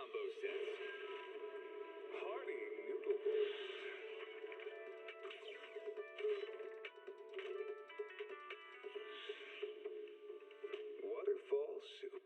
combo sets. Hearty noodle bowls. Waterfall soup.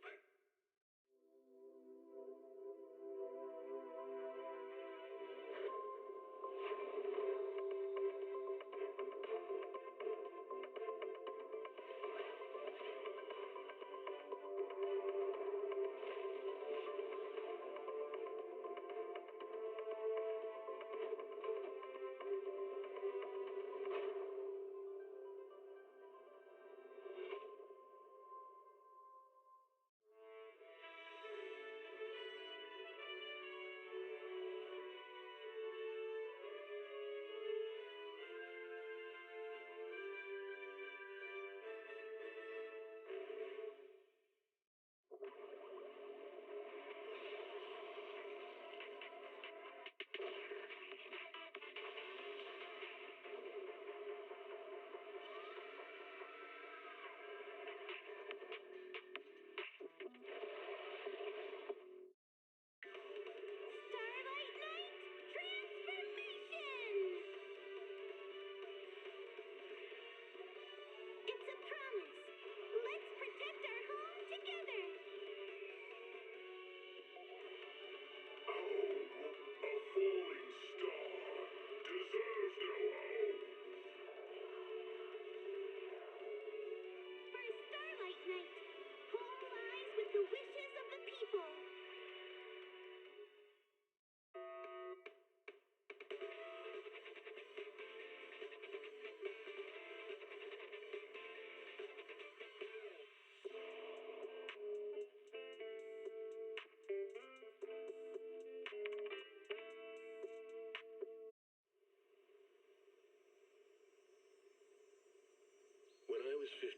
When I was 15,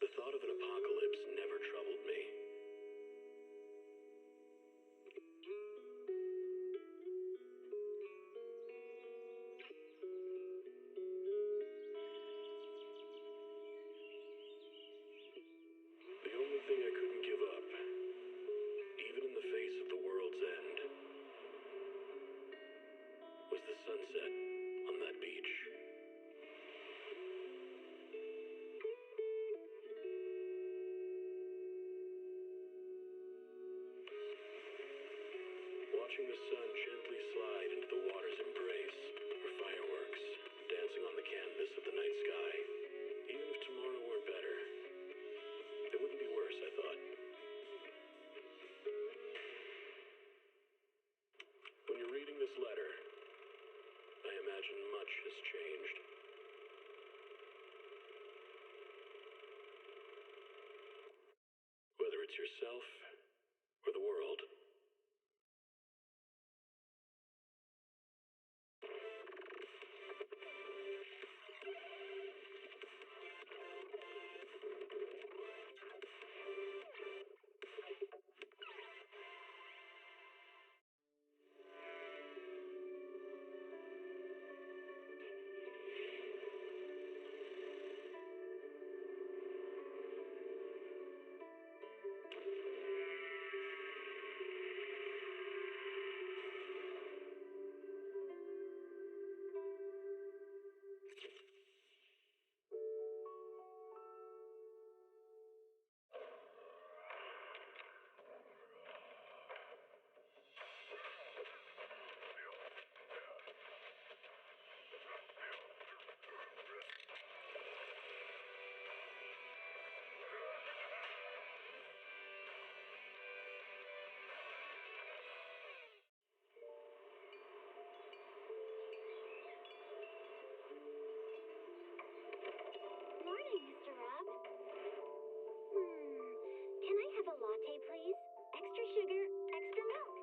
the thought of an apocalypse never troubled me. The only thing I couldn't give up, even in the face of the world's end, was the sunset on that beach. Watching the sun gently slide into the water's embrace, or fireworks dancing on the canvas of the night sky. Even if tomorrow weren't better, it wouldn't be worse, I thought. When you're reading this letter, I imagine much has changed. Whether it's yourself or the world. Morning, Mr. Rob. Can I have a latte, please? Extra sugar, extra milk.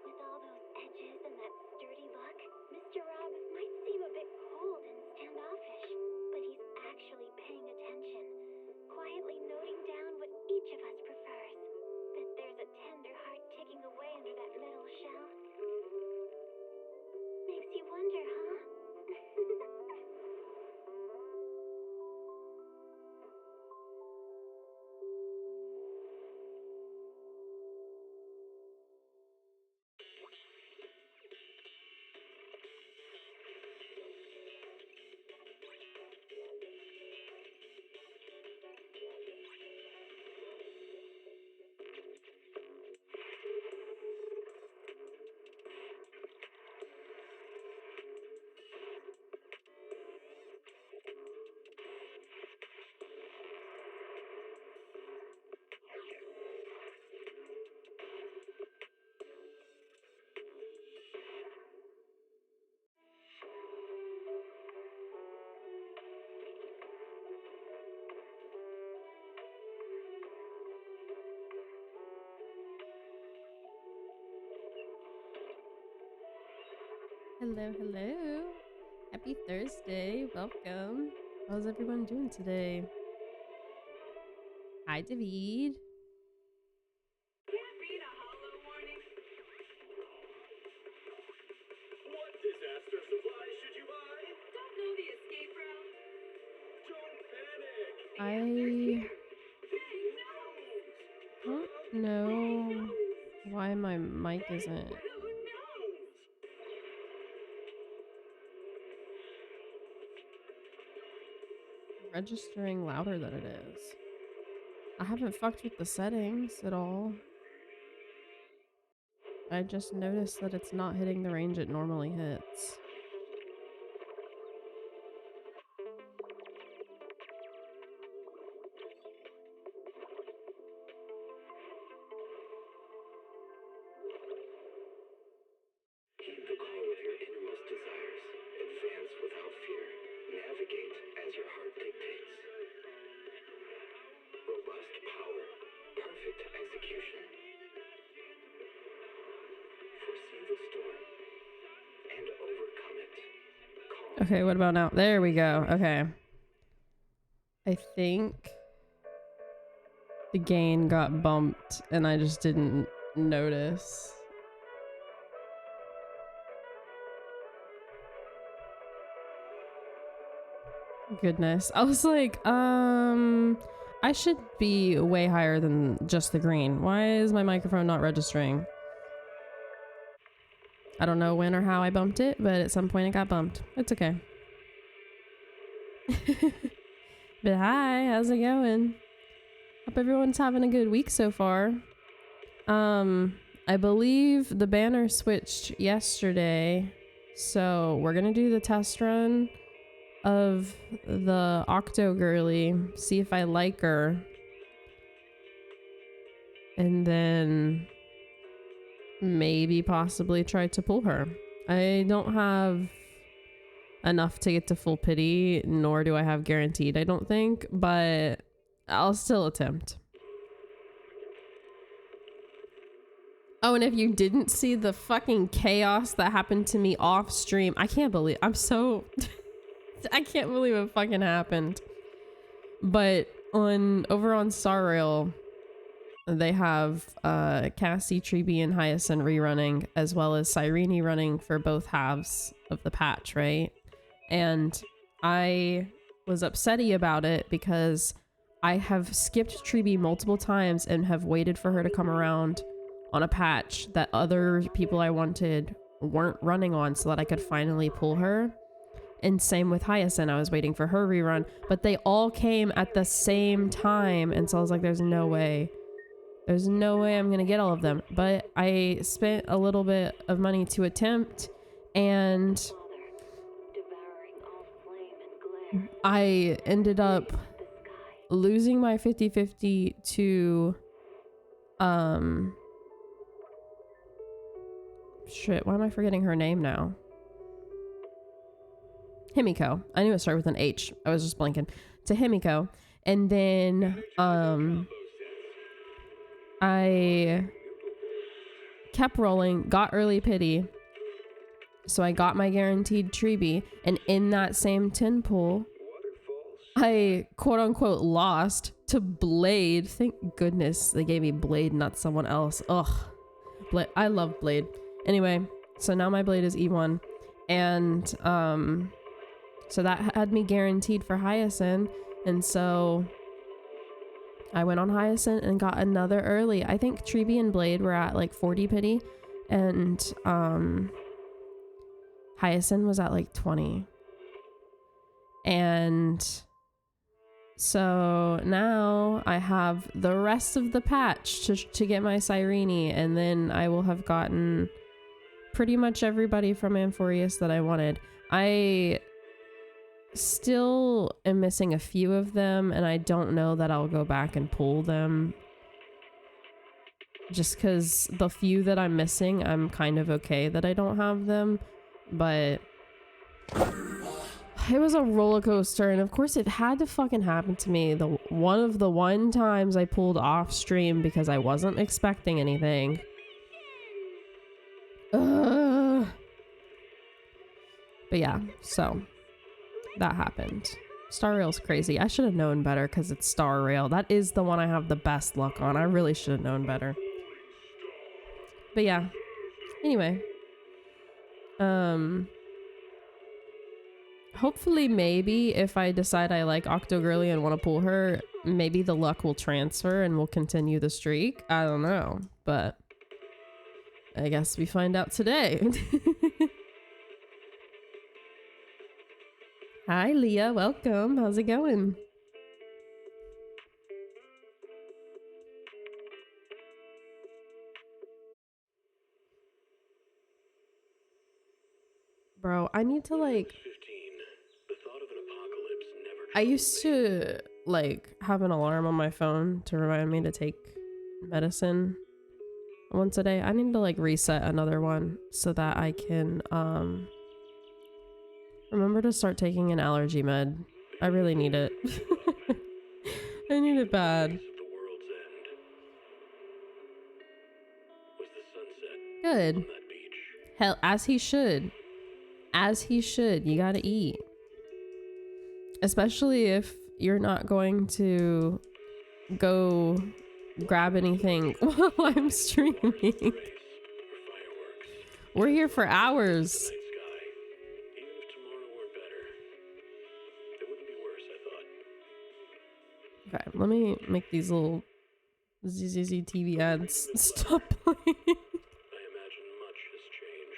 With all those edges and that sturdy look, Mr. Rob might seem a bit cold and standoffish, but he's actually paying attention, quietly noting down what each of us prefers. That there's a tender heart ticking away under that metal shell. Makes you wonder, huh? Hello, hello. Happy Thursday. Welcome. How's everyone doing today? Hi, David. Can't beat a hollow warning. What disaster supplies should you buy? Don't know the escape route. Don't panic. I don't know why my mic isn't registering louder than it is. I haven't fucked with the settings at all. I just noticed that it's not hitting the range it normally hits. Heed the call of your innermost desires. Advance without fear. Navigate as your heart dictates. Robust power. Perfect execution. Foresee the storm and overcome it. Calm. Okay, what about now? There we go. Okay. I think the gain got bumped and I just didn't notice. Goodness. I was like, I should be way higher than just the green. Why is my microphone not registering? I don't know when or how I bumped it, but at some point it got bumped. It's okay. But hi, how's it going? Hope everyone's having a good week so far. I believe the banner switched yesterday, so we're gonna do the test run of the Octo Girly, see if I like her, and then maybe possibly try to pull her. I don't have enough to get to full pity, nor do I have guaranteed, I don't think, but I'll still attempt. Oh, and if you didn't see the fucking chaos that happened to me off stream, I can't believe I can't believe it fucking happened. But over on Star Rail, they have Cassie, Treeby, and Hyacinth rerunning, as well as Cyrene running for both halves of the patch, right? And I was upsetty about it because I have skipped Treeby multiple times and have waited for her to come around on a patch that other people I wanted weren't running on so that I could finally pull her. And same with Hyacinth, I was waiting for her rerun, but they all came at the same time, and so I was like, there's no way I'm gonna get all of them. But I spent a little bit of money to attempt, and I ended up losing my 50-50 to shit, why am I forgetting her name now? Himiko. I knew it started with an H. I was just blanking. To Himiko. And then I kept rolling, got early pity. So I got my guaranteed Treeby, and in that same 10 pool, I quote unquote lost to Blade. Thank goodness they gave me Blade, not someone else. Ugh. I love Blade. Anyway, so now my Blade is E1, and so that had me guaranteed for Hyacinth, and so I went on Hyacinth and got another early. I think Treeby and Blade were at like 40 pity, and Hyacinth was at like 20. And so now I have the rest of the patch to get my Cyrene, and then I will have gotten pretty much everybody from Amphorius that I wanted. I still am missing a few of them, and I don't know that I'll go back and pull them, just because the few that I'm missing, I'm kind of okay that I don't have them. But it was a roller coaster, and of course it had to fucking happen to me. One of the times I pulled off stream because I wasn't expecting anything. But yeah, so that happened. Star Rail's crazy. I should have known better because it's Star Rail. That is the one I have the best luck on. I really should have known better. But yeah. Anyway. Hopefully maybe if I decide I like Octogirly and want to pull her, maybe the luck will transfer and we'll continue the streak. I don't know. But I guess we find out today. Hi, Leah. Welcome. How's it going? Bro, I need to like... 15. The thought of an apocalypse never I used to like have an alarm on my phone to remind me to take medicine once a day. I need to like reset another one so that I can remember to start taking an allergy med. I really need it. I need it bad. at the world's end was the sunset Good. on that beach. Hell, as he should. As he should. You gotta eat. Especially if you're not going to go grab anything while I'm streaming. Or fireworks. We're here for hours. Night sky. Even if tomorrow weren't better, it wouldn't be worse, I thought. Okay, let me make these little ZZZ TV ads stop playing. I imagine much has changed.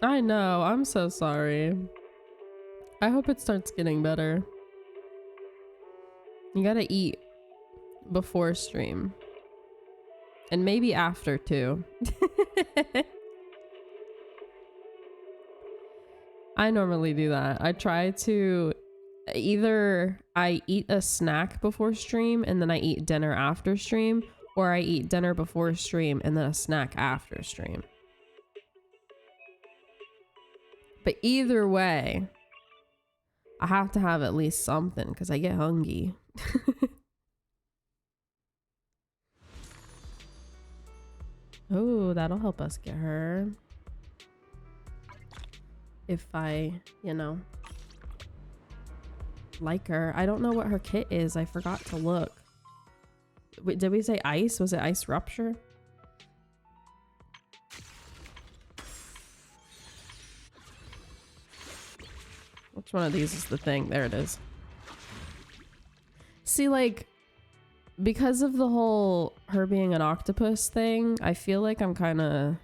I know, I'm so sorry. I hope it starts getting better. You gotta eat before stream. And maybe after too. I normally do that. I try to either I eat a snack before stream and then I eat dinner after stream, or I eat dinner before stream and then a snack after stream. But either way, I have to have at least something because I get hungry. Oh, that'll help us get her. If I, you know, like her. I don't know what her kit is. I forgot to look. Wait, did we say ice? Was it ice rupture? Which one of these is the thing? There it is. See, like, because of the whole her being an octopus thing, I feel like I'm kind of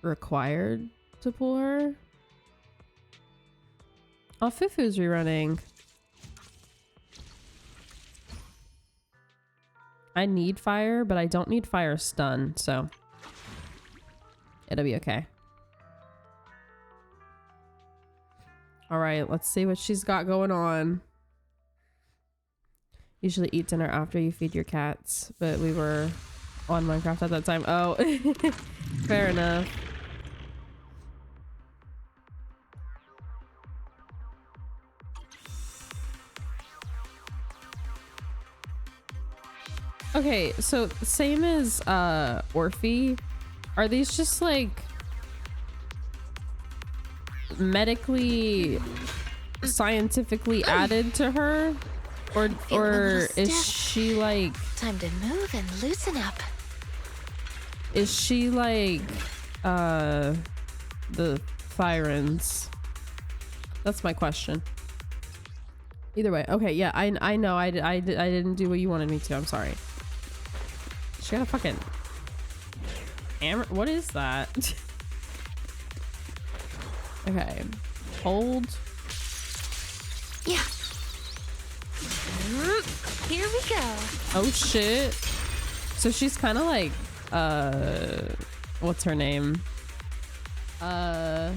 required to pull her. Oh, Fufu's rerunning. I need fire, but I don't need fire stun, so it'll be okay. All right, let's see what she's got going on. Usually eat dinner after you feed your cats, but we were on Minecraft at that time. Oh, fair enough. Okay, so same as Orphe, are these just like medically, scientifically added to her, or is she like time to move and loosen up? Is she like the Thyrans? That's my question. Either way, okay, yeah, I know I didn't do what you wanted me to. I'm sorry. She got a fucking hammer. What is that? Okay, hold. Yeah. Here we go. Oh shit. So she's kind of like what's her name? Why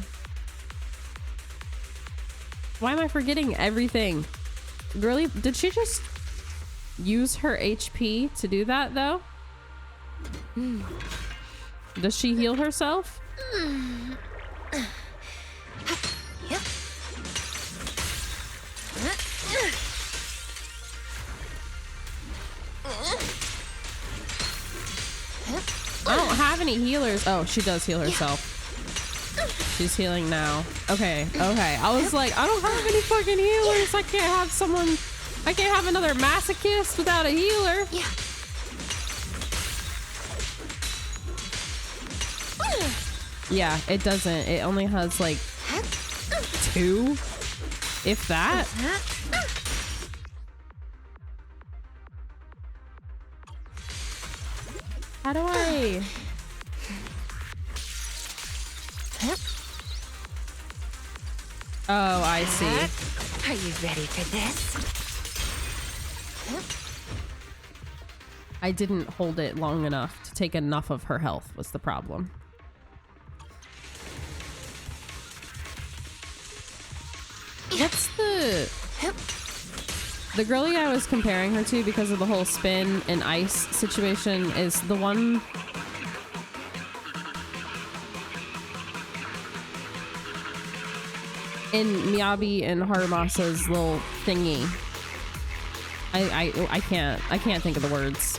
am I forgetting everything? Girly, did she just use her HP to do that though? Does she heal herself? Yep. any healers. Oh, she does heal herself. She's healing now. Okay, okay. I was like, I don't have any fucking healers. I can't have someone. I can't have another masochist without a healer. Yeah. Yeah, it doesn't. It only has like 2, if that. How do I? Oh, I see. Are you ready for this? I didn't hold it long enough to take enough of her health was the problem. What's the girlie I was comparing her to because of the whole spin and ice situation is the one in Miyabi and Harumasa's little thingy. I can't think of the words.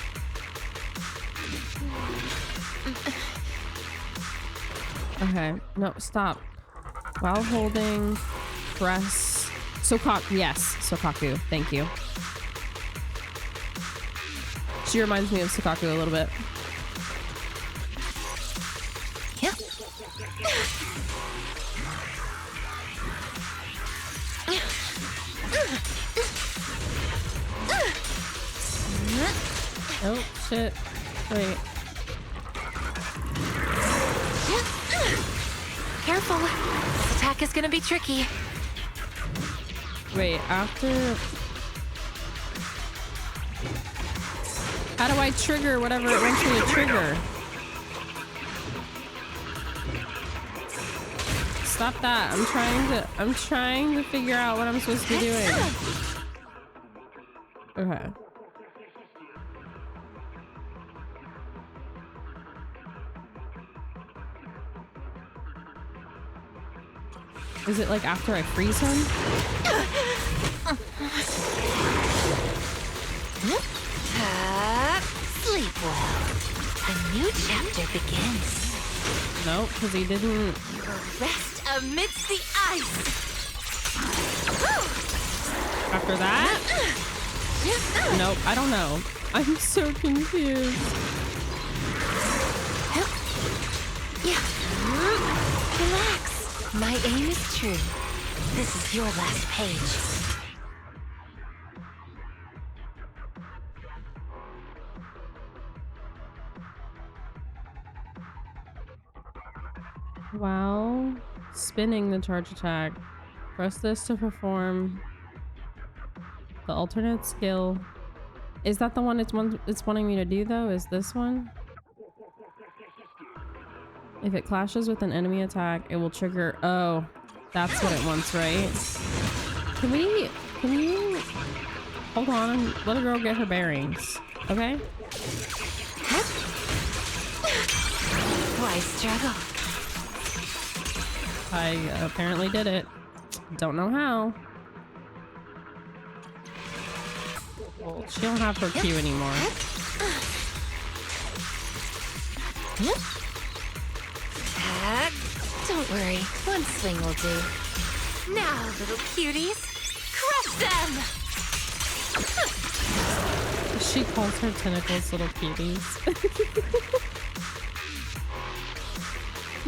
Okay, no, stop. While holding, press Sokaku. Yes, Sokaku. Thank you. She reminds me of Sokaku a little bit. Yep. Oh shit! Wait. Careful. This attack is gonna be tricky. Wait. After. How do I trigger whatever it wants me to trigger? Stop that! I'm trying to figure out what I'm supposed to be doing. Okay. Is it like after I freeze him? Sleep well. A new chapter begins. Nope, because he didn't. Rest amidst the ice. After that? Nope, I don't know. I'm so confused. Yeah. Relax. My aim is true. This is your last page. While spinning the charge attack, press this to perform the alternate skill. Is that the one it's wanting me to do though? Is this one? If it clashes with an enemy attack, it will trigger. Oh, that's what it wants, right? Can you hold on and let a girl get her bearings, okay? Why struggle? I apparently did it. Don't know how. Well, she don't have her Q anymore. Don't worry, one swing will do. Now, little cuties, crush them! She calls her tentacles little cuties.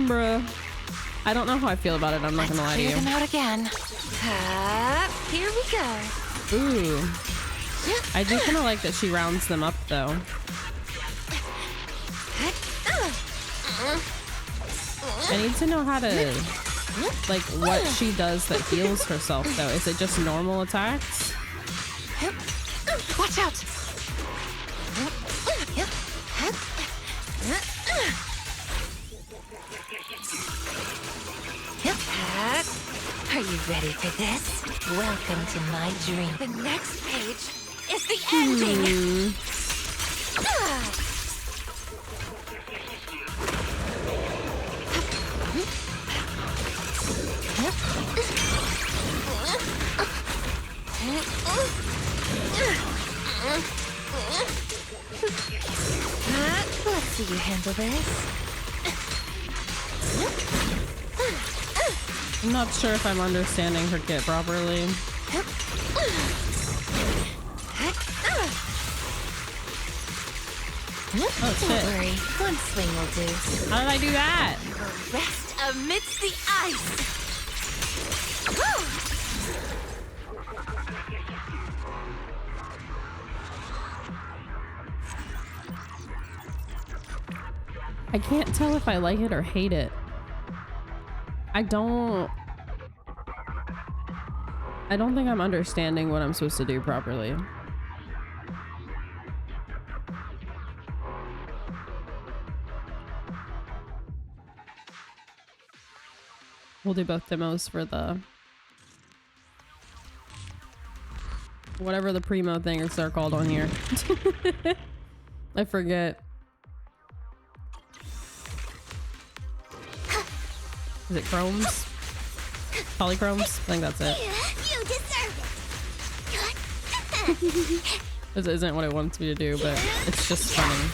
Bruh. I don't know how I feel about it, I'm not gonna lie to you. Clear them out again. Here we go. Ooh. I do kind of like that she rounds them up, though. I need to know how to, like, what she does that heals herself, though. Is it just normal attacks? Watch out! Are you ready for this? Welcome to my dream. The next page is the ending. Let's see you handle this. I'm not sure if I'm understanding her kit properly. Oh shit. Don't worry, one swing will do. How did I do that? Rest amidst the ice. I can't tell if I like it or hate it. I don't think I'm understanding what I'm supposed to do properly. We'll do both demos for the whatever the primo things are called on here. I forget. Is it chromes? Polychromes? I think that's it. You deserve it. This isn't what it wants me to do, but it's just funny.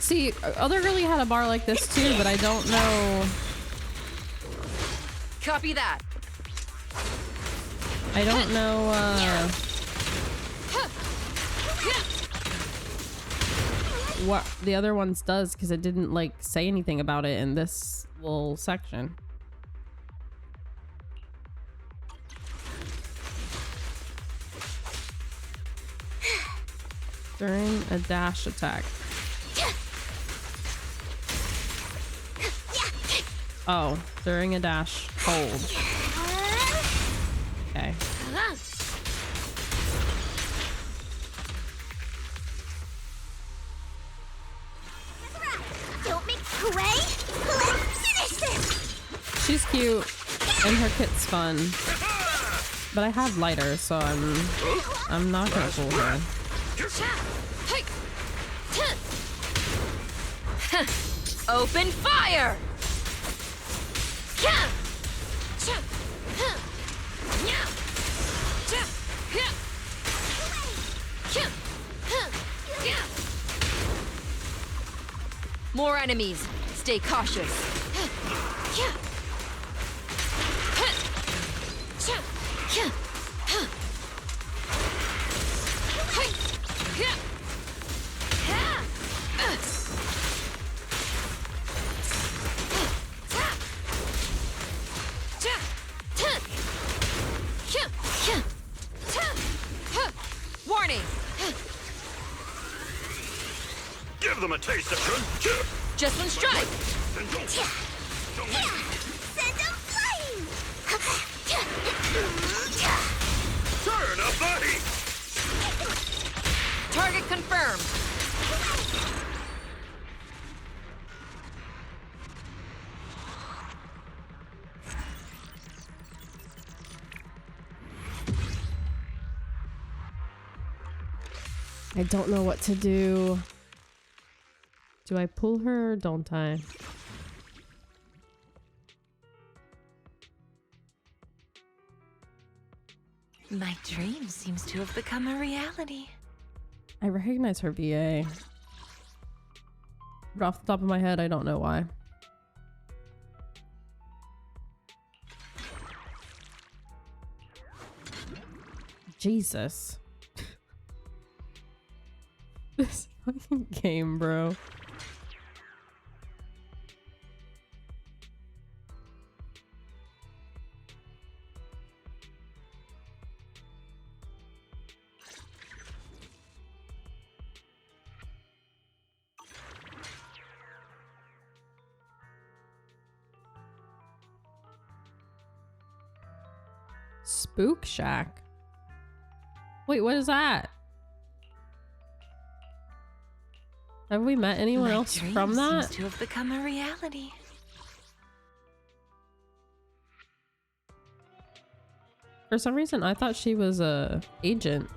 See, other girlie had a bar like this too, but I don't know. Copy that. I don't know, what the other ones does, because it didn't like say anything about it in this little section. During a dash attack. Oh, during a dash, hold. Okay. Don't make way. Let's finish this. She's cute and her kit's fun, but I have lighter, so I'm not gonna pull her. Open fire! More enemies. Stay cautious. Warning! Give them a taste of good. Just one strike! Send them flying. Turn up the heat. Target confirmed. I don't know what to do. Do I pull her or don't I? My dream seems to have become a reality. I recognize her VA. But off the top of my head, I don't know why. Jesus. This fucking game, bro. Spook Shack. Wait, what is that? Have we met anyone else from that? Seems to have become a reality. For some reason, I thought she was a agent.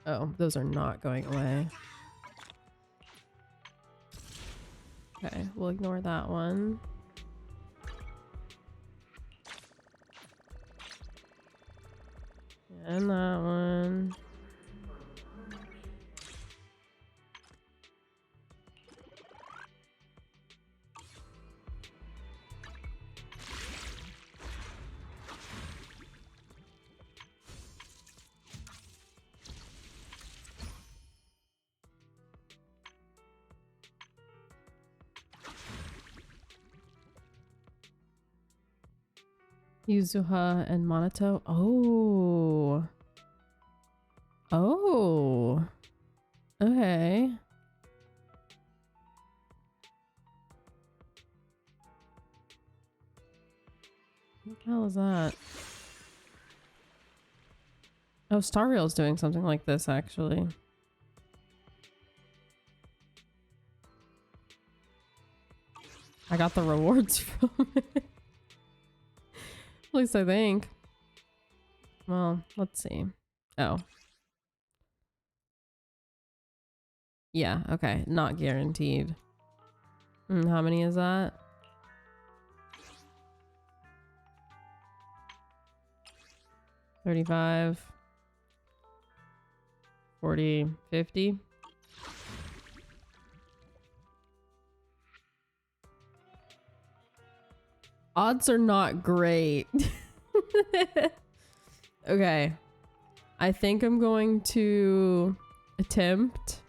Oh, those are not going away. Okay, we'll ignore that one. And that one. Yuzuha and Monato. Oh. Oh. Okay. What the hell is that? Oh, Star Rail's doing something like this, actually. I got the rewards from it. At least I think. Well, let's see. Oh. Yeah, okay. Not guaranteed. How many is that? 35. 40. 50. Odds are not great. Okay. I think I'm going to attempt.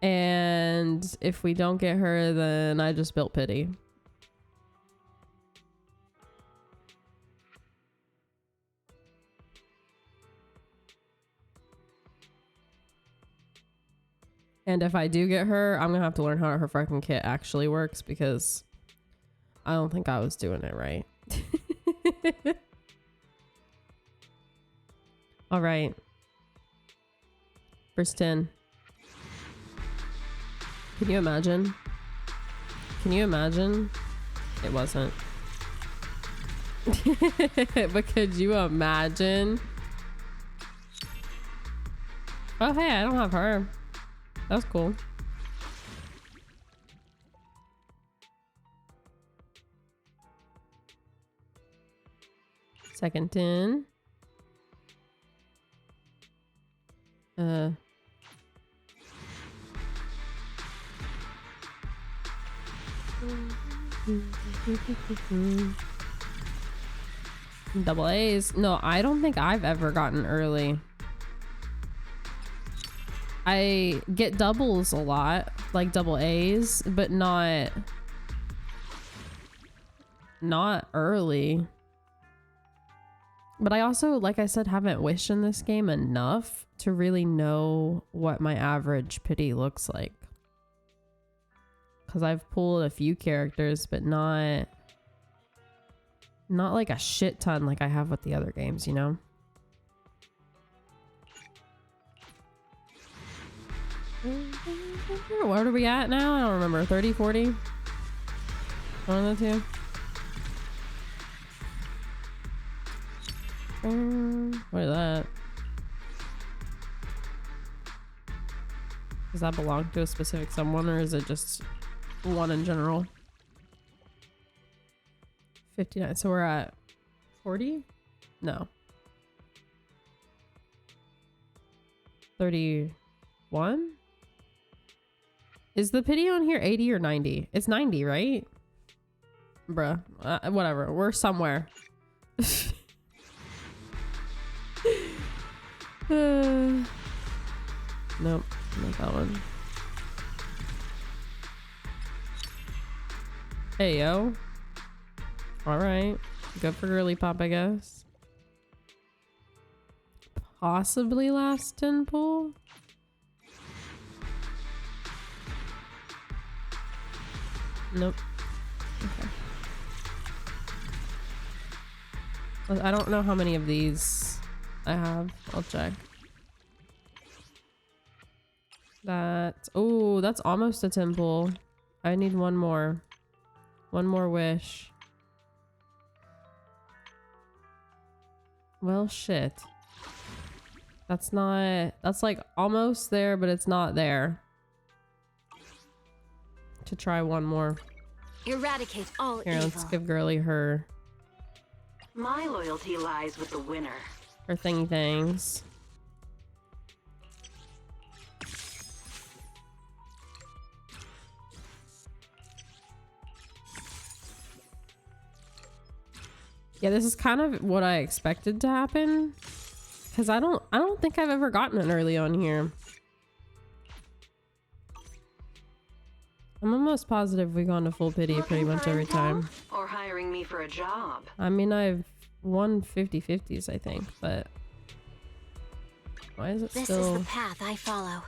And if we don't get her, then I just built pity. And if I do get her, I'm gonna have to learn how her fucking kit actually works because I don't think I was doing it right. All right. Verse 10. Can you imagine? Can you imagine? It wasn't. But could you imagine? Oh, hey, I don't have her. That's cool. Second 10. Double A's. No, I don't think I've ever gotten early. I get doubles a lot, like double A's, but not early. But I also, like I said, haven't wished in this game enough to really know what my average pity looks like. Because I've pulled a few characters, but not like a shit ton like I have with the other games, you know? What are we at now? I don't remember. 30, 40? One of the two. What is that? Does that belong to a specific someone or is it just one in general? 59. So we're at 40? No. 31? Is the pity on here 80 or 90? It's 90, right? Bruh. Whatever. We're somewhere. Nope. Not that one. Hey, yo. Alright. Good for girly pop, I guess. Possibly last 10 pull? Nope. Okay. I don't know how many of these I have. I'll check. Oh, that's almost a 10 pull. I need one more. One more wish. Well, shit. That's like almost there, but it's not there. To try one more. Eradicate all Here, evil. let's give girly her. My loyalty lies with the winner. Or thingy things. Yeah, this is kind of what I expected to happen. Cause I don't think I've ever gotten an early on here. I'm almost positive we've gone to full pity pretty much every time. Or hiring me for a job. I mean, I've won 50-50s, I think, but why is it This still? is the path I follow.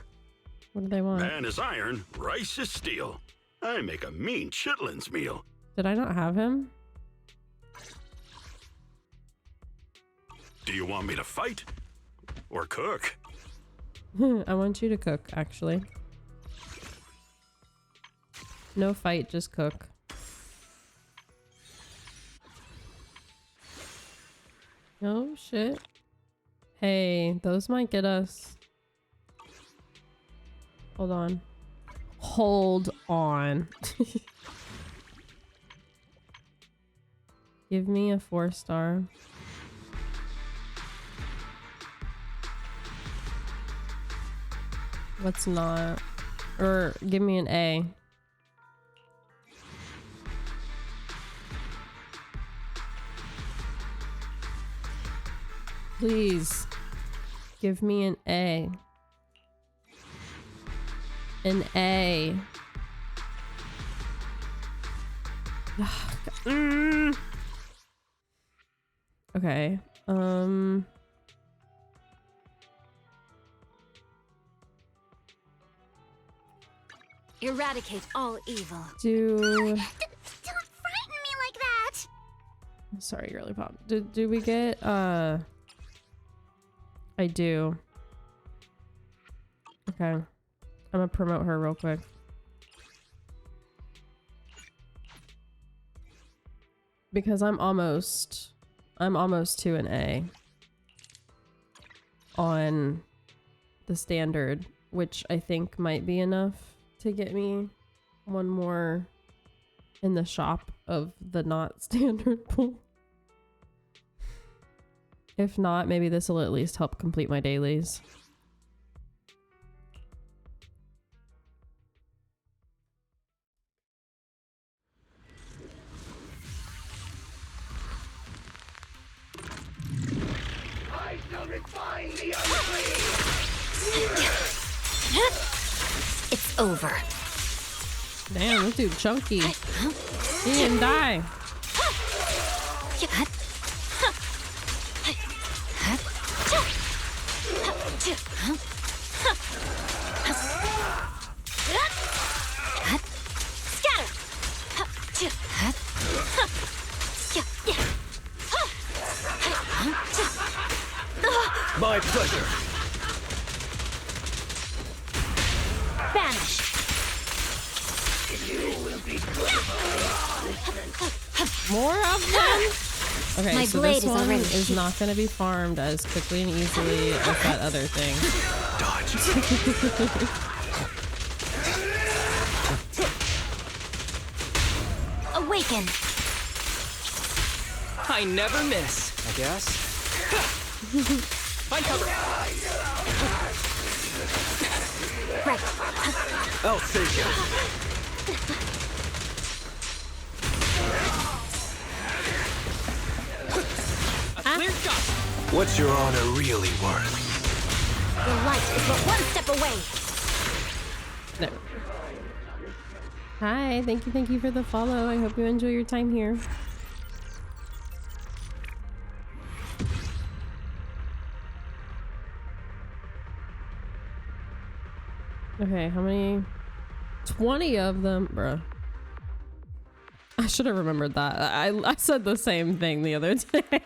What do they want? Man is iron, rice is steel. I make a mean chitlins meal. Did I not have him? Do you want me to fight? Or cook? I want you to cook, actually. No fight, just cook. Oh shit. Hey, those might get us. Hold on. Hold on. Give me a 4-star. Let's not. Or give me an A. Please. Give me an A. An A. Okay. Eradicate all evil. Do Don't frighten me like that! sorry, girly pop. Do we get I do. Okay. I'm gonna promote her real quick. Because I'm almost to an A on the standard, which I think might be enough to get me one more in the shop of the not standard pool. If not, maybe this will at least help complete my dailies. It's over. Damn, this dude chunky. He didn't die. My pleasure. Vanish. More of them? Okay, My so blade this is one already is not going to be farmed as quickly and easily as that other thing. Awaken. I never miss, I guess. Find cover. Right. I'll save you. A clear shot. What's your honor really worth? The light is but one step away. No. Hi, thank you for the follow. I hope you enjoy your time here. Okay, how many? 20 of them, bruh. I should have remembered that. I said the same thing the other day.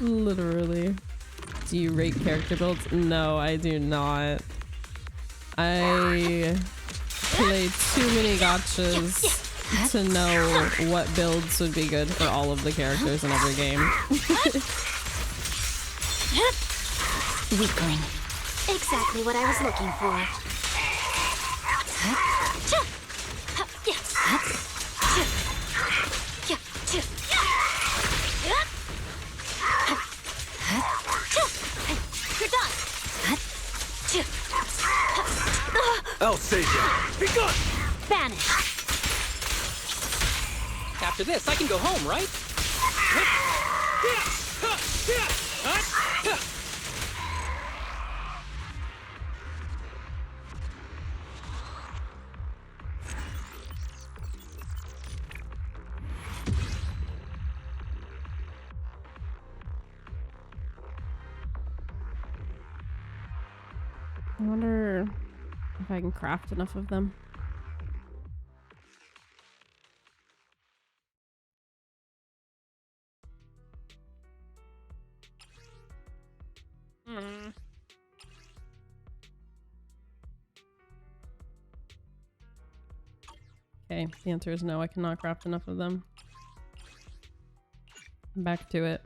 Literally. Do you rate character builds? No, I do not. I play too many gachas to know what builds would be good for all of the characters in every game. Weakling. Exactly what I was looking for. I'll save you. Be gone. Vanish. After this, I can go home, right? I wonder if I can craft enough of them. Okay, the answer is no, I cannot craft enough of them. Back to it.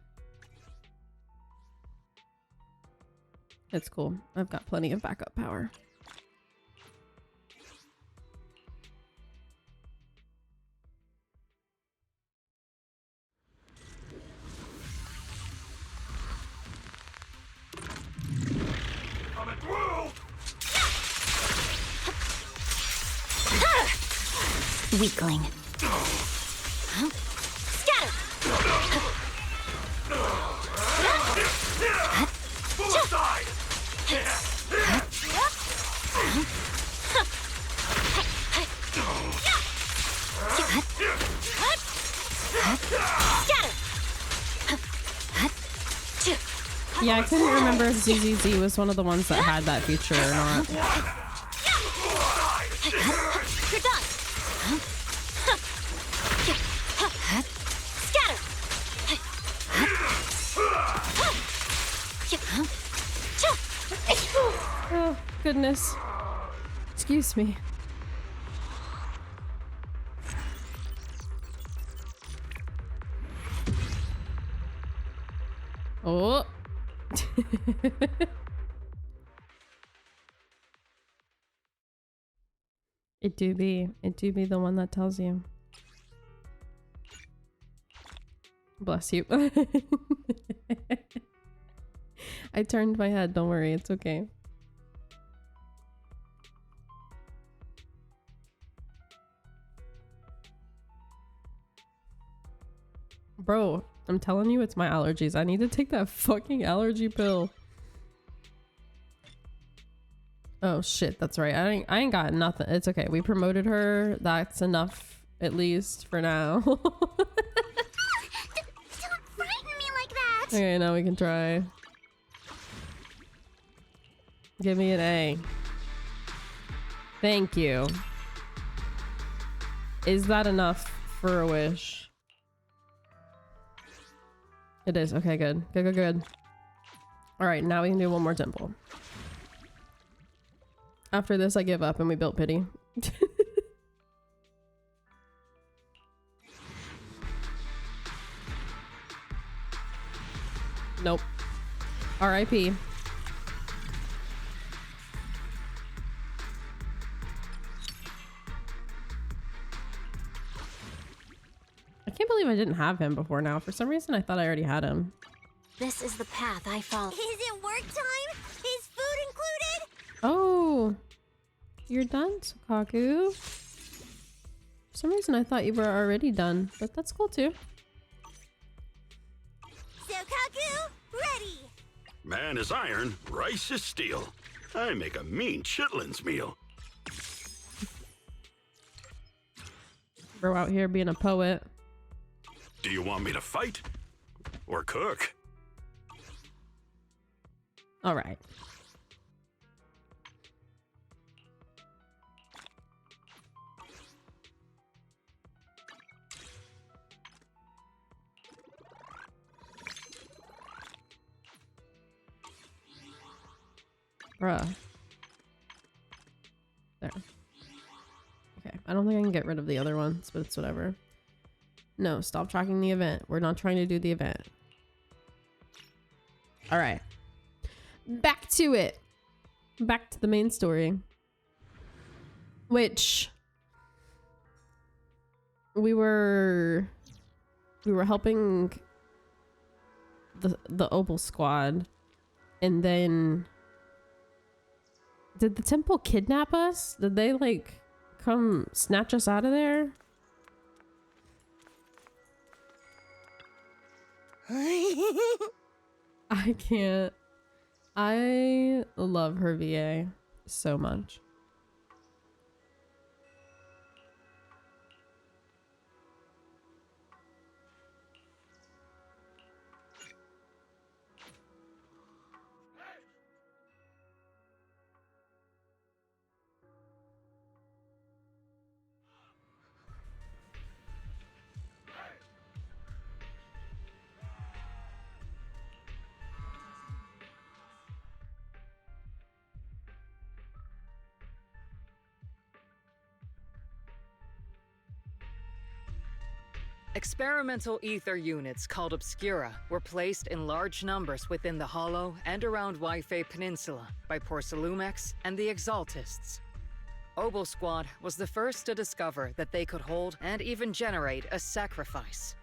It's cool. I've got plenty of backup power. Coming through. Weakling. Scatter! Move aside. Yeah, I couldn't remember if ZZZ was one of the ones that had that feature or not. You're done! Scatter! Oh, goodness. Excuse me. Oh. It do be the one that tells you. Bless you. I turned my head, don't worry, it's okay. Bro, I'm telling you, it's my allergies. I need to take that fucking allergy pill. Oh shit, that's right. I ain't got nothing. It's okay. We promoted her. That's enough, at least for now. Don't frighten me like that! Okay, now we can try. Give me an A. Thank you. Is that enough for a wish? It is. Okay, good. Good. Alright, now we can do one more temple. After this, I give up and we built pity. Nope. R.I.P. I can't believe I didn't have him before now. For some reason, I thought I already had him. This is the path I follow. Is it work time? Is food included? Oh, you're done, Sukaku. For some reason, I thought you were already done, but that's cool too. Sokaku, ready! Man is iron, rice is steel. I make a mean chitlins meal. Bro out here being a poet. Do you want me to fight? Or cook? All right. Bruh. There. Okay, I don't think I can get rid of the other ones, but it's whatever. No, stop tracking the event. We're not trying to do the event. All right. Back to it. Back to the main story. Which we were helping the Opal squad, and then Did the temple kidnap us? Did they like come snatch us out of there? I can't. I love her VA so much. Experimental ether units called Obscura were placed in large numbers within the Hollow and around Waifei Peninsula by Porcelumex and the Exaltists. Obel Squad was the first to discover that they could hold and even generate a sacrifice.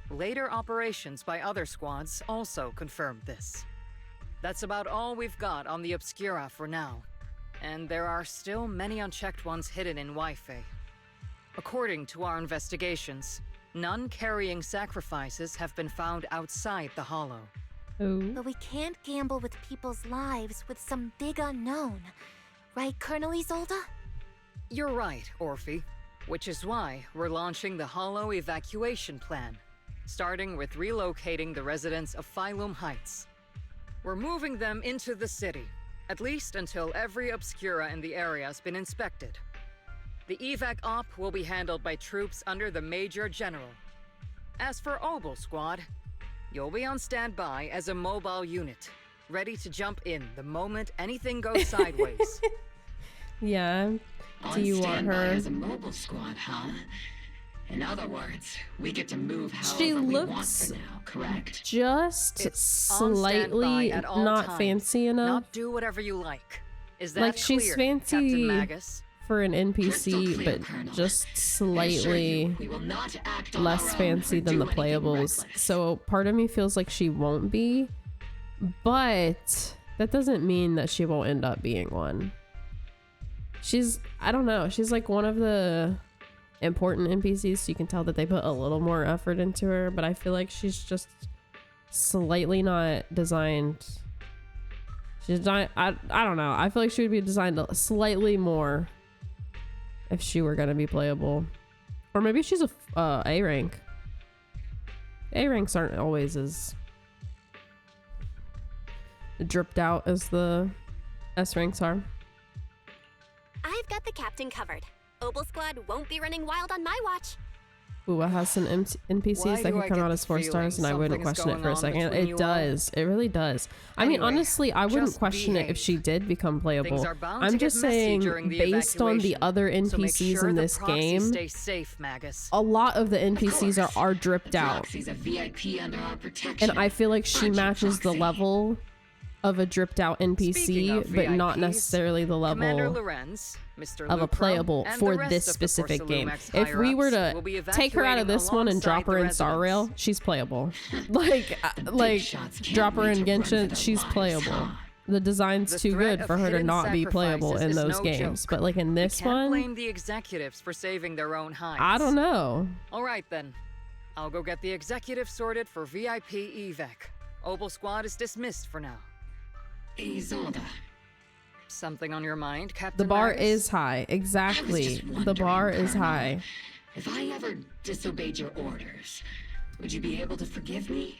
Later operations by other squads also confirmed this. That's about all we've got on the Obscura for now, and there are still many unchecked ones hidden in Waifei. According to our investigations, none carrying sacrifices have been found outside the Hollow. Ooh. But we can't gamble with people's lives with some big unknown. Right, Colonel Isolde? You're right, Orphe. Which is why we're launching the Hollow evacuation plan, starting with relocating the residents of Phylum Heights. We're moving them into the city, at least until every Obscura in the area has been inspected. The evac op will be handled by troops under the Major General. As for Obel Squad, you'll be on standby as a mobile unit, ready to jump in the moment anything goes sideways. Yeah. Do you want her? As a mobile squad, huh? In other words, we get to move however She we want looks for now, correct? just It's on slightly standby at all not times. fancy enough. Not do whatever you like. Is that Like, she's clear, fancy Captain Magus? for an Crystal NPC, clear, but Colonel. just I assure slightly you, we will not act on less our own fancy or than the do anything playables. reckless. So part of me feels like she won't be, but that doesn't mean that she won't end up being one. I don't know, she's like one of the important NPCs, so you can tell that they put a little more effort into her, but I feel like she's just slightly not designed. She's not, I don't know. I feel like she would be designed slightly more if she were gonna be playable. Or maybe she's a A rank. A ranks aren't always as dripped out as the S ranks are. I've got the captain covered. Obel Squad won't be running wild on my watch. Ooh, it has some NPCs Why that do can I come get out the as 4 stars, and I wouldn't something's question it going for a on second. between It you all? does. It really does. I mean, Anyway, honestly, I wouldn't just question it if she did become playable. Things are bound I'm to just get messy saying, during the based on the evacuation, other so make NPCs sure in the this proxy game, stay safe, Magus. a lot of the NPCs course. are dripped out. Proxy's a VIP under our protection. And I feel like she Aren't you, matches the Proxy? level of a dripped out Speaking NPC, of but not VIPs, necessarily the Commander level Lorenz, Mr. of a Lupro, playable and for the rest this of the specific game. Porcelumex If we were higher-ups will to be take her out of evacuating this one and drop her in alongside the Star Rail, residents. she's playable. like shots can't drop her wait in to run for Genshin, their she's lives, playable. huh? The design's The too threat good of for her to hidden not be playable sacrifices in is those no games. joke. But like in this We can't one, blame the executives for saving their own hides. I don't know. All right then, I'll go get the executive sorted for VIP evac. Obel Squad is dismissed for now. Isolde. Something on your mind, Captain The bar Magus? is high. Exactly. just The wondering, bar is Colonel. high. If I ever disobeyed your orders, would you be able to forgive me?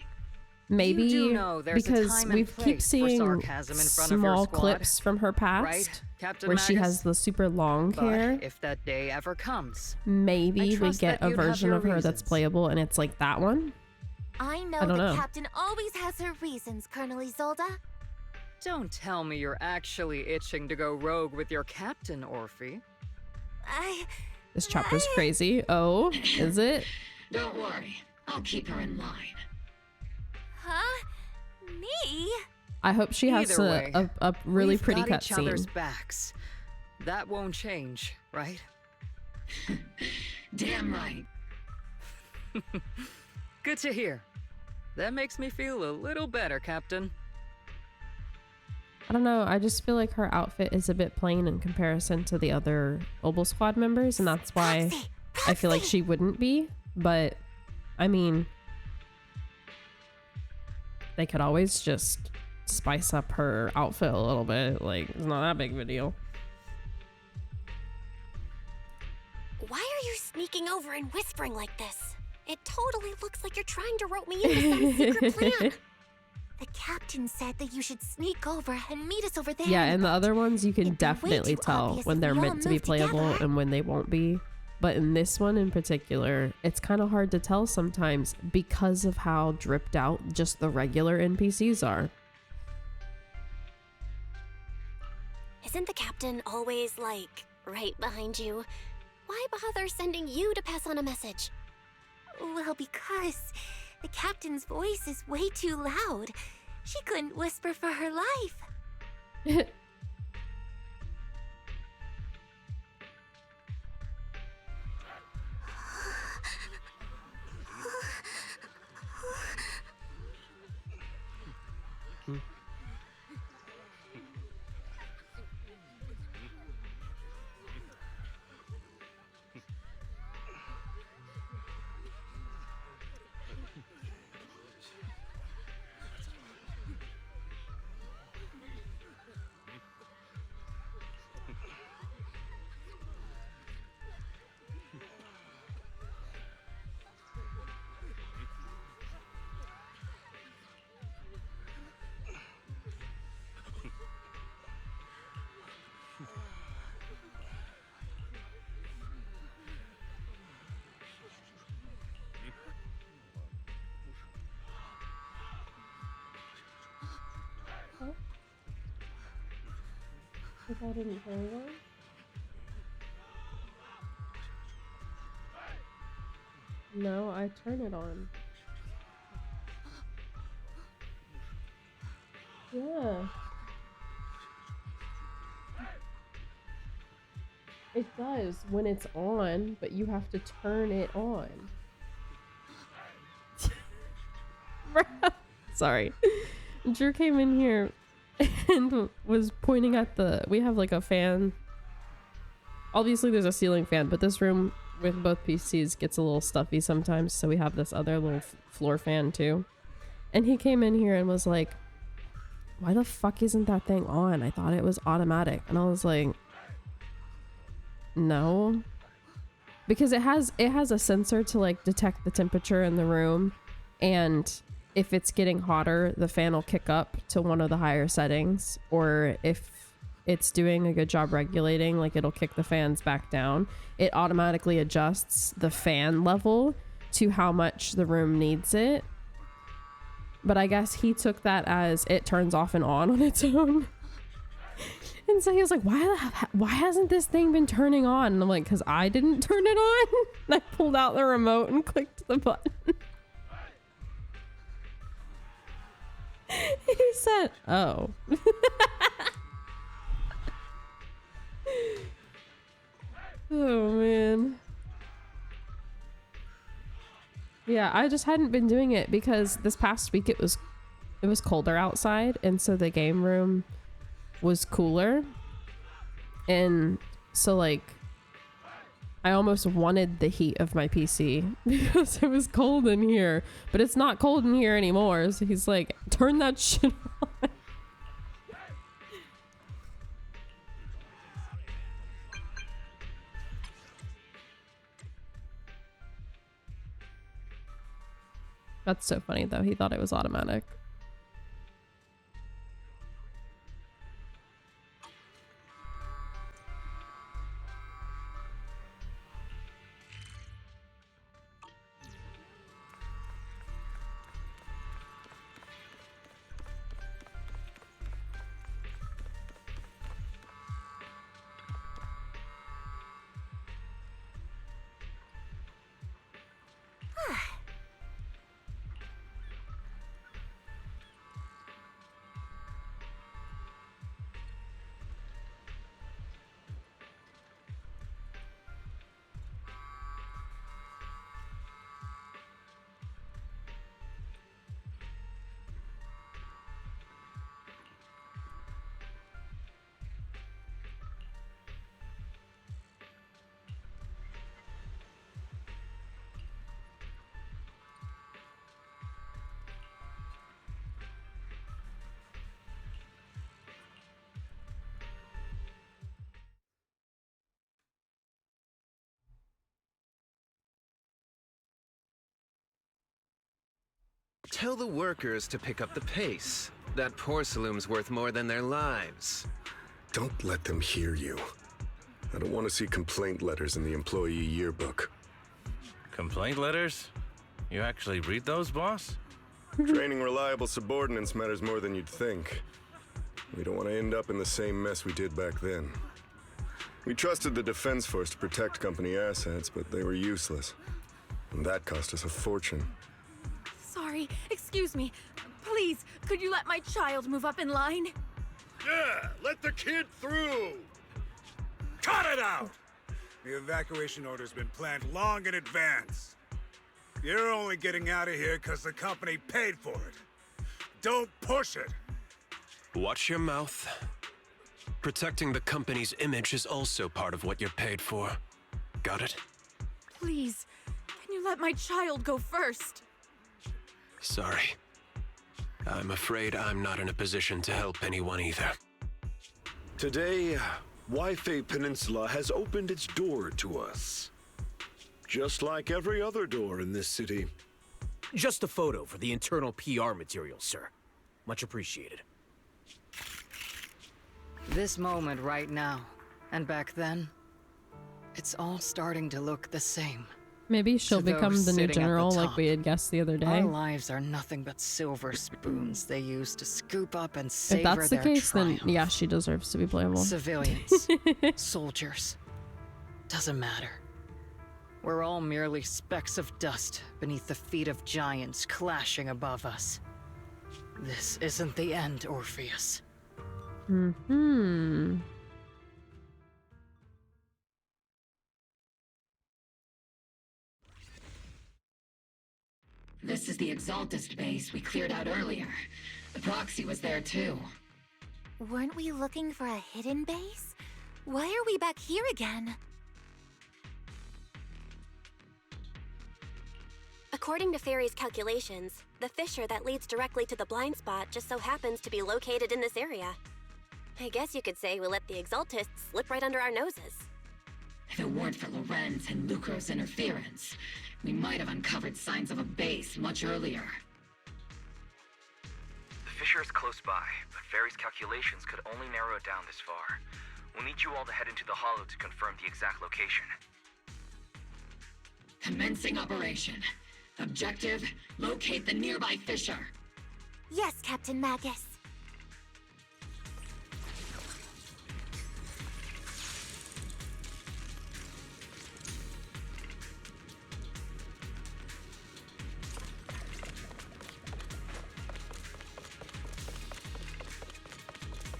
Maybe You do know there's a because time we and keep place for seeing sarcasm in front of your small squad, clips from her past right, Captain where she Magus? has the super long But hair. if that day ever comes, Maybe I we trust get that a you'd have version your of her that's reasons. playable and it's like that one. I know I don't the know. captain always has her reasons, Colonel Isolde. don't tell me you're actually itching to go rogue with your captain, Orphe. This chapter's crazy. Oh, is it? Don't worry, I'll keep her in line. Huh? Me? I hope she has Either way, a really we've pretty got each other's cutscene. backs. That won't change, right? Damn right. Good to hear. That makes me feel a little better, Captain. I don't know. I just feel like her outfit is a bit plain in comparison to the other Obel Squad members, and that's why I feel like she wouldn't be. But, I mean, they could always just spice up her outfit a little bit. Like, it's not that big of a deal. Why are you sneaking over and whispering like this? It totally looks like you're trying to rope me into some secret plan. The captain said that you should sneak over and meet us over there. Yeah, and the other ones you can It'd be way definitely too tell obvious when if they're we all meant to be moved playable together. and when they won't be. But in this one in particular, it's kind of hard to tell sometimes because of how dripped out just the regular NPCs are. Isn't the captain always, like, right behind you? Why bother sending you to pass on a message? Well, because the captain's voice is way too loud. She couldn't whisper for her life. I didn't hear one. No, I turn it on. Yeah. It does when it's on, but you have to turn it on. Sorry. Drew came in here and was pointing at we have like a fan. Obviously there's a ceiling fan, but this room with both PCs gets a little stuffy sometimes, so we have this other little floor fan too. And he came in here and was like, why the fuck isn't that thing on? I thought it was automatic. And I was like, no. Because it has a sensor to like detect the temperature in the room, and if it's getting hotter, the fan will kick up to one of the higher settings, or if it's doing a good job regulating, like it'll kick the fans back down. It automatically adjusts the fan level to how much the room needs it. But I guess he took that as it turns off and on its own. And so he was like, why hasn't this thing been turning on? And I'm like, because I didn't turn it on. And I pulled out the remote and clicked the button. He said, oh. Oh, man. Yeah, I just hadn't been doing it because this past week it was colder outside, and so the game room was cooler. And so like I almost wanted the heat of my PC because it was cold in here, but it's not cold in here anymore. So he's like, turn that shit on. That's so funny though. He thought it was automatic. Tell the workers to pick up the pace. That porcelain's worth more than their lives. Don't let them hear you. I don't want to see complaint letters in the employee yearbook. Complaint letters? You actually read those, boss? Training reliable subordinates matters more than you'd think. We don't want to end up in the same mess we did back then. We trusted the Defense Force to protect company assets, but they were useless. And that cost us a fortune. Sorry, excuse me. Please, could you let my child move up in line? Yeah, let the kid through! Cut it out! The evacuation order's been planned long in advance. You're only getting out of here because the company paid for it. Don't push it! Watch your mouth. Protecting the company's image is also part of what you're paid for. Got it? Please, can you let my child go first? Sorry. I'm afraid I'm not in a position to help anyone either. Today, Wi-Fi Peninsula has opened its door to us. Just like every other door in this city. Just a photo for the internal PR material, sir. Much appreciated. This moment right now, and back then, it's all starting to look the same. Maybe she'll To become those the new sitting at the general like top, we had guessed the other day. Our lives are nothing but silver spoons they use to scoop up and savor If that's the their case, triumph. then yeah, she deserves to be playable. Civilians, soldiers, doesn't matter. We're all merely specks of dust beneath the feet of giants clashing above us. This isn't the end, Orpheus. Hmm. This is the Exaltist base we cleared out earlier. The proxy was there too. Weren't we looking for a hidden base? Why are we back here again? According to Fairy's calculations, the fissure that leads directly to the blind spot just so happens to be located in this area. I guess you could say we let the Exaltists slip right under our noses. If it weren't for Lorenz and Lucro's interference, we might have uncovered signs of a base much earlier. The fissure is close by, but Fairy's calculations could only narrow it down this far. We'll need you all to head into the hollow to confirm the exact location. Commencing operation. Objective, locate the nearby fissure. Yes, Captain Magus.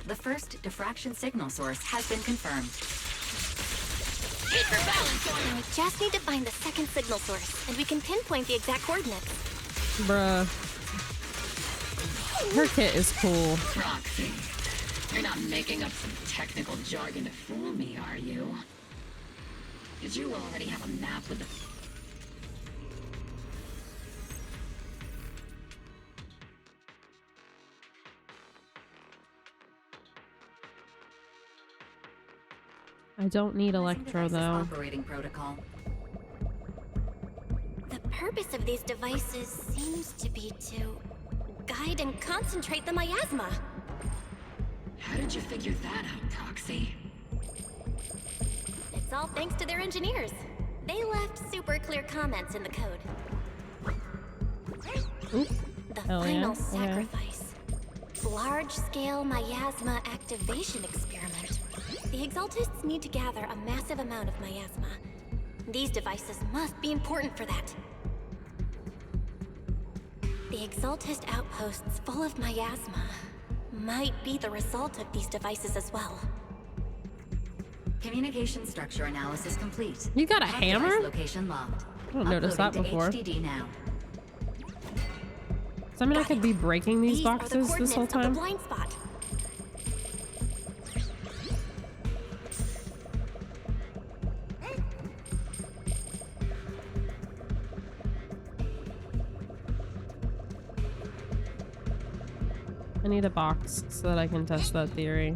The first diffraction signal source has been confirmed. Hit for balance, Now we just need to find the second signal source, and we can pinpoint the exact coordinates. Bruh. Her kit is cool. Proxy. You're not making up some technical jargon to fool me, are you? Did you already have a map with the... I don't need Electro though. Operating protocol. The purpose of these devices seems to be to guide and concentrate the miasma. How did you figure that out, Proxy? It's all thanks to their engineers. They left super clear comments in the code. The Hell yeah. final Okay. sacrifice. Large-scale miasma activation experiment. The Exaltists need to gather a massive amount of miasma. These devices must be important for that. The Exaltist outposts full of miasma might be the result of these devices as well. Communication structure analysis complete. You got a Device hammer? Location locked. I don't notice that Uploading to before. HDD now. Does that mean I could be breaking these Are the boxes this whole coordinates of time? the blind spot. I need a box so that I can test that theory.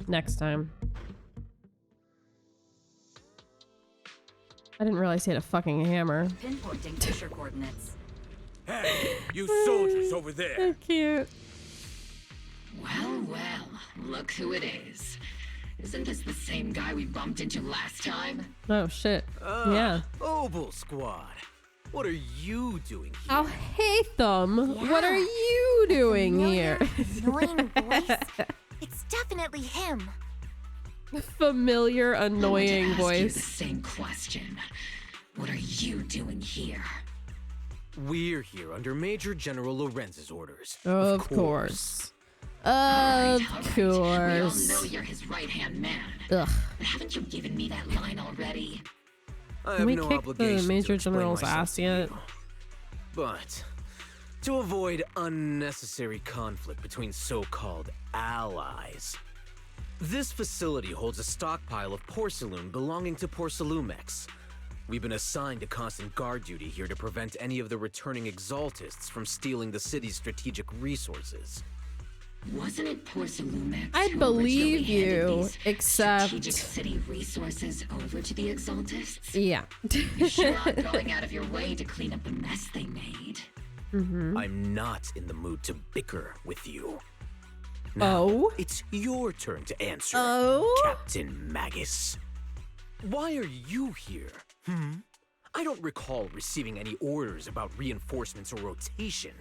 Next time. I didn't realize he had a fucking hammer. Pinpointing Fisher coordinates. Hey, you soldiers over there. So cute. Well, well, look who it is. Isn't this the same guy we bumped into last time? Oh shit. Yeah. Obel Squad. What are you doing here? Oh, hey, Thumb. What are you doing here? Annoying voice. It's definitely him. Familiar, annoying I want to ask you the voice. same question. What are you doing here? We're here under Major General Lorenz's orders. Of course. Of All right. We all course. know you're his right-hand man. Ugh. But haven't you given me that line already? I Can have we no kick obligation the to Major explain General's myself ass to yet? you. But to avoid unnecessary conflict between so-called allies, this facility holds a stockpile of porcelain belonging to Porcelumex. We've been assigned to constant guard duty here to prevent any of the returning exaltists from stealing the city's strategic resources. Wasn't it Porcelumex I who believe originally handed you, these except strategic city resources over to the exaltists? yeah. You sure aren't going out of your way to clean up the mess they made. I'm not in the mood to bicker with you. Now, it's your turn to answer, Captain Magus. Why are you here? I don't recall receiving any orders about reinforcements or rotation.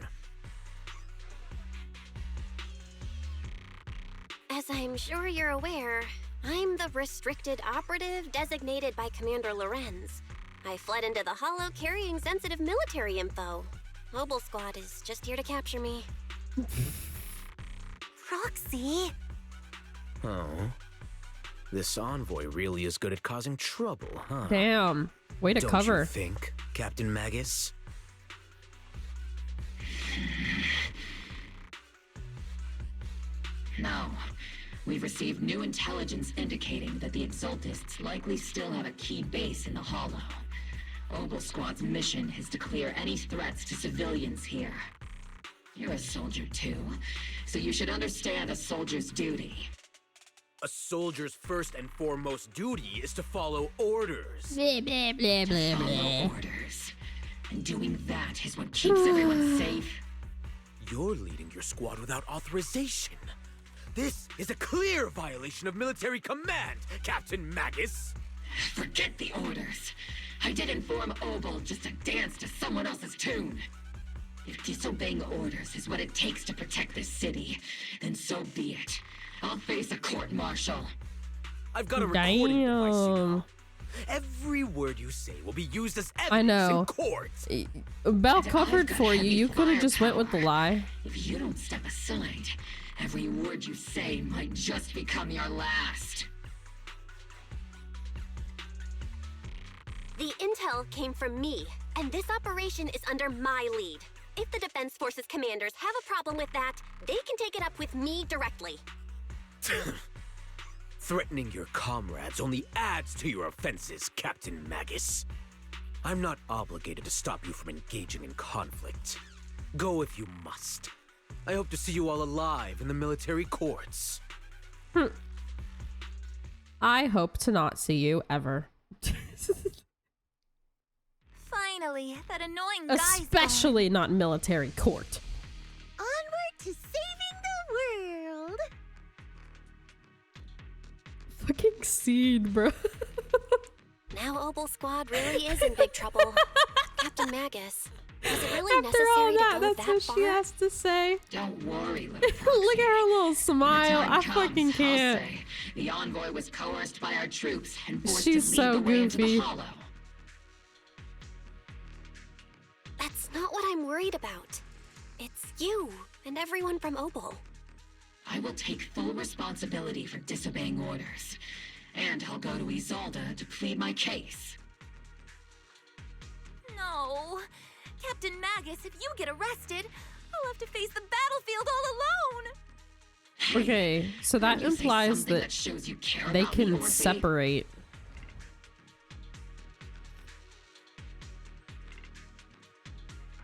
As I'm sure you're aware, I'm the restricted operative designated by Commander Lorenz. I fled into the Hollow carrying sensitive military info. Mobile Squad is just here to capture me. Roxy. Oh. This envoy really is good at causing trouble, huh? Damn. Way to Don't cover. you think, Captain Magus? No. We've received new intelligence indicating that the Exaltists likely still have a key base in the Hollow. Obel Squad's mission is to clear any threats to civilians here. You're a soldier too, so you should understand a soldier's duty. A soldier's first and foremost duty is to follow orders. Blah, blah, blah, blah, Follow orders. And doing that is what keeps everyone safe. You're leading your squad without authorization. This is a clear violation of military command, Captain Magus. Forget the orders. I did inform Obel just to dance to someone else's tune. If disobeying orders is what it takes to protect this city, then so be it. I'll face a court-martial. I've got a recording device. Damn. Every word you say will be used as I evidence know. in court. Bell covered for you. You could have just went with the lie. If you don't step aside, every word you say might just become your last. The intel came from me, and this operation is under my lead. If the Defense Forces commanders have a problem with that, they can take it up with me directly. Threatening your comrades only adds to your offenses, Captain Magus. I'm not obligated to stop you from engaging in conflict. Go if you must. I hope to see you all alive in the military courts. I hope to not see you ever. Finally, that annoying guy's Especially not military court. onward to saving the world. Fucking seed, bro. Now Obel Squad really is in big trouble. Captain Magus, is it really After all necessary that, to go that's that what far? she has to say. Don't worry, little Look at her little When smile. the time I comes, fucking I'll can't. say, the envoy was coerced by our troops and forced She's to lead so the way into goofy. the Hollow. That's not what I'm worried about. It's you and everyone from Obel. I will take full responsibility for disobeying orders, and I'll go to Isolde to plead my case. No. Captain Magus, if you get arrested, I'll have to face the battlefield all alone. Okay, so that You say implies something that shows you care they about me, can Orphe. separate.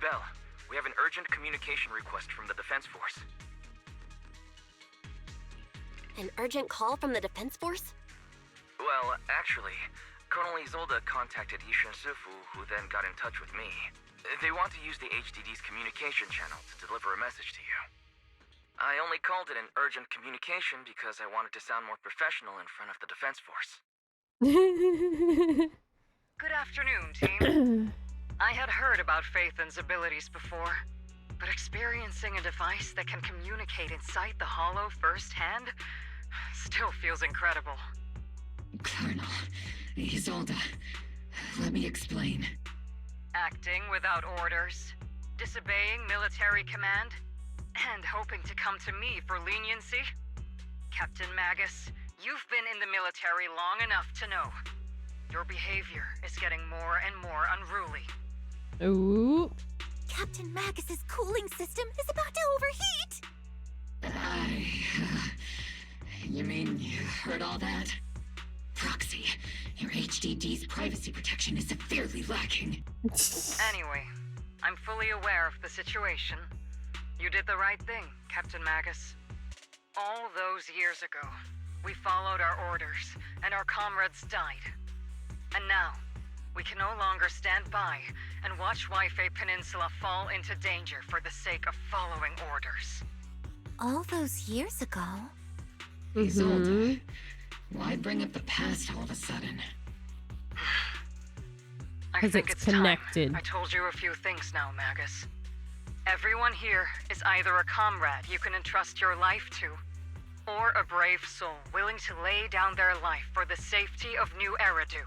Bell, we have an urgent communication request from the Defense Force. An urgent call from the Defense Force? Well, actually, Colonel Isolde contacted Yishin Sifu, who then got in touch with me. They want to use the HDD's communication channel to deliver a message to you. I only called it an urgent communication because I wanted to sound more professional in front of the Defense Force. Good afternoon, team. I had heard about Phaethon's abilities before, but experiencing a device that can communicate inside the Hollow firsthand still feels incredible. Colonel Isolde, let me explain. Acting without orders, disobeying military command, and hoping to come to me for leniency? Captain Magus, you've been in the military long enough to know. Your behavior is getting more and more unruly. Ooh. Captain Magus's cooling system is about to overheat! You mean you heard all that? Proxy, your HDD's privacy protection is severely lacking. Anyway, I'm fully aware of the situation. You did the right thing, Captain Magus. All those years ago, we followed our orders, and our comrades died. And now, we can no longer stand by and watch Waifei Peninsula fall into danger for the sake of following orders. All those years ago? Isolde, why bring up the past all of a sudden? I think it's connected. I told you a few things now, Magus. Everyone here is either a comrade you can entrust your life to, or a brave soul willing to lay down their life for the safety of New Eridu.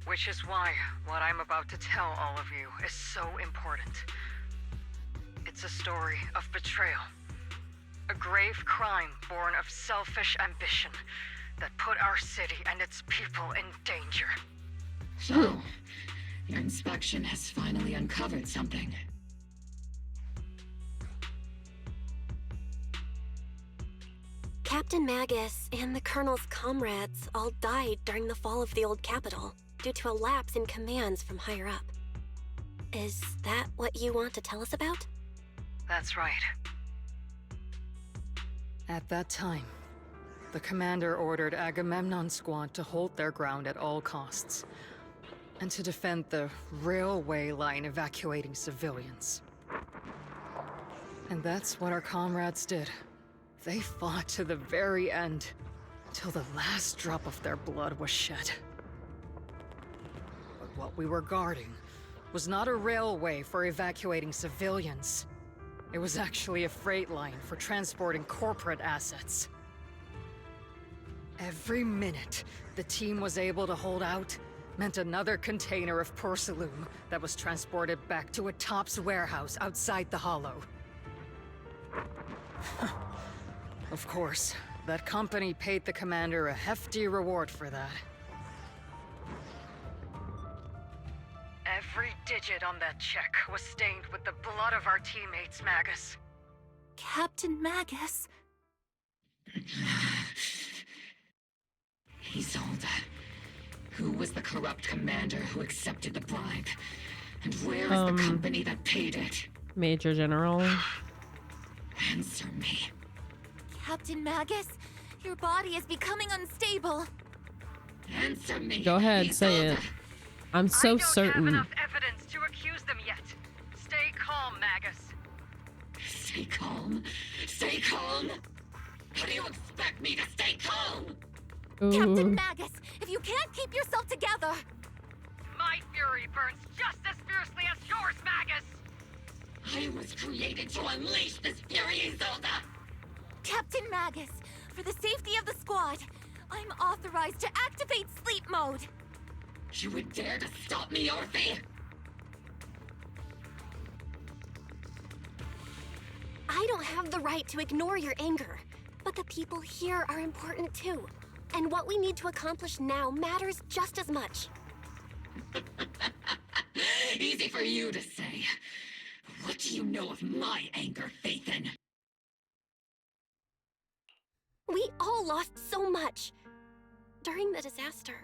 Which is why what I'm about to tell all of you is so important. It's a story of betrayal. A grave crime born of selfish ambition that put our city and its people in danger. So, your inspection has finally uncovered something. Captain Magus and the Colonel's comrades all died during the fall of the old capital due to a lapse in commands from higher up. Is that what you want to tell us about? That's right. At that time, the commander ordered Agamemnon's squad to hold their ground at all costs, and to defend the railway line evacuating civilians. And that's what our comrades did. They fought to the very end, till the last drop of their blood was shed. But what we were guarding was not a railway for evacuating civilians. It was actually a freight line for transporting corporate assets. Every minute the team was able to hold out meant another container of porcelain that was transported back to a Topps warehouse outside the Hollow. Of course, that company paid the commander a hefty reward for that. Every digit on that check was stained with the blood of our teammates, Magus. Captain Magus? Isolde, who was the corrupt commander who accepted the bribe? And where is the company that paid it? Major General. Answer me. Captain Magus, your body is becoming unstable. Answer me. Go ahead, say it. I'm so certain. I don't have enough evidence to accuse them yet. Stay calm, Magus. Stay calm? Stay calm? How do you expect me to stay calm? Ooh. Captain Magus, if you can't keep yourself together... My fury burns just as fiercely as yours, Magus! I was created to unleash this fury, Isolde! Captain Magus, for the safety of the squad, I'm authorized to activate sleep mode. You would dare to stop me, Orphe? I don't have the right to ignore your anger, but the people here are important too. And what we need to accomplish now matters just as much. Easy for you to say. What do you know of my anger, Phaethon? We all lost so much. During the disaster,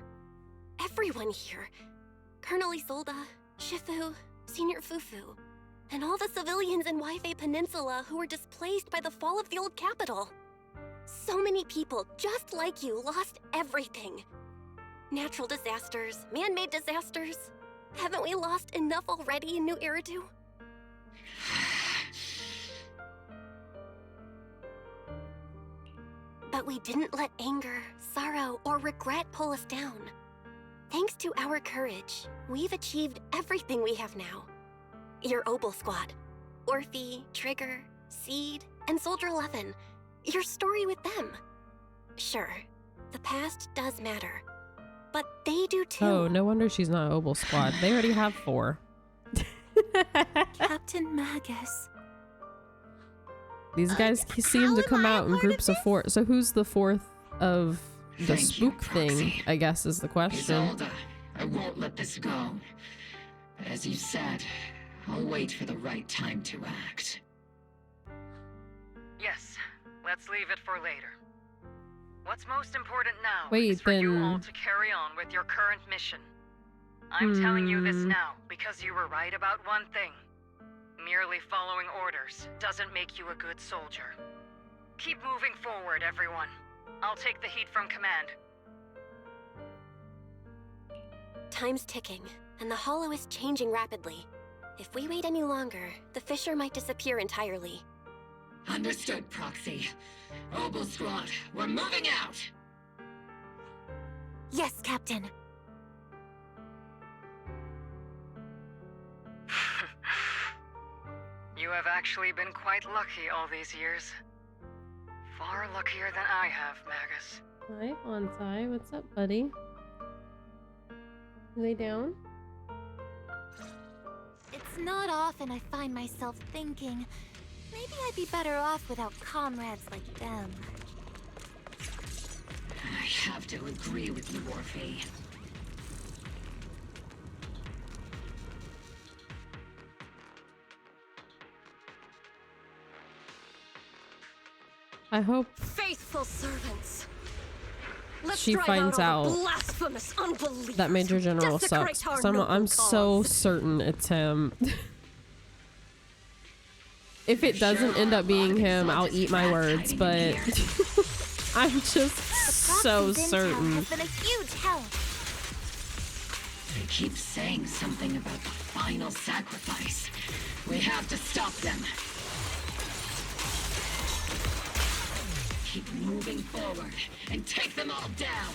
everyone here, Colonel Isolde, Shifu, Senior Fufu, and all the civilians in Waifei Peninsula who were displaced by the fall of the old capital. So many people, just like you, lost everything. Natural disasters, man-made disasters. Haven't we lost enough already in New Eridu? But we didn't let anger, sorrow, or regret pull us down. Thanks to our courage, we've achieved everything we have now. Your Obel Squad, Orphe, Trigger, Seed, and Soldier 11. Your story with them. Sure, the past does matter, but they do too. Oh, no wonder she's not Obel Squad. They already have 4. Captain Magus. These guys seem to come out in groups of 4. So who's the 4th of the spook thing, I guess, is the question. Isolde, I won't let this go. But as you said, I'll wait for the right time to act. Yes, let's leave it for later. What's most important now Wait, is for you then- all to carry on with your current mission. I'm telling you this now because you were right about one thing. Merely following orders doesn't make you a good soldier. Keep moving forward, everyone. I'll take the heat from command. Time's ticking, and the Hollow is changing rapidly. If we wait any longer, the fissure might disappear entirely. Understood, Proxy. Obel Squad, we're moving out! Yes, Captain. You have actually been quite lucky all these years. Far luckier than I have, Magus. Hi, Onsai. What's up, buddy? Lay down. It's not often I find myself thinking, maybe I'd be better off without comrades like them. I have to agree with you, Orphe. I hope Faithful servants. Let's she drive finds all the out blasphemous unbelievers that Major General desecrate sucks. our 'Cause I'm noble so cause. certain it's him. If it doesn't end up being him, I'll eat my words, but I'm just so Proxy's intel certain. has been a huge help. They keep saying something about the final sacrifice. We have to stop them. Keep moving forward and take them all down.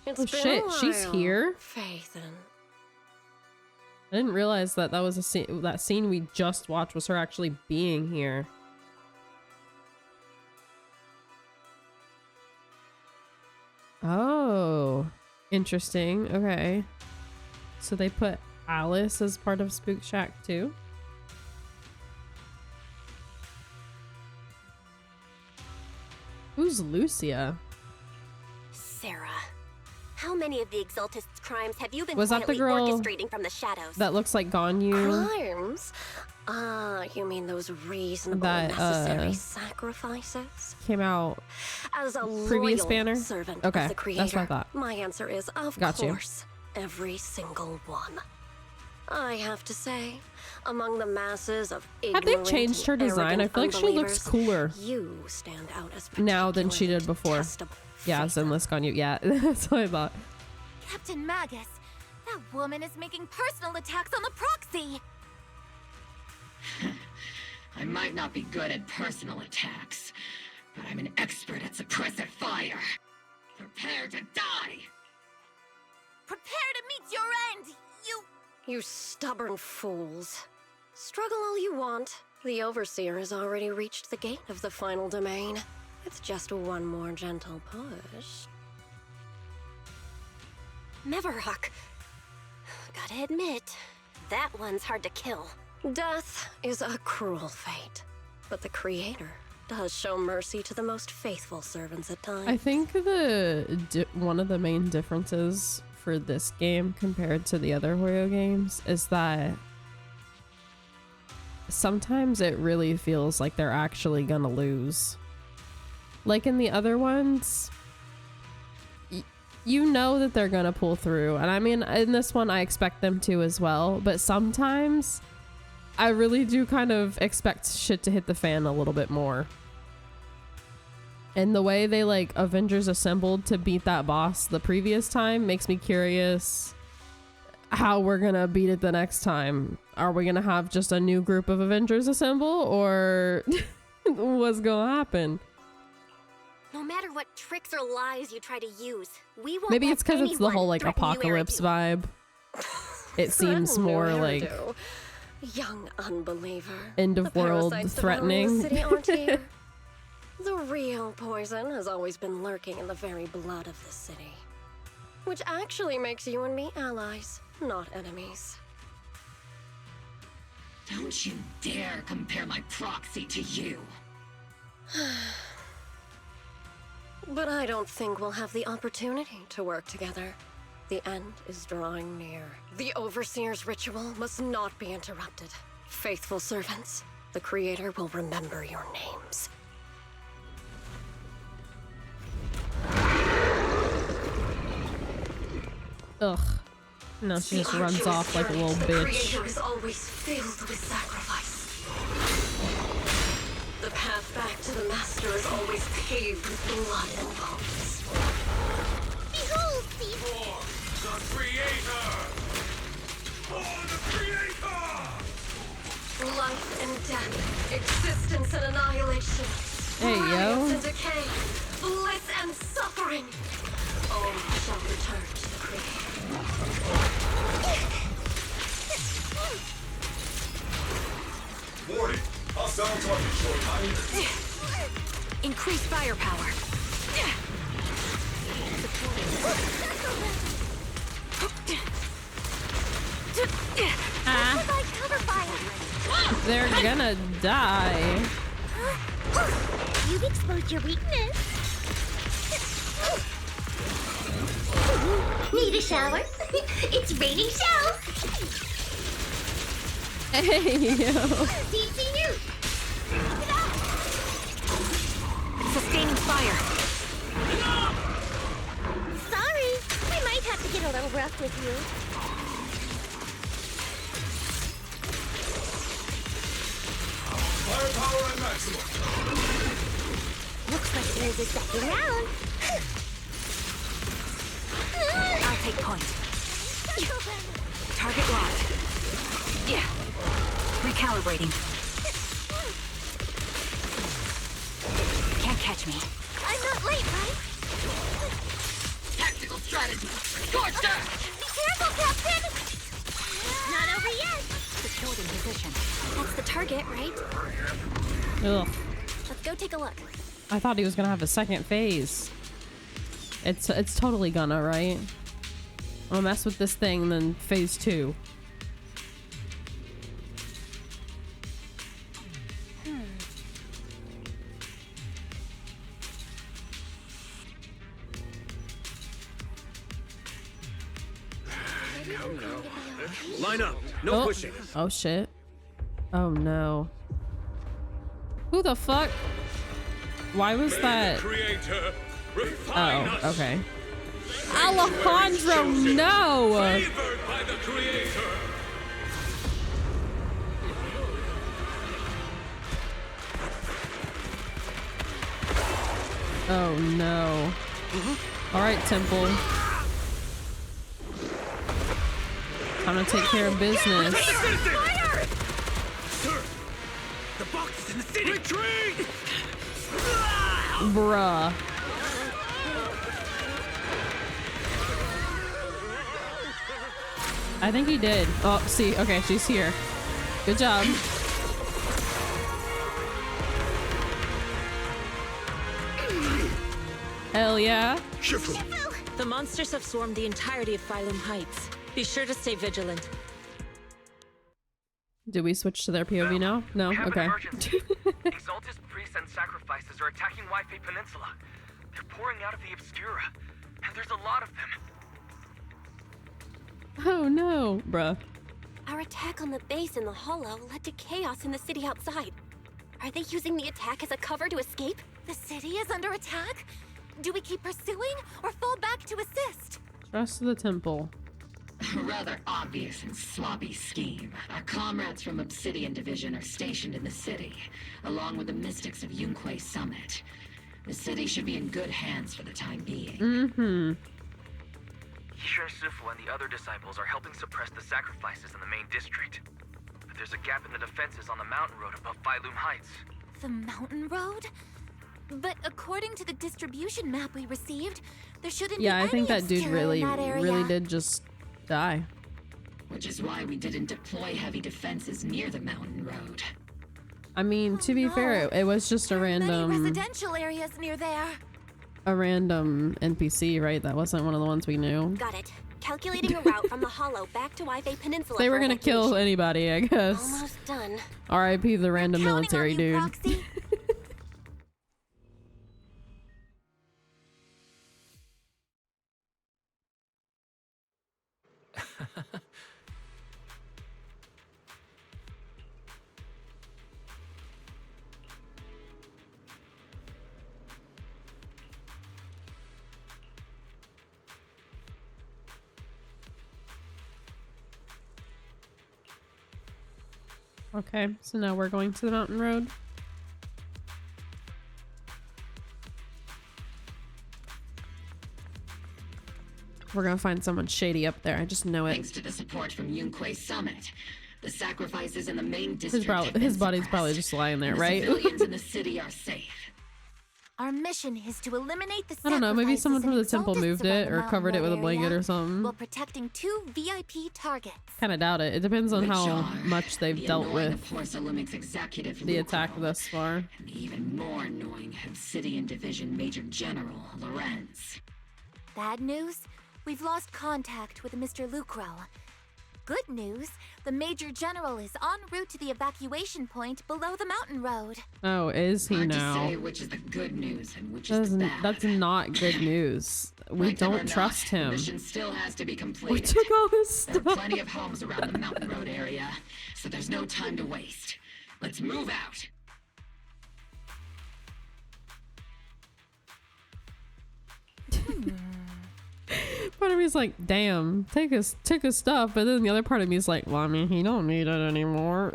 It's Oh been shit, a she's while, here? Faith and I didn't realize that was a scene. That scene we just watched was her actually being here. Oh, interesting. Okay, so they put Alice as part of Spook Shack too. Who's Lucia? Sarah. How many of the Exaltists' crimes have you been Was that the quietly girl orchestrating from the shadows? That looks like Ganyu. Crimes? Ah, you mean those reasonable That, and necessary sacrifices? Came out As a previous loyal banner? servant Okay, of the Creator, that's what I thought. my answer is, of Got you. course, every single one. I have to say, among the masses of Have they ignorant changed her and design? I arrogant feel like she looks cooler unbelievers, You stand out as now than she did before. detestable. Yeah, Zenless Ganyu. Yeah, that's what I thought. Captain Magus, that woman is making personal attacks on the Proxy. I might not be good at personal attacks, but I'm an expert at suppressive fire. Prepare to die! Prepare to meet your end, You stubborn fools. Struggle all you want. The Overseer has already reached the gate of the final domain. It's just one more gentle push. Mevarok. Gotta admit, that one's hard to kill. Death is a cruel fate, but the Creator does show mercy to the most faithful servants at times. I think one of the main differences for this game compared to the other Horyo games is that sometimes it really feels like they're actually gonna lose. Like in the other ones, you know that they're gonna pull through, and I mean in this one I expect them to as well, but sometimes I really do kind of expect shit to hit the fan a little bit more. And the way they like Avengers assembled to beat that boss the previous time makes me curious how we're gonna beat it the next time. Are we gonna have just a new group of Avengers assemble, or what's gonna happen? No matter what tricks or lies you try to use, we won't. Maybe it's because it's the whole like apocalypse vibe. It seems more like young unbeliever. end of world threatening. The, city, aren't you? The real poison has always been lurking in the very blood of the city, which actually makes you and me allies, not enemies. Don't you dare compare my proxy to you. But I don't think we'll have the opportunity to work together. The end is drawing near. The Overseer's ritual must not be interrupted. Faithful servants, the Creator will remember your names. Ugh. No, she just runs off like a little bitch. The Creator is always filled with sacrifice. The path back to the Master is always paved with blood and bones. Behold, the Creator! For the Creator! Life and death, existence and annihilation, hey, brilliance yo. and decay, bliss and suffering. All shall return to the Creator. Warning! Hostile target short time. Increase firepower. cover fire. They're gonna die. You've exposed your weakness. Need a shower? It's raining shells. Hey, yo. DC Newt. Sustaining fire. Sorry, we might have to get a little rough with you. Firepower at maximum. Looks like there's a second round. I'll take point. Target locked. Yeah. Recalibrating. Can't catch me. I'm not late, right? Tactical strategy. Scorched earth! Be careful, Captain! Not over yet. Secured in position. That's the target, right? Ugh. Let's go take a look. I thought he was gonna have a second phase. It's totally gonna, right? I'm gonna mess with this thing, then phase 2. Line up. No pushing. Oh shit. Oh no. Who the fuck? Why was that? Creator, Oh, okay. Alejandro, no! favored by the Creator. Oh no. Alright, Temple. Time to take care of business. Fire! Sir, the box is in the city. Retreat! Bruh. I think he did. Oh, see, okay, she's here. Good job. Hell yeah. The monsters have swarmed the entirety of Phylum Heights. Be sure to stay vigilant. Do we switch to their POV now? No? We have Okay. an emergency. Exalted priests and sacrifices are attacking Wi-Fi Peninsula. They're pouring out of the Obscura, and there's a lot of them. Oh no, bruh. Our attack on the base in the Hollow led to chaos in the city outside. Are they using the attack as a cover to escape? The city is under attack? Do we keep pursuing or fall back to assist? Trust the temple. A rather obvious and sloppy scheme. Our comrades from Obsidian Division are stationed in the city, along with the mystics of Yunque Summit. The city should be in good hands for the time being. Mm-hmm. Yishun Sifu and the other disciples are helping suppress the sacrifices in the main district. But there's a gap in the defenses on the mountain road above Failum Heights. The mountain road? But according to the distribution map we received, there shouldn't be Yeah, I think any that dude Obscura in that area. really did just die. Which is why we didn't deploy heavy defenses near the mountain road. I mean, to be fair, it was just a Many random residential areas near there. NPC, right? That wasn't one of the ones we knew. Got it. Calculating a route from the Hollow back to Wi-Fi Peninsula. They were for gonna kill evacuation. anybody, I guess. Almost done. R.I.P. the random military dude. Proxy. Okay, so now we're going to the mountain road. We're gonna find someone shady up there. I just know it. Thanks to the support from Yunquei Summit, the sacrifices in the main district His body's probably just lying there, right? Civilians in the city are safe. Our mission is to eliminate the I don't know, maybe someone from the temple Exaltists moved around it the or mountain covered it road with a blanket area or something. while protecting 2 VIP targets. Kind of doubt it. It depends on Which how are much they've the dealt annoying with Porcelumix executive the Lucro, attack thus far. and even more annoying Obsidian Division Major General Lorenz. Bad news? We've lost contact with Mr. Lucro. Good news, the Major General is en route to the evacuation point below the mountain road. Oh, is he Hard now? to say which is the good news and which is the bad. That's not good news. We Like them or don't not, trust the him. mission still has to be We completed. took all his There are stuff. plenty of homes around the mountain road area, so there's no time to waste. Let's move out. Part of me is like, damn, take his stuff, but then the other part of me is like, well, I mean, he don't need it anymore.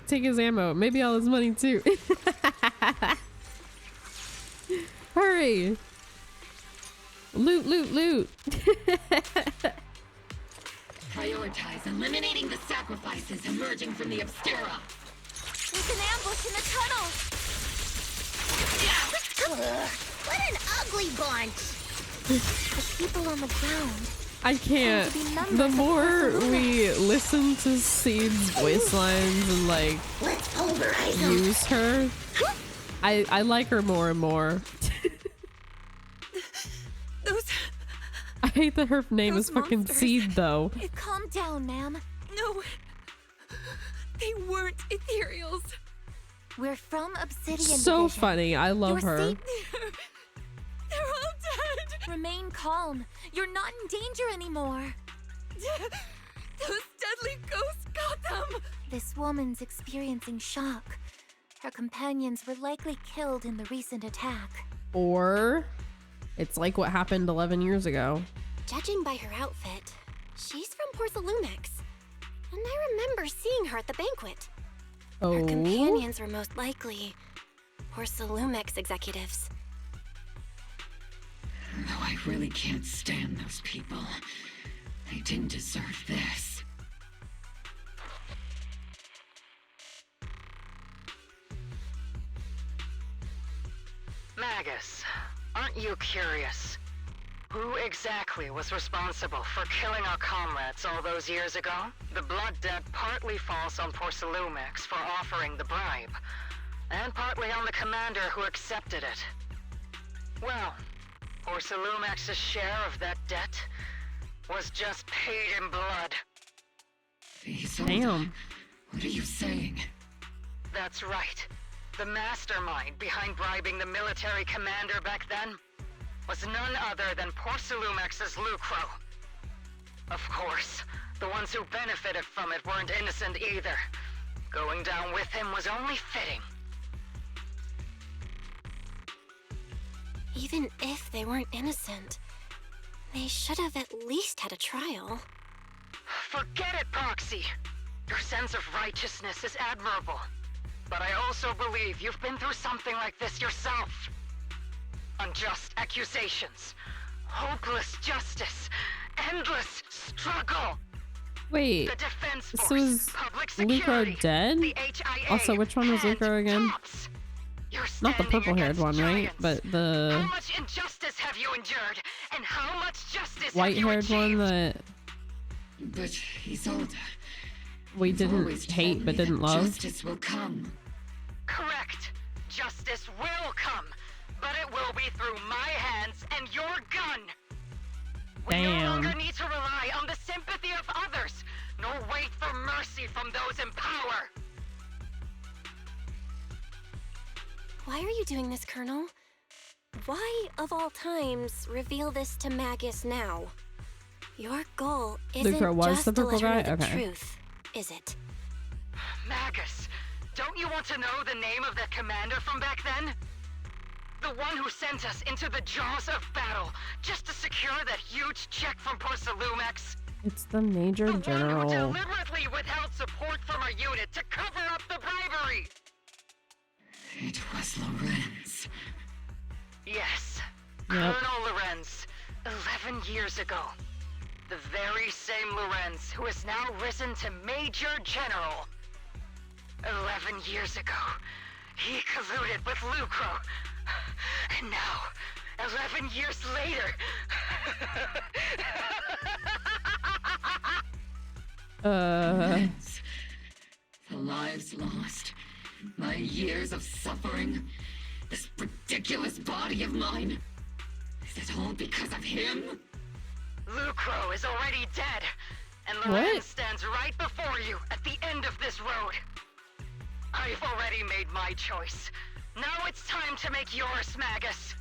Take his ammo, maybe all his money too. Hurry! Loot, loot, loot! Prioritize eliminating the sacrifices emerging from the Obscura. There's an ambush in the tunnel! What an ugly bunch! The people on the ground. I can't. The more we listen to Seed's voice lines and like use her, I like her more and more. I hate that her name is fucking monsters. Seed though. Calm down, ma'am. No, they weren't ethereals. We're from Obsidian So Division. funny. I love You're her. safe there. They're all dead. Remain calm. You're not in danger anymore. Those deadly ghosts got them. This woman's experiencing shock. Her companions were likely killed in the recent attack. Or it's like what happened 11 years ago. Judging by her outfit, she's from Porcelumix. And I remember seeing her at the banquet. Oh. Her companions were most likely Porcelumix executives. Though I really can't stand those people. They didn't deserve this. Magus, aren't you curious? Who exactly was responsible for killing our comrades all those years ago? The blood debt partly falls on Porcelumix for offering the bribe, and partly on the commander who accepted it. Well, Porcelumix's share of that debt was just paid in blood. Damn. What are you saying? That's right. The mastermind behind bribing the military commander back then was none other than Porcelumix's Lucro. Of course, the ones who benefited from it weren't innocent either. Going down with him was only fitting. Even if they weren't innocent, they should have at least had a trial. Forget it, Proxy. Your sense of righteousness is admirable. But I also believe you've been through something like this yourself. Unjust accusations, hopeless justice, endless struggle. Wait, The defense force, so is public Lucro security, dead? the HIA, Also, which one was Lucro again? cops. You're Not the standing purple-haired against one, right? giants. But the How much injustice have you endured, and how much justice have you white-haired one that But he's older. we You've didn't always told hate me but didn't that love. Justice will come. Correct. Justice will come, but it will be through my hands and your gun. We no Damn. longer need to rely on the sympathy of others, nor wait for mercy from those in power. Why are you doing this, Colonel? Why, of all times, reveal this to Magus now? Your goal isn't Lucro was just the to purple let her guy? know the Okay. truth, is it? Magus, don't you want to know the name of that commander from back then? The one who sent us into the jaws of battle just to secure that huge check from Porcelumex? It's the Major The one who General. deliberately withheld support from our unit to cover up the bribery! It was Lorenz. Yes. Yep. Colonel Lorenz, 11 years ago. The very same Lorenz who has now risen to Major General. 11 years ago, he colluded with Lucro. And now, 11 years later... Lorenz, the lives lost, my years of suffering, this ridiculous body of mine. Is it all because of him? Lucro is already dead, and What? Lorenz stands right before you at the end of this road. I've already made my choice. Now it's time to make yours, Magus.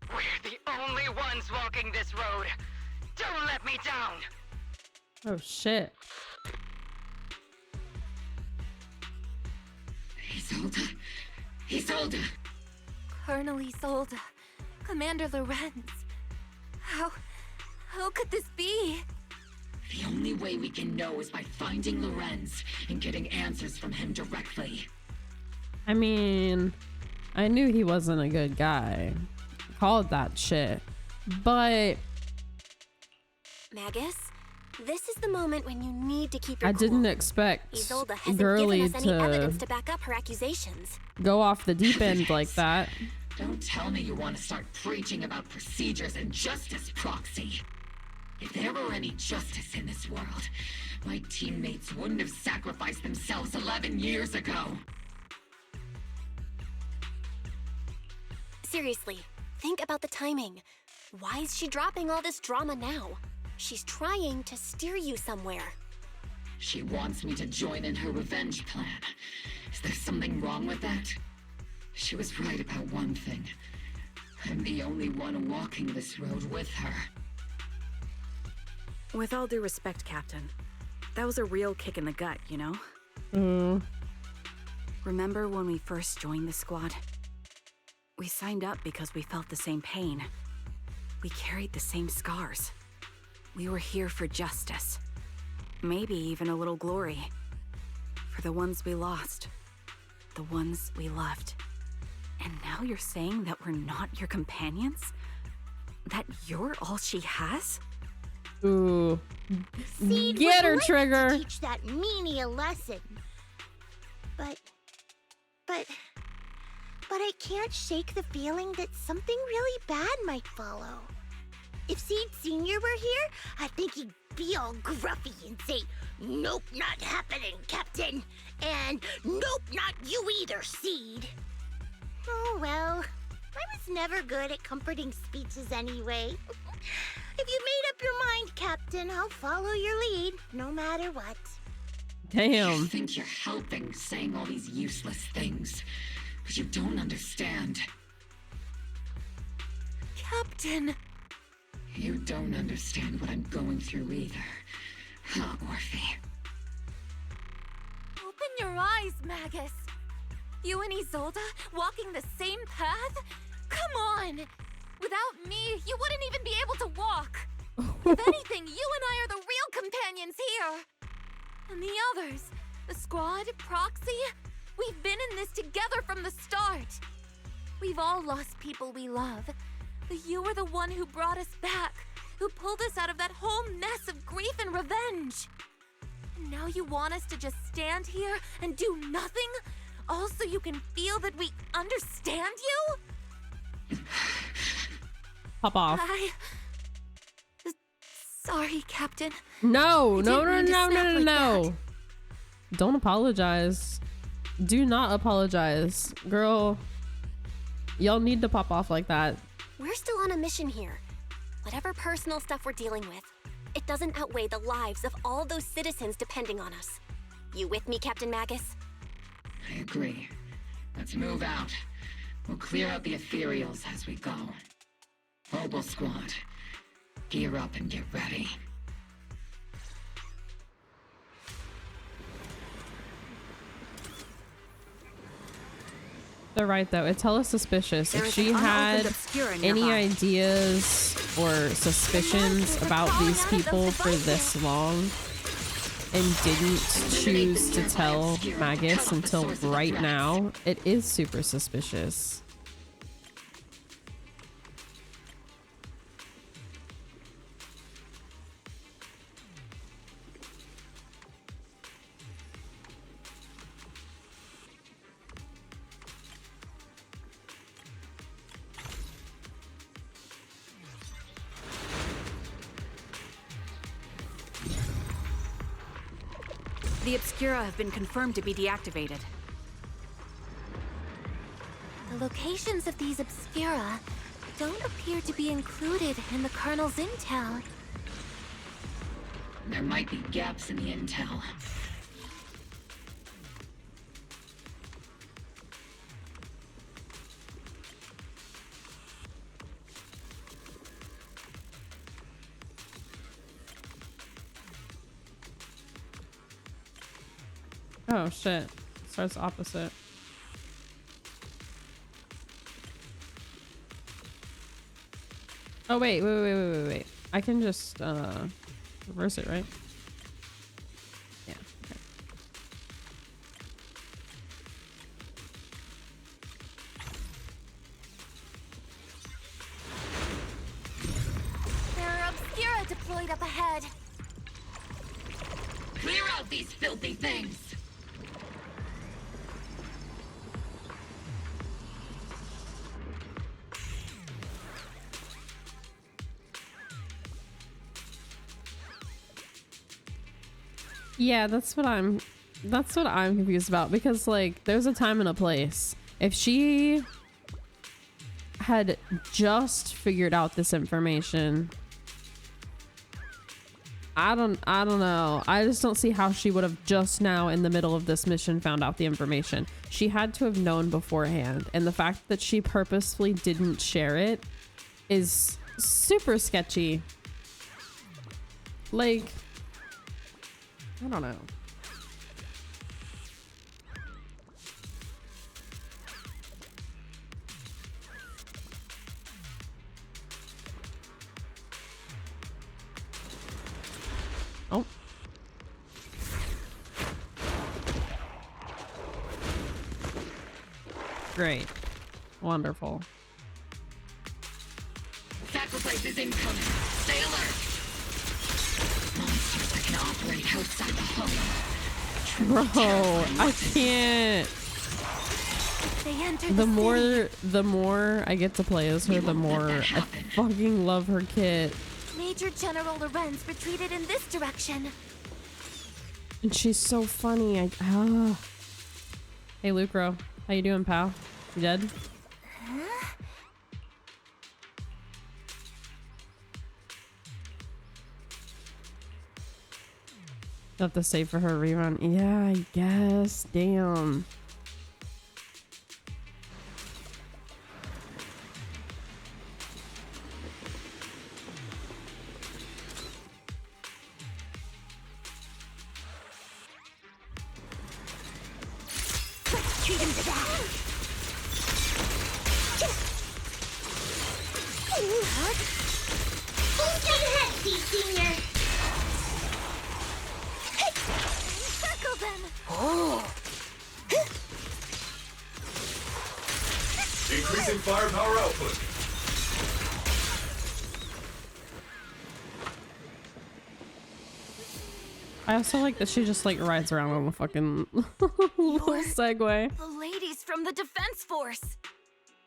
We're the only ones walking this road. Don't let me down. Oh shit. Isolde. Isolde. Colonel Isolde. Commander Lorenz. How could this be? The only way we can know is by finding Lorenz and getting answers from him directly. I mean, I knew he wasn't a good guy. Called that shit. But Magus, this is the moment when you need to keep your I cool. didn't expect Isolde hasn't Girly given us any evidence to to back up her accusations. go off the deep end like that. Don't tell me you want to start preaching about procedures and justice, Proxy. If there were any justice in this world, my teammates wouldn't have sacrificed themselves 11 years ago. Seriously, think about the timing. Why is she dropping all this drama now? She's trying to steer you somewhere. She wants me to join in her revenge plan. Is there something wrong with that? She was right about one thing. I'm the only one walking this road with her. With all due respect, Captain, that was a real kick in the gut, you know? Remember when we first joined the squad? We signed up because we felt the same pain. We carried the same scars. We were here for justice. Maybe even a little glory. For the ones we lost. The ones we loved. And now you're saying that we're not your companions? That you're all she has? Ooh. Seed Get would her, like Trigger. to teach that meanie a lesson. But I can't shake the feeling that something really bad might follow. If Seed Sr. were here, I think he'd be all gruffy and say, "Nope, not happening, Captain." And "Nope, not you either, Seed." Oh well, I was never good at comforting speeches anyway. If you made up your mind, Captain, I'll follow your lead, no matter what. Damn. You think you're helping saying all these useless things, but you don't understand. Captain! You don't understand what I'm going through either. Huh, Orphe? Open your Magus. You and Isolde walking the same path? Come on! Without me, you wouldn't even be able to walk. If anything, you and I are the real companions here. And the others, the squad, Proxy, we've been in this together from the start. We've all lost people we love, but you were the one who brought us back, who pulled us out of that whole mess of grief and revenge. And now you want us to just stand here and do nothing, all so you can feel that we understand you? Pop off. Sorry, Captain. No. That. Don't apologize. Do not apologize. Girl, y'all need to pop off like that. We're still on a mission here. Whatever personal stuff we're dealing with, it doesn't outweigh the lives of all those citizens depending on us. You with me, Captain Magus? I agree. Let's move out. We'll clear out the ethereals as we go. Mobile Squad, gear up and get ready. They're right though. It's hella suspicious. If she had any ideas or suspicions about these people for this long and didn't choose to tell Magus until right now, it is super suspicious. The Obscura have been confirmed to be deactivated. The locations of these Obscura don't appear to be included in the Colonel's intel. There might be gaps in the intel. Oh shit. Starts opposite. Oh wait. I can just reverse it, right? Yeah. Okay. There are Obscura deployed up ahead. Clear out these filthy things! Yeah, that's what I'm confused about, because like there's a time and a place. If she had just figured out this information, I don't know. I just don't see how she would have just now in the middle of this mission found out the information. She had to have known beforehand, and the fact that she purposefully didn't share it is super sketchy. Like, I don't know. Oh. Great. Wonderful. Sacrifice is incoming. Stay alert. Monsters that can operate outside the hollow. Bro, I can't. They enter The more I get to play as her, the more I fucking love her kit. Major General Lorenz retreated in this direction. And she's so funny. Hey, Lucro. How you doing, pal? You dead? Huh? Have to save for her rerun. Yeah, I guess. Damn. treat him to that. Full speed ahead, Seed Senior. Circle them! Oh. Increasing firepower output. I also like that she just like rides around on a fucking little Segway. The ladies from the defense force.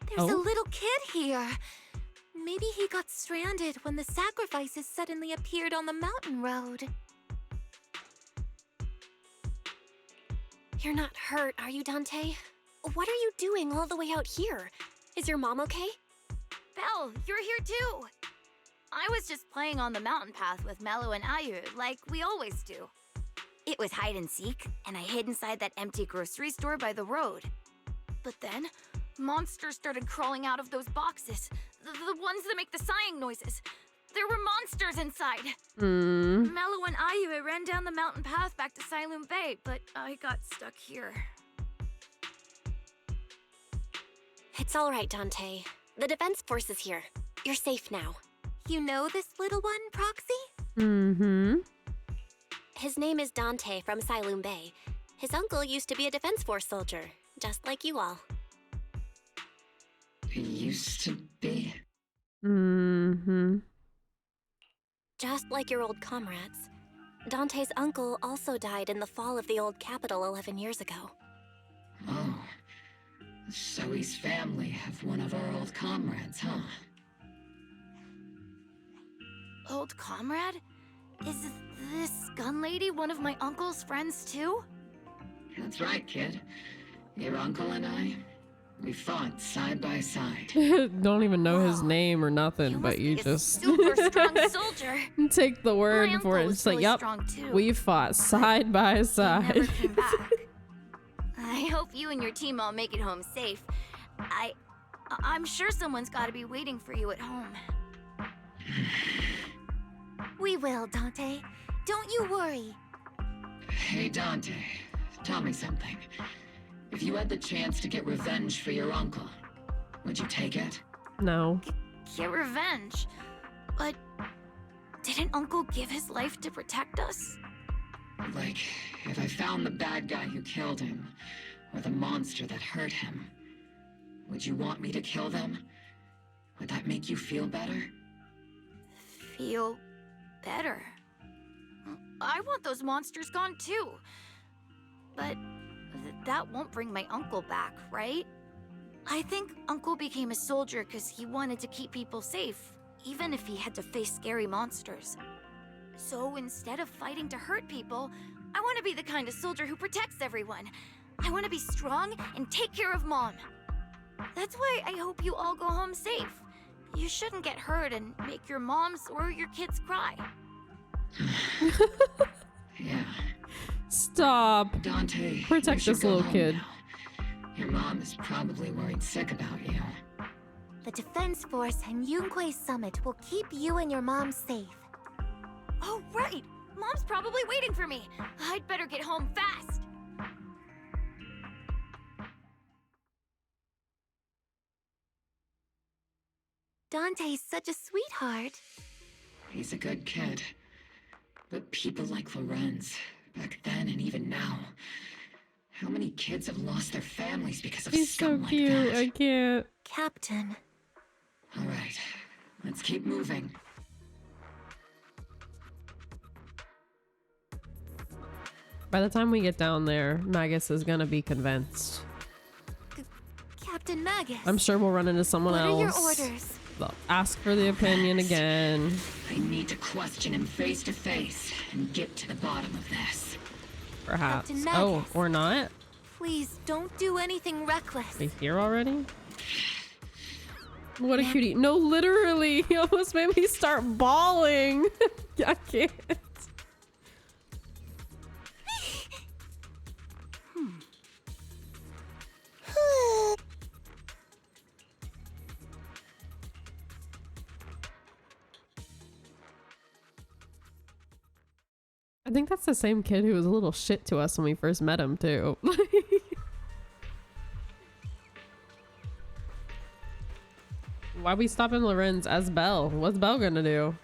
There's a Oh. little kid here. Maybe he got stranded when the sacrifices suddenly appeared on the mountain road. You're not hurt, are you, Dante? What are you doing all the way out here? Is your mom okay? Belle, you're here too. I was just playing on the mountain path with Mello and Ayu, like we always do. It was hide and seek, and I hid inside that empty grocery store by the road. But then, monsters started crawling out of those boxes. The ones that make the sighing noises. There were monsters inside. Mello and Ayu ran down the mountain path back to Siloon Bay, but I got stuck here. It's all right, Dante. The defense force is here. You're safe now. You know this little one, Proxy? Mm-hmm. His name is Dante from Siloon Bay. His uncle used to be a defense force soldier, just like you all. He used to be. Mm-hmm. Just like your old comrades. Dante's uncle also died in the fall of the old capital 11 years ago. Oh. Zoe's family have one of our old comrades, huh? Old comrade? Is this gun lady one of my uncle's friends too? That's right, kid. Your uncle and I, we fought side by side. Don't even know his name or nothing, but you just Super strong soldier. take the word My for it. uncle It's was like, really yep, strong too. we fought side by Never side. came back. I hope you and your team all make it home safe. I'm sure someone's got to be waiting for you at home. We will, Dante. Don't you worry. Hey, Dante, tell me something. If you had the chance to get revenge for your uncle, would you take it? No. Get revenge. But didn't Uncle give his life to protect us? Like, if I found the bad guy who killed him, or the monster that hurt him, would you want me to kill them? Would that make you feel better? Feel better. I want those monsters gone too. But that won't bring my uncle back, right? I think Uncle became a soldier because he wanted to keep people safe, even if he had to face scary monsters. So instead of fighting to hurt people, I want to be the kind of soldier who protects everyone. I want to be strong and take care of Mom. That's why I hope you all go home safe. You shouldn't get hurt and make your moms or your kids cry. Yeah. Stop. Dante, Protect you this should go little home kid. now. Your mom is probably worried sick about you. The Defense Force and Yunque Summit will keep you and your mom safe. Oh, right! Mom's probably waiting for me. I'd better get home fast. Dante's such a sweetheart. He's a good kid. But people like Lorenz, back then and even now, how many kids have lost their families because of He's so scum like cute. that? I can't. Captain. All right, let's keep moving. By the time we get down there, Magus is gonna be convinced. Captain Magus. I'm sure we'll run into someone What else. are your orders? They'll ask for the opinion again. I need to question him face to face and get to the bottom of this. Perhaps. Captain Oh, Magus. or not? Please don't do anything reckless. Are we here already? What a cutie. No, literally. He almost made me start bawling. I can't. I think that's the same kid who was a little shit to us when we first met him, too. Why we stopping Lorenz as Belle? What's Belle gonna do?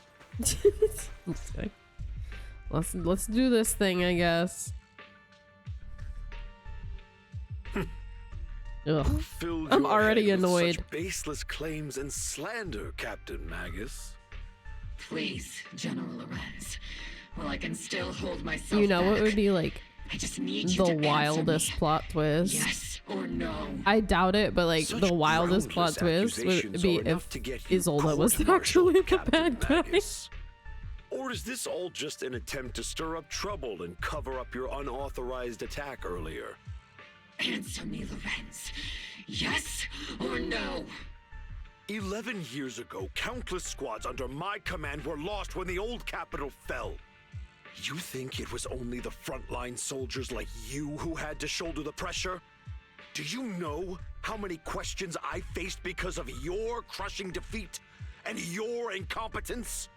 Let's do this thing, I guess. Ugh. I'm already annoyed. Such baseless claims and slander, Captain Magus. Please, General Lorenz. Well, I can still hold myself You know back. what would be like I just need you the to answer wildest me. plot twist? Yes or no? I doubt it, but like Such the wildest plot groundless twist would accusations be are enough if to get you Isolde was court-martialed, actually the Captain bad guy. Magus. Or is this all just an attempt to stir up trouble and cover up your unauthorized attack earlier? Answer me, Lorenz. Yes or no? 11 years ago, countless squads under my command were lost when the old capital fell. You think it was only the frontline soldiers like you who had to shoulder the pressure? Do you know how many questions I faced because of your crushing defeat and your incompetence?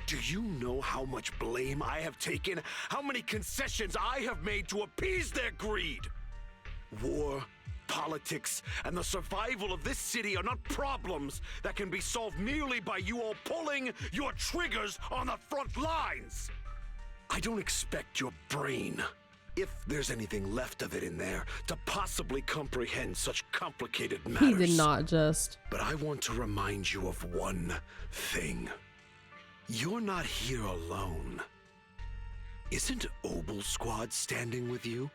Do you know how much blame I have taken? How many concessions I have made to appease their greed? War, politics, and the survival of this city are not problems that can be solved merely by you all pulling your triggers on the front lines. I don't expect your brain, if there's anything left of it in there, to possibly comprehend such complicated matters. He did not just. But I want to remind you of one thing. You're not here alone. Isn't Obel Squad standing with you?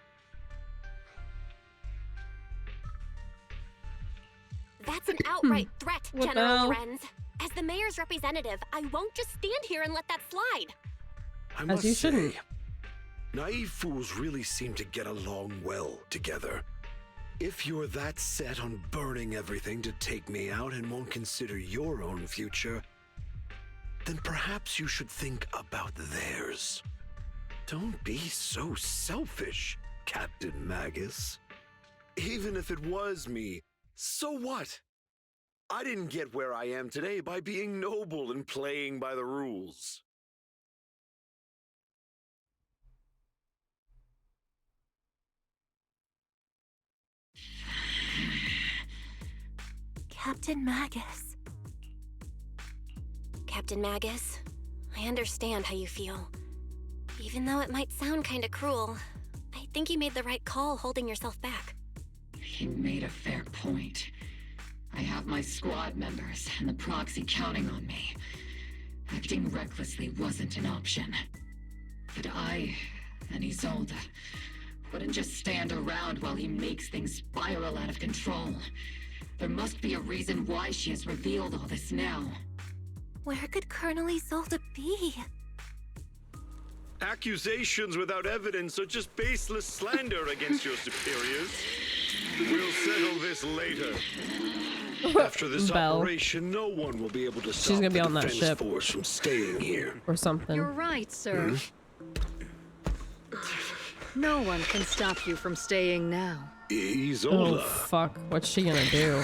That's an outright threat, What the General hell? Lorenz. As the mayor's representative, I won't just stand here and let that slide. I As must you say, shouldn't. naive fools really seem to get along well together. If you're that set on burning everything to take me out and won't consider your own future, then perhaps you should think about theirs. Don't be so selfish, Captain Magus. Even if it was me, so what? I didn't get where I am today by being noble and playing by the rules. Captain Magus. Captain Magus, I understand how you feel. Even though it might sound kinda cruel, I think you made the right call holding yourself back. He made a fair point. I have my squad members and the proxy counting on me. Acting recklessly wasn't an option. But I and Isolde wouldn't just stand around while he makes things spiral out of control. There must be a reason why she has revealed all this now. Where could Colonel Isolde be? Accusations without evidence are just baseless slander against your superiors. We'll settle this later. After this Belle. operation, no one will be able to She's stop gonna be the on that defense ship. force from staying here. Or something. You're right, sir. No one can stop you from staying now. Isolde. Oh fuck, what's she gonna do?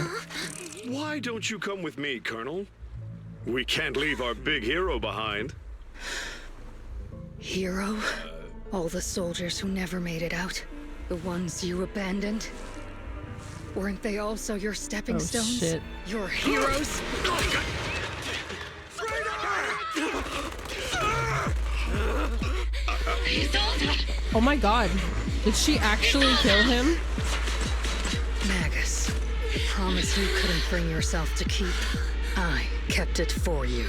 Why don't you come with me, Colonel? We can't leave our big hero behind. Hero? All the soldiers who never made it out? The ones you abandoned? Weren't they also your stepping Oh, stones? shit. Your heroes? Oh my god. Did she actually kill him? Magus, the promise you couldn't bring yourself to keep. I kept it for you.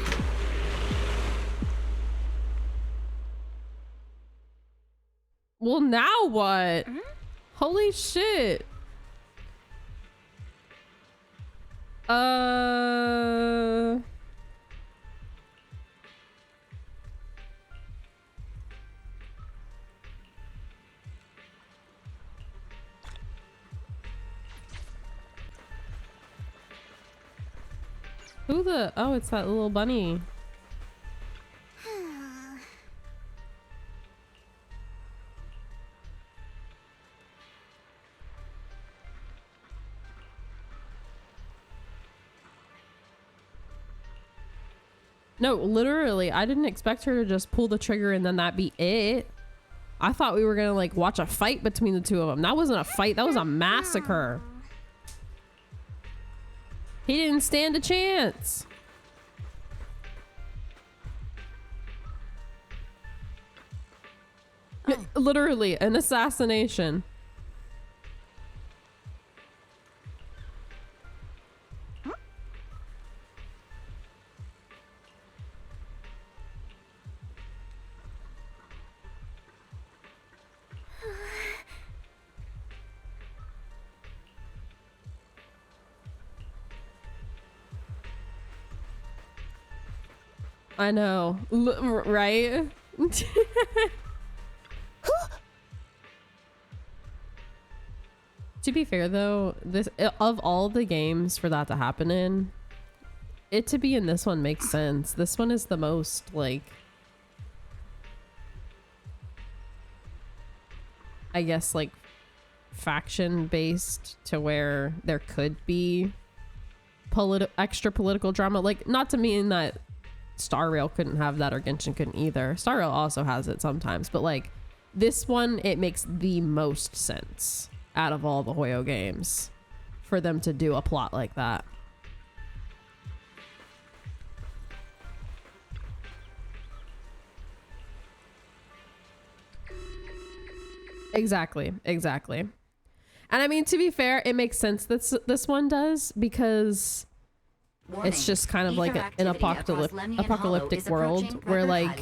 Well, now what? Holy shit. Who the? Oh, it's that little bunny. No, literally, I didn't expect her to just pull the trigger and then that be it. I thought we were gonna like watch a fight between the two of them. That wasn't a fight, that was a massacre. He didn't stand a chance. Literally an assassination. I know, right? To be fair though, this of all the games for that to happen in, it to be in this one makes sense. This one is the most like, I guess, like faction based, to where there could be extra political drama. Like, not to mean that Star Rail couldn't have that or Genshin couldn't either. Star Rail also has it sometimes, but like this one, it makes the most sense out of all the Hoyo games for them to do a plot like that. Exactly. And I mean, to be fair, it makes sense that this one does, because Warning. It's just kind of like an apocalyptic world where like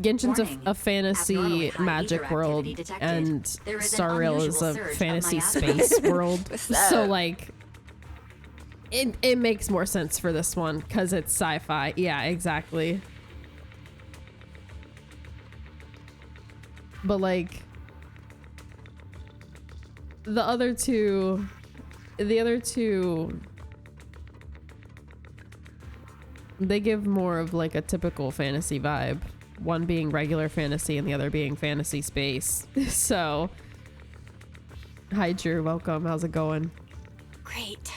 Genshin's a fantasy magic world and Star Rail is a fantasy space world. So like it makes more sense for this one because it's sci-fi. Yeah, exactly. But like the other two they give more of like a typical fantasy vibe, one being regular fantasy and the other being fantasy space. So hi Drew, welcome. How's it going? Great.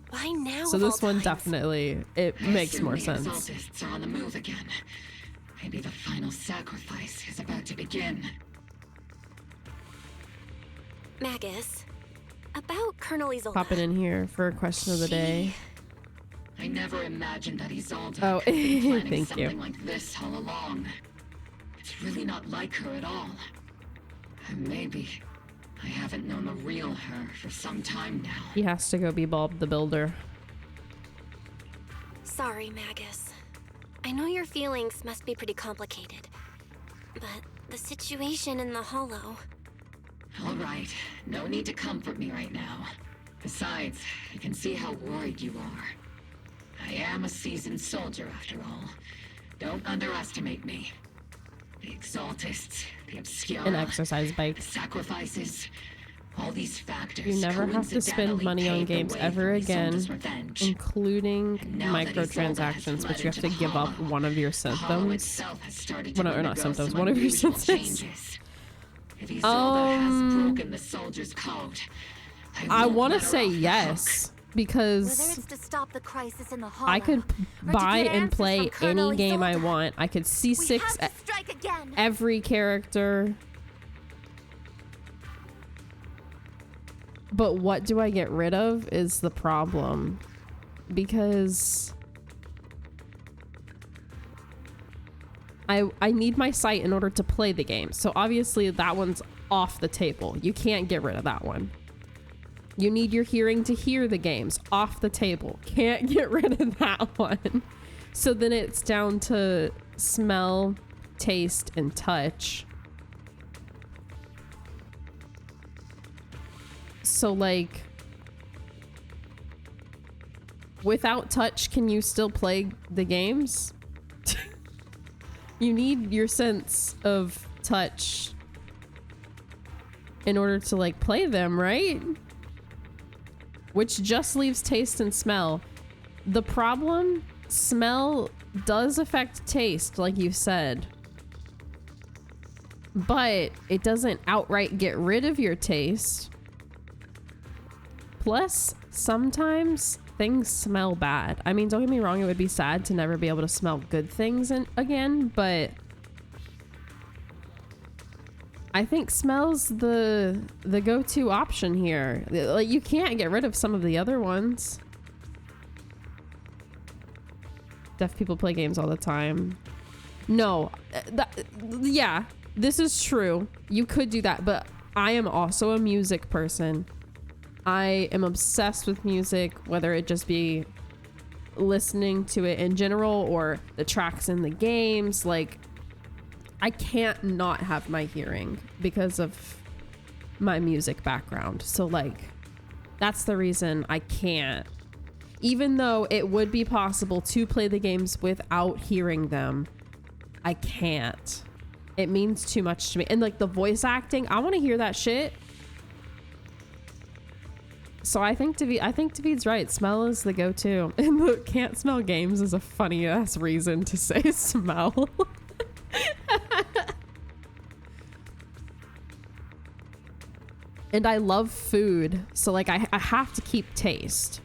Why now? So this one definitely, it makes more sense. The Exaltists are on the move again. Maybe the final sacrifice is about to begin. Magus, about Colonel Isolde. Popping in here for a question of the day. I never imagined that Isolde Oh, could be planning thank something you. like this all along. It's really not like her at all. And maybe I haven't known the real her for some time now. He has to go be Bob the Builder. Sorry, Magus. I know your feelings must be pretty complicated, but the situation in the Hollow... All right, no need to comfort me right now. Besides, I can see how worried you are. I am a seasoned soldier, after all. Don't underestimate me. The Exaltists, the Obscura, An exercise bike. the sacrifices, all these factors. You never have to spend money on games ever again, including microtransactions, but you have to give up one of your symptoms. Well, or not symptoms, one of your senses. If Isolde has broken the soldier's code, I won't want to let her say off the yes, Whether because it's to stop the crisis in the Hollow, I could or to buy get and answers play from Colonel any game I Isolde. want. I could We C6 have to strike again. every character. But what do I get rid of is the problem, because I need my sight in order to play the game. So obviously that one's off the table. You can't get rid of that one. You need your hearing to hear the games. Off the table. Can't get rid of that one. So then it's down to smell, taste, and touch. So like, without touch, can you still play the games? You need your sense of touch in order to like play them, right? Which just leaves taste and smell. The problem, smell does affect taste, like you said, but it doesn't outright get rid of your taste. Plus, sometimes things smell bad. I mean, don't get me wrong, it would be sad to never be able to smell good things again, but I think smell's the go-to option here. Like, you can't get rid of some of the other ones. Deaf people play games all the time. No, yeah, this is true. You could do that, but I am also a music person. I am obsessed with music, whether it just be listening to it in general or the tracks in the games. Like, I can't not have my hearing because of my music background. So like, that's the reason I can't. Even though it would be possible to play the games without hearing them, I can't. It means too much to me. And like the voice acting, I want to hear that shit. So I think David's right. Smell is the go-to. And the can't smell games is a funny ass reason to say smell. And I love food, so like I have to keep taste.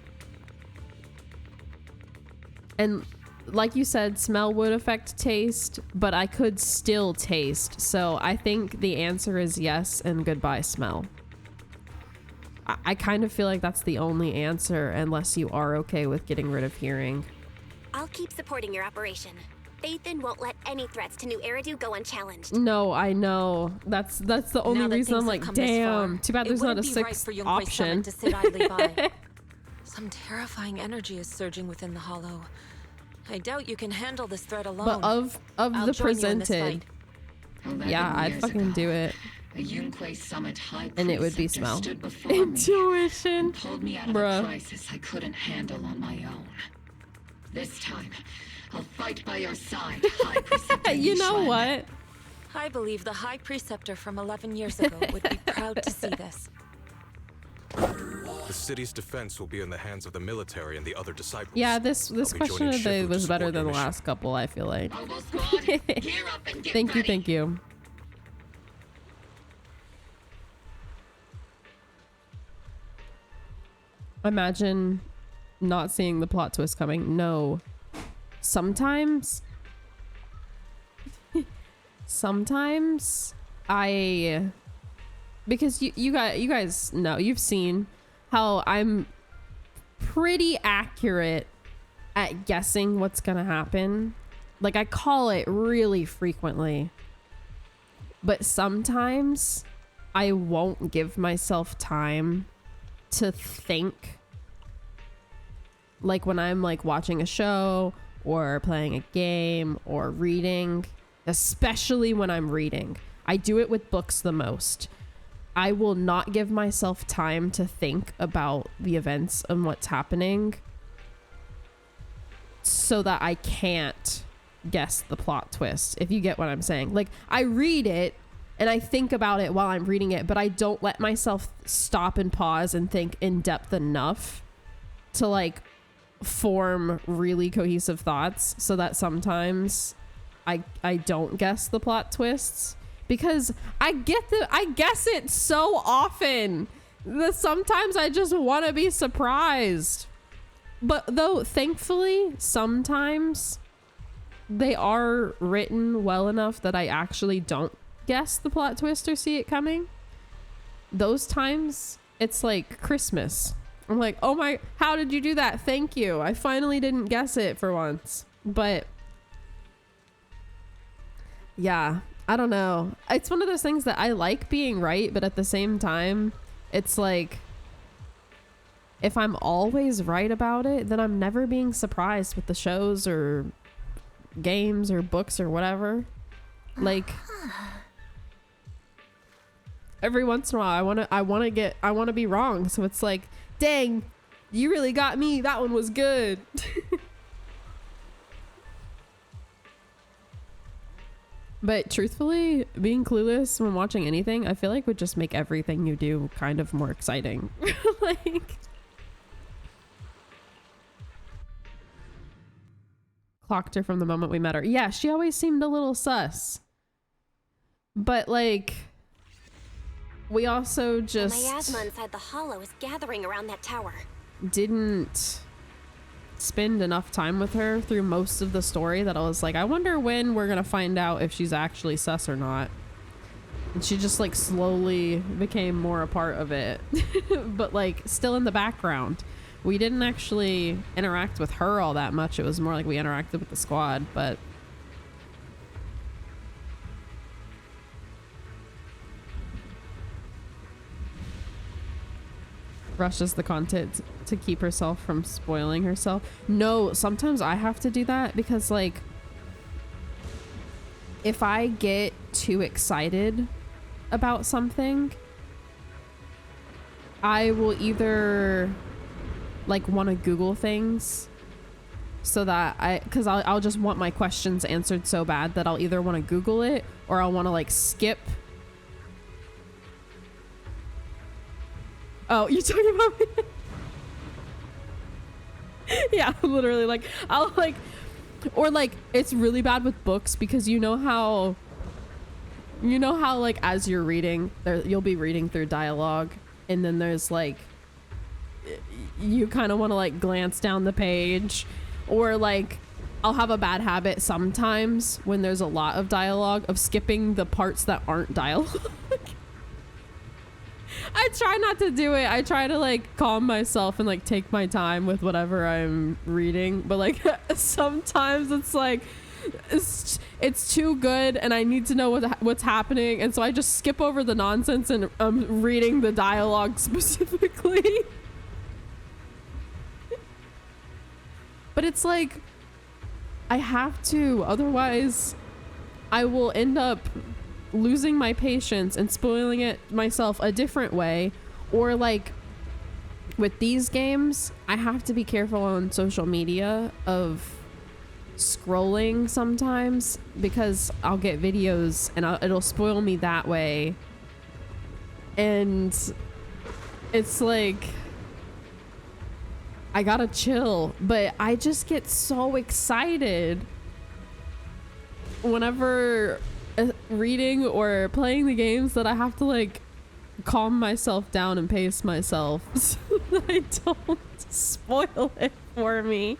And like you said, smell would affect taste, but I could still taste. So I think the answer is yes and goodbye smell. I kind of feel like that's the only answer unless you are okay with getting rid of hearing. I'll keep supporting your operation. Phaethon won't let any threats to New Eridu go unchallenged. No, I know. That's the only reason I'm like, damn, too bad there's not a sixth option. To sit idly by. Some terrifying energy is surging within the hollow. I doubt you can handle this threat alone. But of the presented, yeah, I'd fucking do it. A Yunque Summit High And it would be smell. stood before me Intuition. and pulled me out of a crisis I couldn't handle on my own. This time, I'll fight by your side, High Preceptor. You know what? I believe the High Preceptor from 11 years ago would be proud to see this. The city's defense will be in the hands of the military and the other disciples. Yeah, this question of the day was better than the last couple, I feel like. Thank you. Imagine not seeing the plot twist coming. No. Sometimes because you guys know, you've seen how I'm pretty accurate at guessing what's gonna happen. Like, I call it really frequently, but sometimes I won't give myself time to think. Like when I'm like watching a show or playing a game or reading, especially when I'm reading. I do it with books the most. I will not give myself time to think about the events and what's happening so that I can't guess the plot twist, if you get what I'm saying. Like, I read it and I think about it while I'm reading it, but I don't let myself stop and pause and think in depth enough to like form really cohesive thoughts, so that sometimes I don't guess the plot twists, because I guess it so often that sometimes I just want to be surprised. But though thankfully sometimes they are written well enough that I actually don't guess the plot twist or see it coming. Those times it's like Christmas. I'm like, oh my, how did you do that? Thank you. I finally didn't guess it for once. But yeah, I don't know. It's one of those things that I like being right, but at the same time, it's like, if I'm always right about it, then I'm never being surprised with the shows or games or books or whatever. Like, every once in a while I want to be wrong. So it's like, dang, you really got me. That one was good. But truthfully, being clueless when watching anything, I feel like would just make everything you do kind of more exciting. Like, clocked her from the moment we met her. Yeah, she always seemed a little sus. But like, we also just... The miasma inside the hollow is gathering around that tower. Didn't spend enough time with her through most of the story that I was like, I wonder when we're gonna find out if she's actually sus or not. And she just like slowly became more a part of it. But like still in the background. We didn't actually interact with her all that much. It was more like we interacted with the squad, but rushes the content to keep herself from spoiling herself. No, sometimes I have to do that because, like, if I get too excited about something, I will either like want to Google things so that because I'll just want my questions answered so bad that I'll either want to Google it or I'll want to like skip. Oh, you're talking about me? Yeah, literally, like, I'll like, or like, it's really bad with books because you know how like as you're reading, you'll be reading through dialogue and then there's like, you kind of want to like glance down the page, or like I'll have a bad habit sometimes when there's a lot of dialogue of skipping the parts that aren't dialogue. I try not to do it. I try to like calm myself and like take my time with whatever I'm reading. But like sometimes it's like it's too good and I need to know what's happening. And so I just skip over the nonsense and I'm reading the dialogue specifically. But it's like I have to, otherwise I will end up losing my patience and spoiling it myself a different way. Or like with these games, I have to be careful on social media of scrolling sometimes because I'll get videos and it'll spoil me that way. And it's like I gotta chill, but I just get so excited whenever reading or playing the games that I have to like calm myself down and pace myself so that I don't spoil it for me.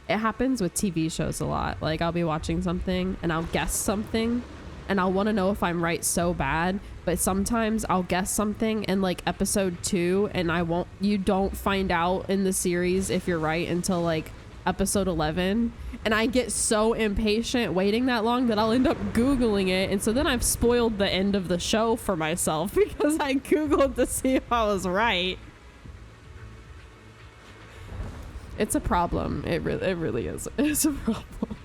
It happens with TV shows a lot. Like I'll be watching something and I'll guess something and I'll want to know if I'm right so bad, but sometimes I'll guess something in like episode 2 and you don't find out in the series if you're right until like episode 11, and I get so impatient waiting that long that I'll end up Googling it, and so then I've spoiled the end of the show for myself because I Googled to see if I was right. It's a problem. It really is. It's a problem.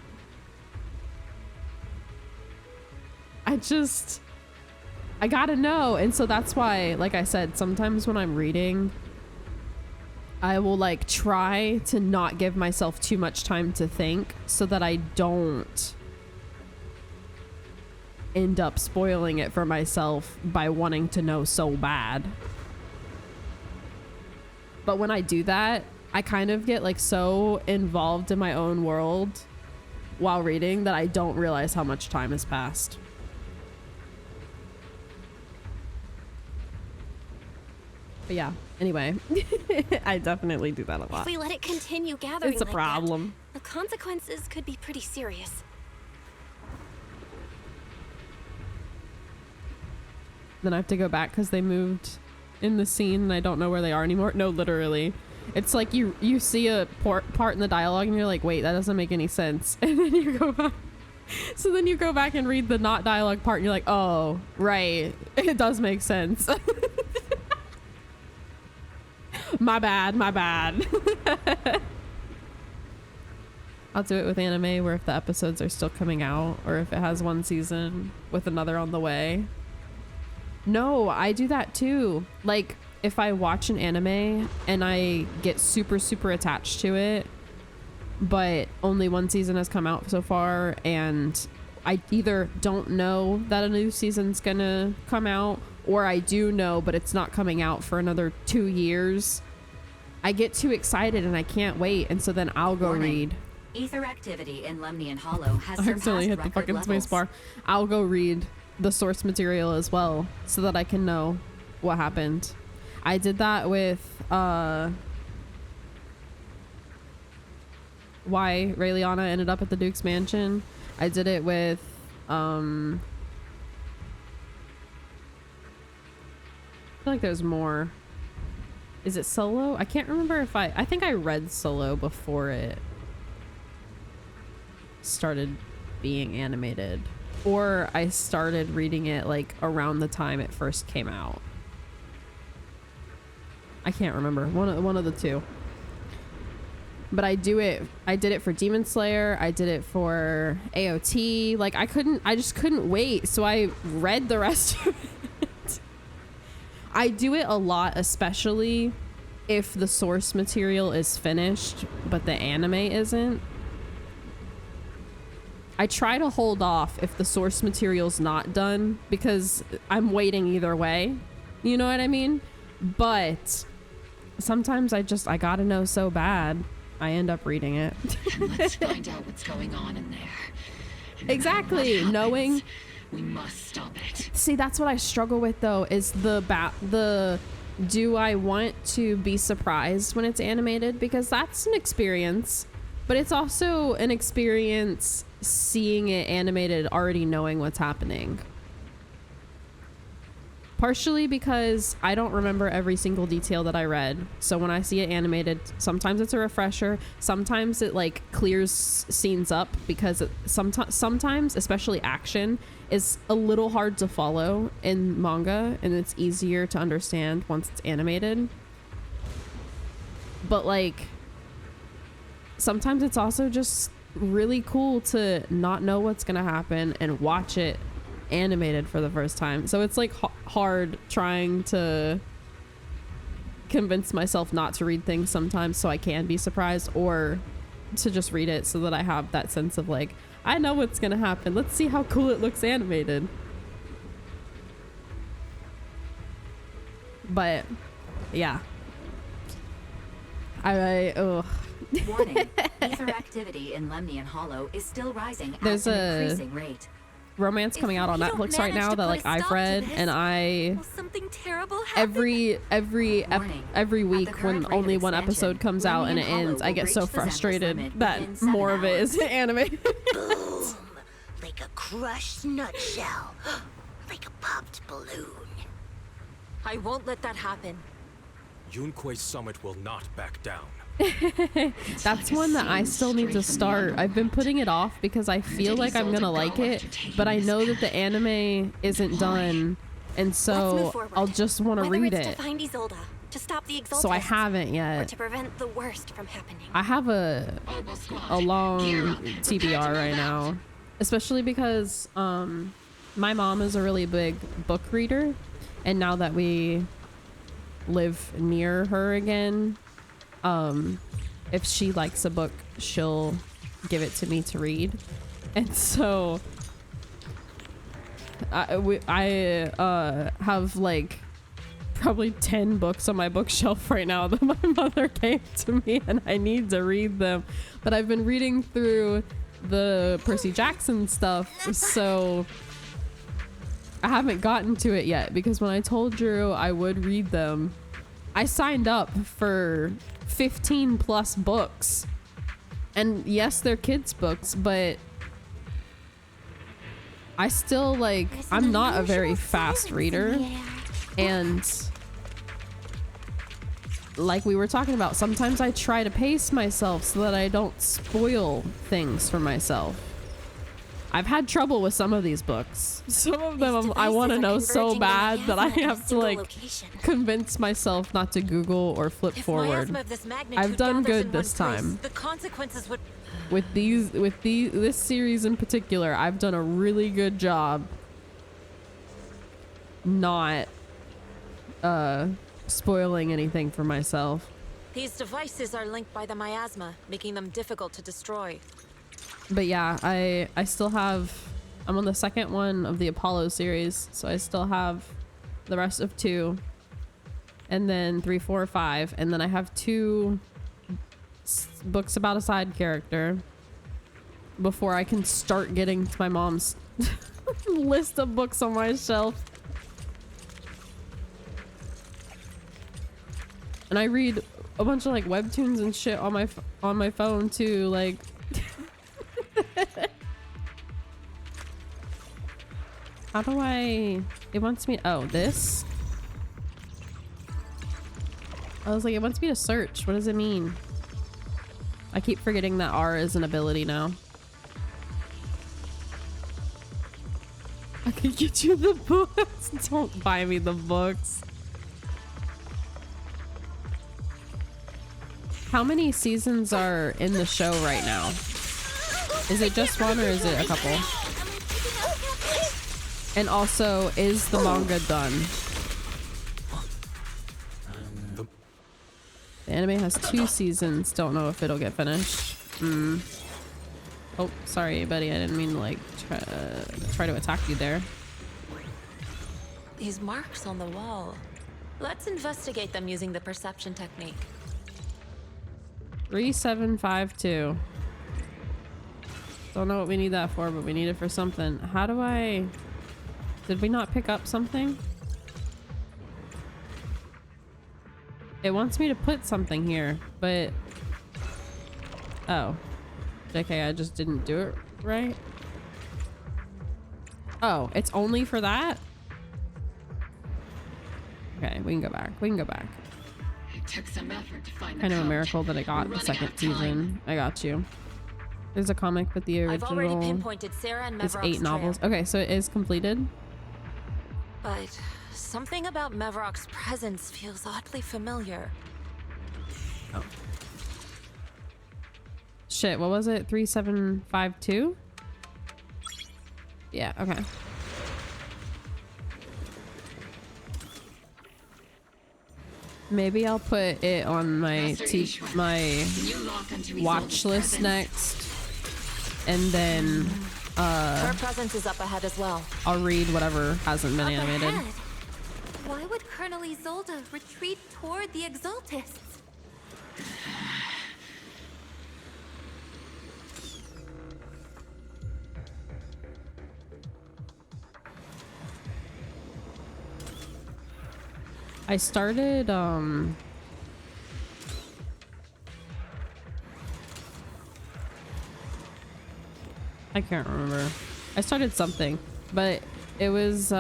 I gotta know. And so that's why, like I said, sometimes when I'm reading, I will like try to not give myself too much time to think so that I don't end up spoiling it for myself by wanting to know so bad. But when I do that, I kind of get like so involved in my own world while reading that I don't realize how much time has passed. But yeah, anyway, I definitely do that a lot. If we let it continue gathering, It's a problem. The consequences could be pretty serious. Then I have to go back because they moved in the scene and I don't know where they are anymore. No, literally. It's like you see a part in the dialogue and you're like, wait, that doesn't make any sense. And then you go back. So then you go back and read the not dialogue part and you're like, oh, right. It does make sense. My bad. I'll do it with anime where if the episodes are still coming out or if it has one season with another on the way. No, I do that too. Like if I watch an anime and I get super attached to it, but only one season has come out so far and I either don't know that a new season's gonna come out or I do know but it's not coming out for another 2 years, I get too excited and I can't wait, and so then I'll go read. Ether activity in Lemnian Hollow has I accidentally hit the fucking space bar. I'll go read the source material as well so that I can know what happened. I did that with why Rayliana ended up at the Duke's mansion. I did it with I feel like there's more. Is it Solo? I can't remember if I think I read Solo before it started being animated, or I started reading it like around the time it first came out. I can't remember, one of the two. But I did it for Demon Slayer, I did it for AOT. Like I just couldn't wait, so I read the rest of it. I do it a lot, especially if the source material is finished but the anime isn't. I try to hold off if the source material's not done, because I'm waiting either way, you know what I mean? But sometimes I gotta know so bad, I end up reading it. Let's find out what's going on in there. And exactly, happens, knowing. We must stop it. See, that's what I struggle with though, is the do I want to be surprised when it's animated? Because that's an experience, but it's also an experience seeing it animated, already knowing what's happening. Partially because I don't remember every single detail that I read. So when I see it animated, sometimes it's a refresher. Sometimes it like clears scenes up, because sometimes, especially action, is a little hard to follow in manga, and it's easier to understand once it's animated. But like, sometimes it's also just really cool to not know what's gonna happen and watch it animated for the first time. So it's like hard trying to convince myself not to read things sometimes so I can be surprised, or to just read it so that I have that sense of like, I know what's gonna happen, let's see how cool it looks animated. But yeah, Warning, ether activity in Lemnian Hollow is still rising There's at an increasing rate. Romance coming out on Netflix right now that like I've read, and Will something terrible happen? every week when only one episode comes out and it ends, I get so frustrated that more of it is animated. Boom! Like a crushed nutshell. Like a popped balloon. I won't let that happen. Yunque's summit will not back down. That's one that I still need to start. I've been putting it off because I feel like I'm gonna like it, but I know that the anime isn't done, and so I'll just want to read it. To find Isolde, to stop the Exaltists, So I haven't or yet. to prevent the worst from happening. I have a long TBR right now, especially because my mom is a really big book reader, and now that we live near her again, if she likes a book, she'll give it to me to read. And so I have like probably 10 books on my bookshelf right now that my mother gave to me, and I need to read them. But I've been reading through the Percy Jackson stuff, so I haven't gotten to it yet, because when I told Drew I would read them, I signed up for 15 plus books, and yes, they're kids books, but I still like, I'm not a very fast reader, and like we were talking about, sometimes I try to pace myself so that I don't spoil things for myself. I've had trouble with some of these books. Some of them I want to know so bad that I have to like convince myself not to Google or flip forward. I've done good this time. The consequences would... With this series in particular, I've done a really good job not spoiling anything for myself. These devices are linked by the miasma, making them difficult to destroy. But yeah, I still have, I'm on the second one of the Apollo series, so I still have the rest of 2, and then 3, 4, 5, and then I have 2 books about a side character before I can start getting to my mom's list of books on my shelf. And I read a bunch of like webtoons and shit on my phone too, like. How do I... It wants me... Oh, this? I was like, it wants me to search. What does it mean? I keep forgetting that R is an ability now. I could get you the books. Don't buy me the books. How many seasons are in the show right now? Is it just one or is it a couple? And also, is the manga done? The anime has 2 seasons. Don't know if it'll get finished. Oh, sorry, buddy. I didn't mean to like try to attack you there. These marks on the wall. Let's investigate them using the perception technique. 3752. Don't know what we need that for, but we need it for something. How do I... Did we not pick up something? It wants me to put something here, but... Oh. JK, I just didn't do it right. Oh, it's only for that? Okay, we can go back. We can go back. It took some effort to find Kind the of a code. miracle that I got We're the running second out of time. season. I got you. There's a comic, but the I've already original pinpointed Sarah and is Mevrock's 8 novels. trail. Okay, so it is completed. But something about Mevrock's presence feels oddly familiar. Oh. Shit, what was it? 3752? Yeah, okay. Maybe I'll put it on my watch list next. And then Her presence is up ahead as well. I'll read whatever hasn't been animated. Ahead. Why would Colonel Isolde retreat toward the Exaltists? I started I can't remember. I started something, but it was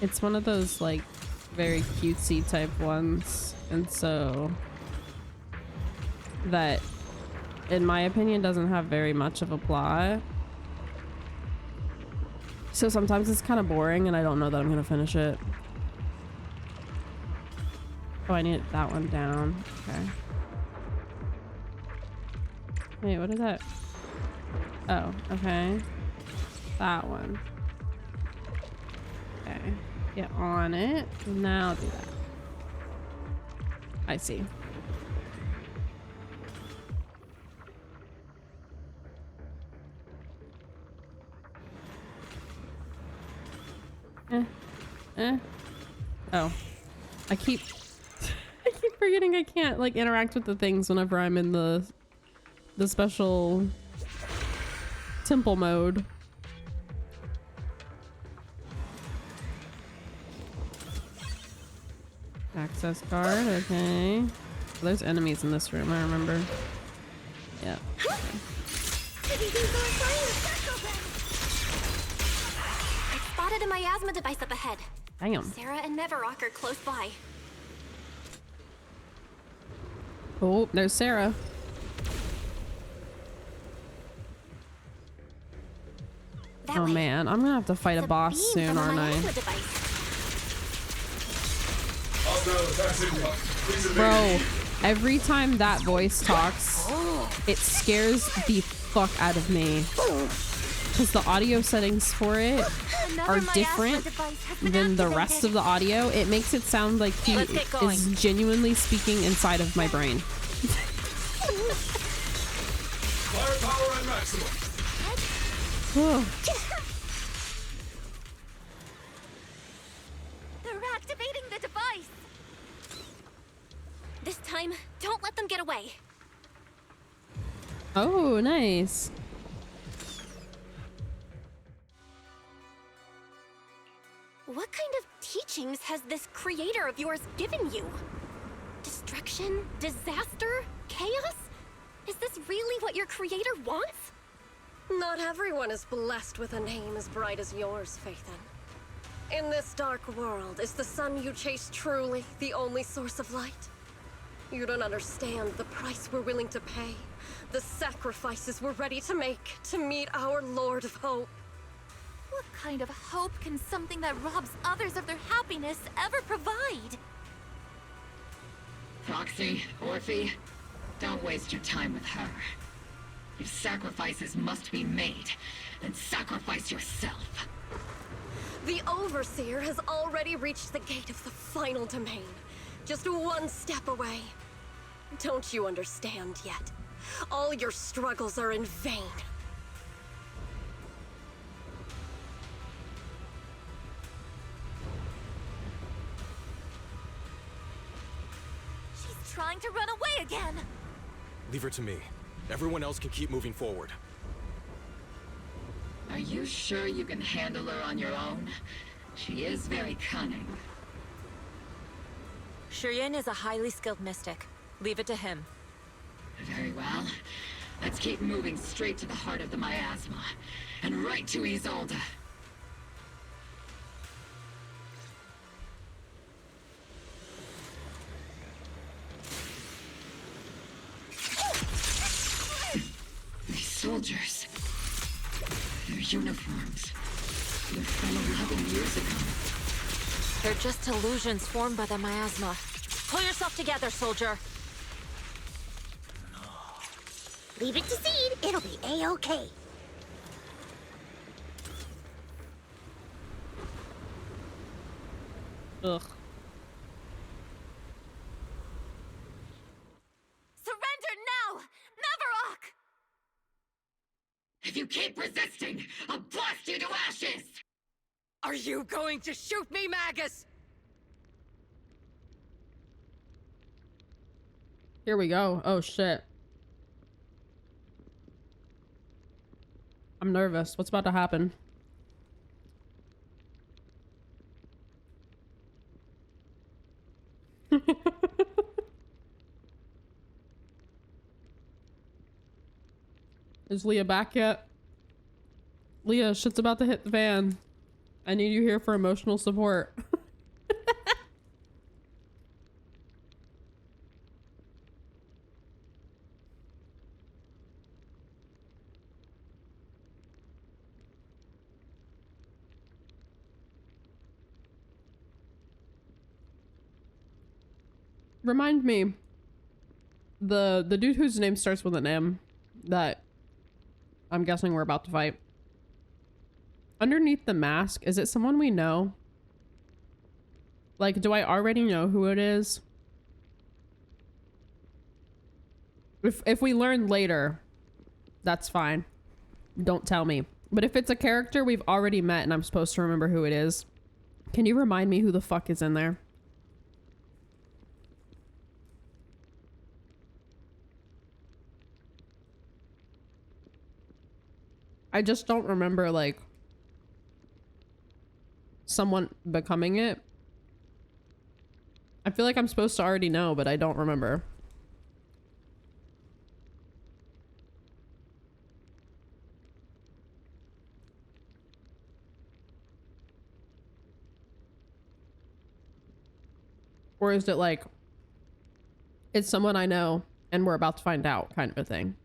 it's one of those like very cutesy type ones, and so that in my opinion doesn't have very much of a plot, so sometimes it's kind of boring and I don't know that I'm gonna finish it. Oh, I need that one down. Okay. Wait, what is that? Oh, okay. That one. Okay. Get on it. Now I'll do that. I see. Oh. I keep forgetting I can't like interact with the things whenever I'm in the special temple mode. Access card, okay. There's enemies in this room, I remember. Yeah. Okay. I spotted a miasma device up ahead. Damn. Sarah and Mevrock are close by. Oh, there's Sarah. Oh man, I'm gonna have to fight a boss soon, aren't I? Bro, every time that voice talks, it scares the fuck out of me. Because the audio settings for it are different than the rest of the audio. It makes it sound like he is genuinely speaking inside of my brain. Firepower and maximum. They're activating the device. This time, don't let them get away. Oh, nice. What kind of teachings has this creator of yours given you? Destruction? Disaster? Chaos? Is this really what your creator wants? Not everyone is blessed with a name as bright as yours, Phaethon. In this dark world, is the sun you chase truly the only source of light? You don't understand the price we're willing to pay, the sacrifices we're ready to make to meet our Lord of Hope. What kind of hope can something that robs others of their happiness ever provide? Foxy, Orphe, don't waste your time with her. If sacrifices must be made, then sacrifice yourself. The Overseer has already reached the gate of the final domain, just one step away. Don't you understand yet? All your struggles are in vain. She's trying to run away again! Leave her to me. Everyone else can keep moving forward. Are you sure you can handle her on your own? She is very cunning. Shiryen is a highly skilled mystic. Leave it to him. Very well. Let's keep moving straight to the heart of the miasma, and right to Isolde. These soldiers. Their uniforms. They're from 11 years ago. They're just illusions formed by the miasma. Pull yourself together, soldier. Leave it to Seed. It'll be A-okay. Ugh. Surrender now! Mavarok! If you keep resisting, I'll blast you to ashes! Are you going to shoot me, Magus? Here we go. Oh shit. I'm nervous. What's about to happen? Is Leah back yet? Leah, shit's about to hit the fan. I need you here for emotional support. Remind me, the dude whose name starts with an M that I'm guessing we're about to fight. Underneath the mask, is it someone we know? Like, do I already know who it is? If we learn later, that's fine. Don't tell me. But if it's a character we've already met and I'm supposed to remember who it is, can you remind me who the fuck is in there? I just don't remember, like, someone becoming it. I feel like I'm supposed to already know, but I don't remember. Or is it like, it's someone I know and we're about to find out kind of a thing?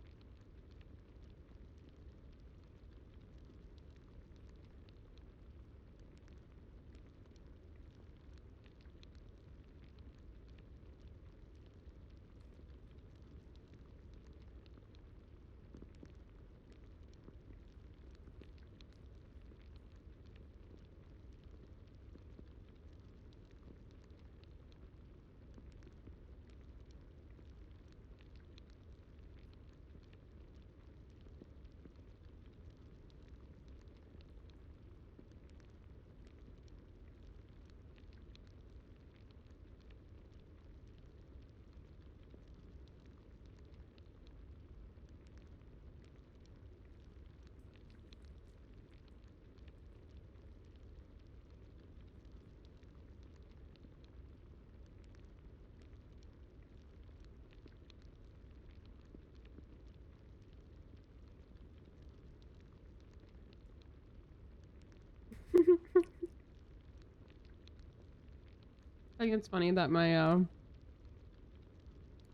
think it's funny that my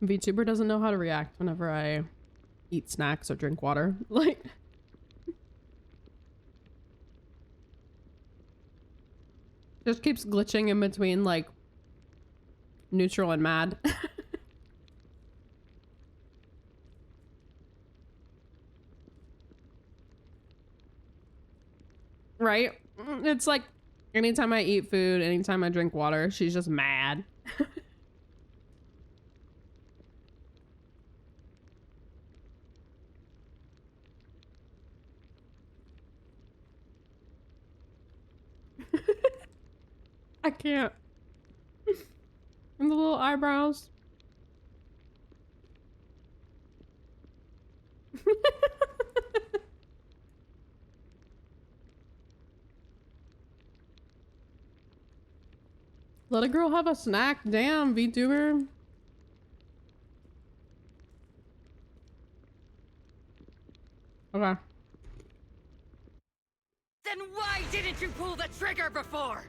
VTuber doesn't know how to react whenever I eat snacks or drink water. Like, just keeps glitching in between like neutral and mad. Right? It's like anytime I eat food, anytime I drink water, she's just mad. I can't. And the little eyebrows. Let a girl have a snack. Damn, VTuber. Okay. Then why didn't you pull the trigger before?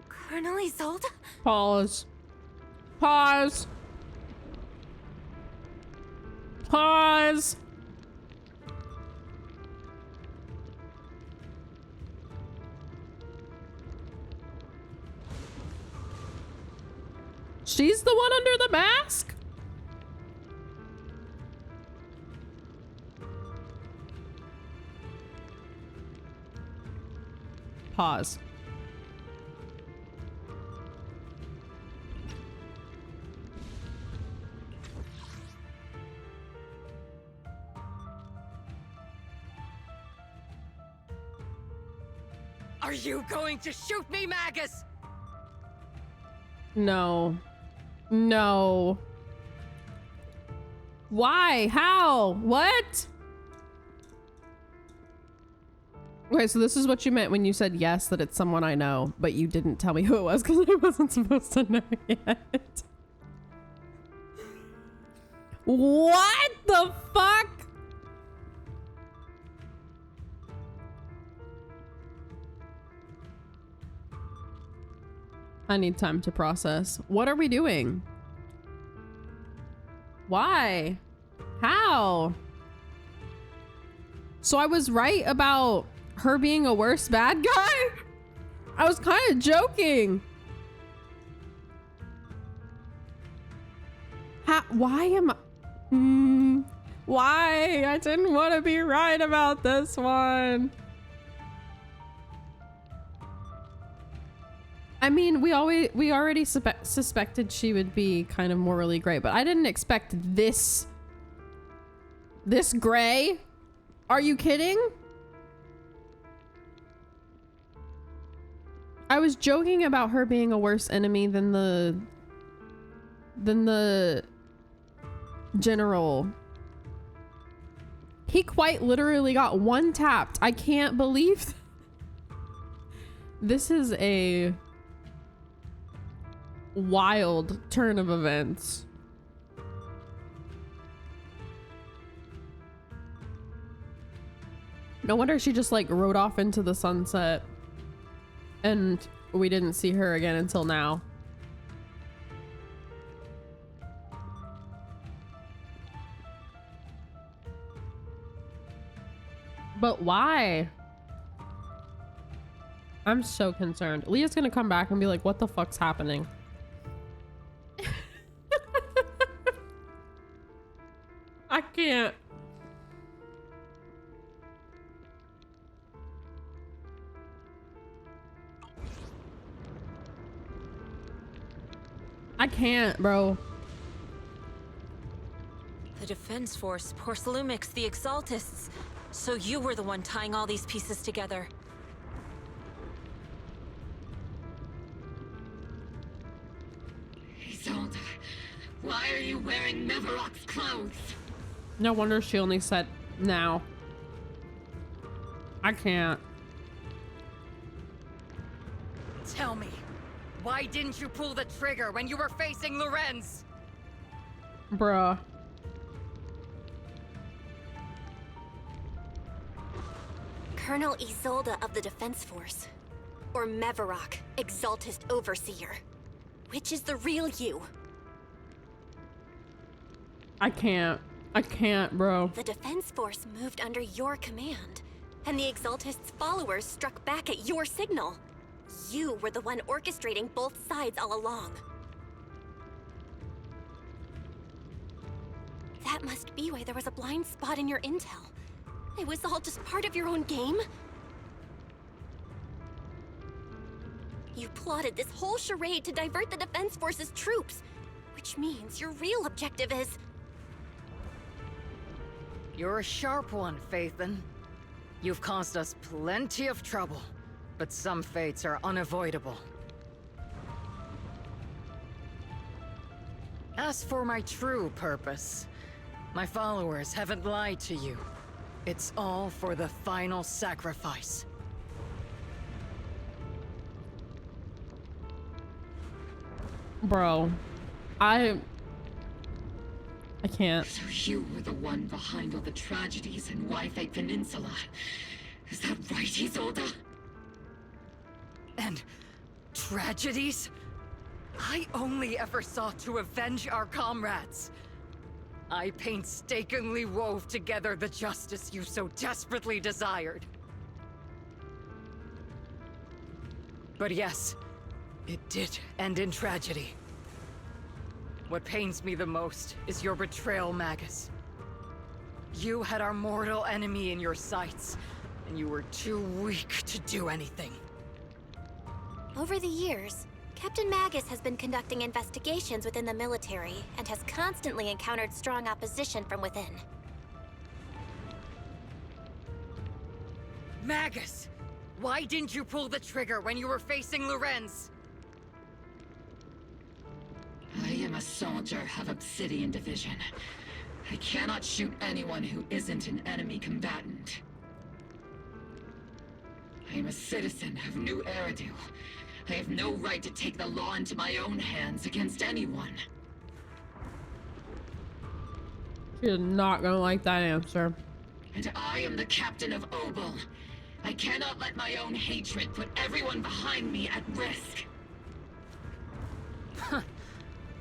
Colonel Isolde? Pause. Pause. Pause. She's the one under the mask? Pause. Are you going to shoot me, Magus? No. No. Why? How? What? Okay, so this is what you meant when you said yes, that it's someone I know, but you didn't tell me who it was because I wasn't supposed to know yet. What the fuck? I need time to process. What are we doing? Why? How? So I was right about her being a worse bad guy? I was kind of joking. Why am I... why? I didn't want to be right about this one. I mean, we already suspected she would be kind of morally gray, but I didn't expect this gray. Are you kidding? I was joking about her being a worse enemy than the general. He quite literally got one tapped. I can't believe this is a wild turn of events. No wonder she just like rode off into the sunset and we didn't see her again until now. But why? I'm so concerned. Leah's gonna come back and be like, what the fuck's happening? I can't. I can't, bro. The Defense Force, Porcelumix, the Exaltists. So you were the one tying all these pieces together. Isolde, why are you wearing Milvarok's clothes? No wonder she only said now. I can't. Tell me, why didn't you pull the trigger when you were facing Lorenz? Bruh. Colonel Isolde of the Defense Force. or Mevarok, Exaltist Overseer? Which is the real you? I can't, bro. The Defense Force moved under your command, and the Exaltist's followers struck back at your signal. You were the one orchestrating both sides all along. That must be why there was a blind spot in your intel. It was all just part of your own game? You plotted this whole charade to divert the Defense Force's troops, which means your real objective is... You're a sharp one, Phaethon. You've caused us plenty of trouble, but some fates are unavoidable. As for my true purpose, my followers haven't lied to you. It's all for the final sacrifice. Bro, I can't. So you were the one behind all the tragedies in Wi-Fi Peninsula. Is that right, Isolde? And tragedies? I only ever sought to avenge our comrades. I painstakingly wove together the justice you so desperately desired. But yes, it did end in tragedy. What pains me the most is your betrayal, Magus. You had our mortal enemy in your sights, and you were too weak to do anything. Over the years, Captain Magus has been conducting investigations within the military and has constantly encountered strong opposition from within. Magus! Why didn't you pull the trigger when you were facing Lorenz? I am a soldier of Obsidian Division. I cannot shoot anyone who isn't an enemy combatant. I am a citizen of New Eridu. I have no right to take the law into my own hands against anyone. You're not gonna like that answer. And I am the captain of Obel. I cannot let my own hatred put everyone behind me at risk.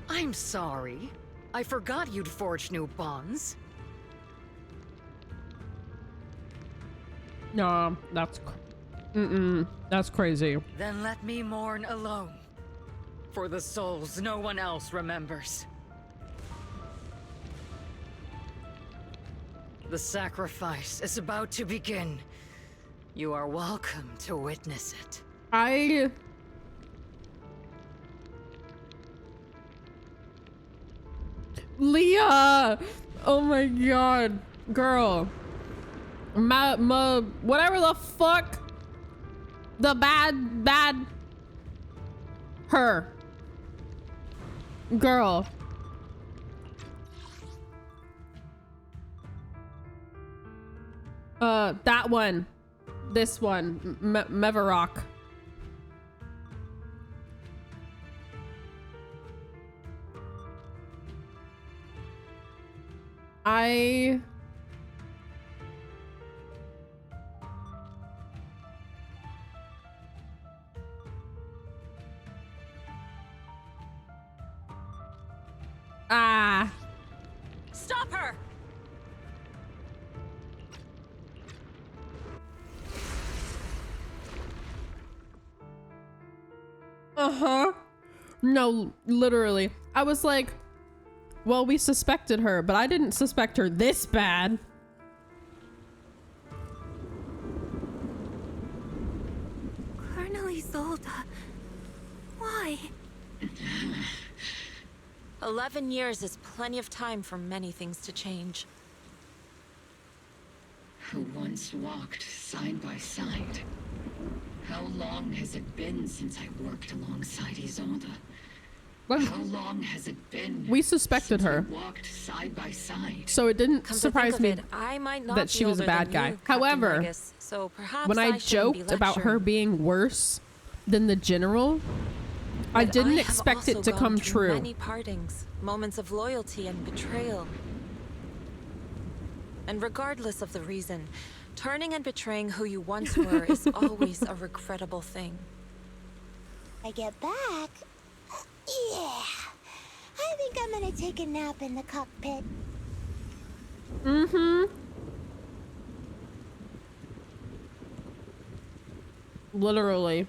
I'm sorry. I forgot you'd forged new bonds. No, that's that's crazy. Then let me mourn alone. For the souls no one else remembers. The sacrifice is about to begin. You are welcome to witness it. Leah! Oh my god. Girl. Whatever the fuck. The bad. Her. Girl. That one. This one. Mevarok. Stop her! No, literally. I was like, well, we suspected her, but I didn't suspect her this bad. Colonel Isolde. Why? 11 years is plenty of time for many things to change. Who once walked side by side. How long has it been since I worked alongside Isolde? How long has it been? We suspected her. We walked side by side. So it didn't surprise me I might not that she was a bad guy. However, so perhaps when I joked about her being worse than the general, I didn't expect it to come true. Many partings, moments of loyalty and betrayal. And regardless of the reason, turning and betraying who you once were is always a regrettable thing. I get back. Yeah. I think I'm gonna take a nap in the cockpit. Mm-hmm. Literally.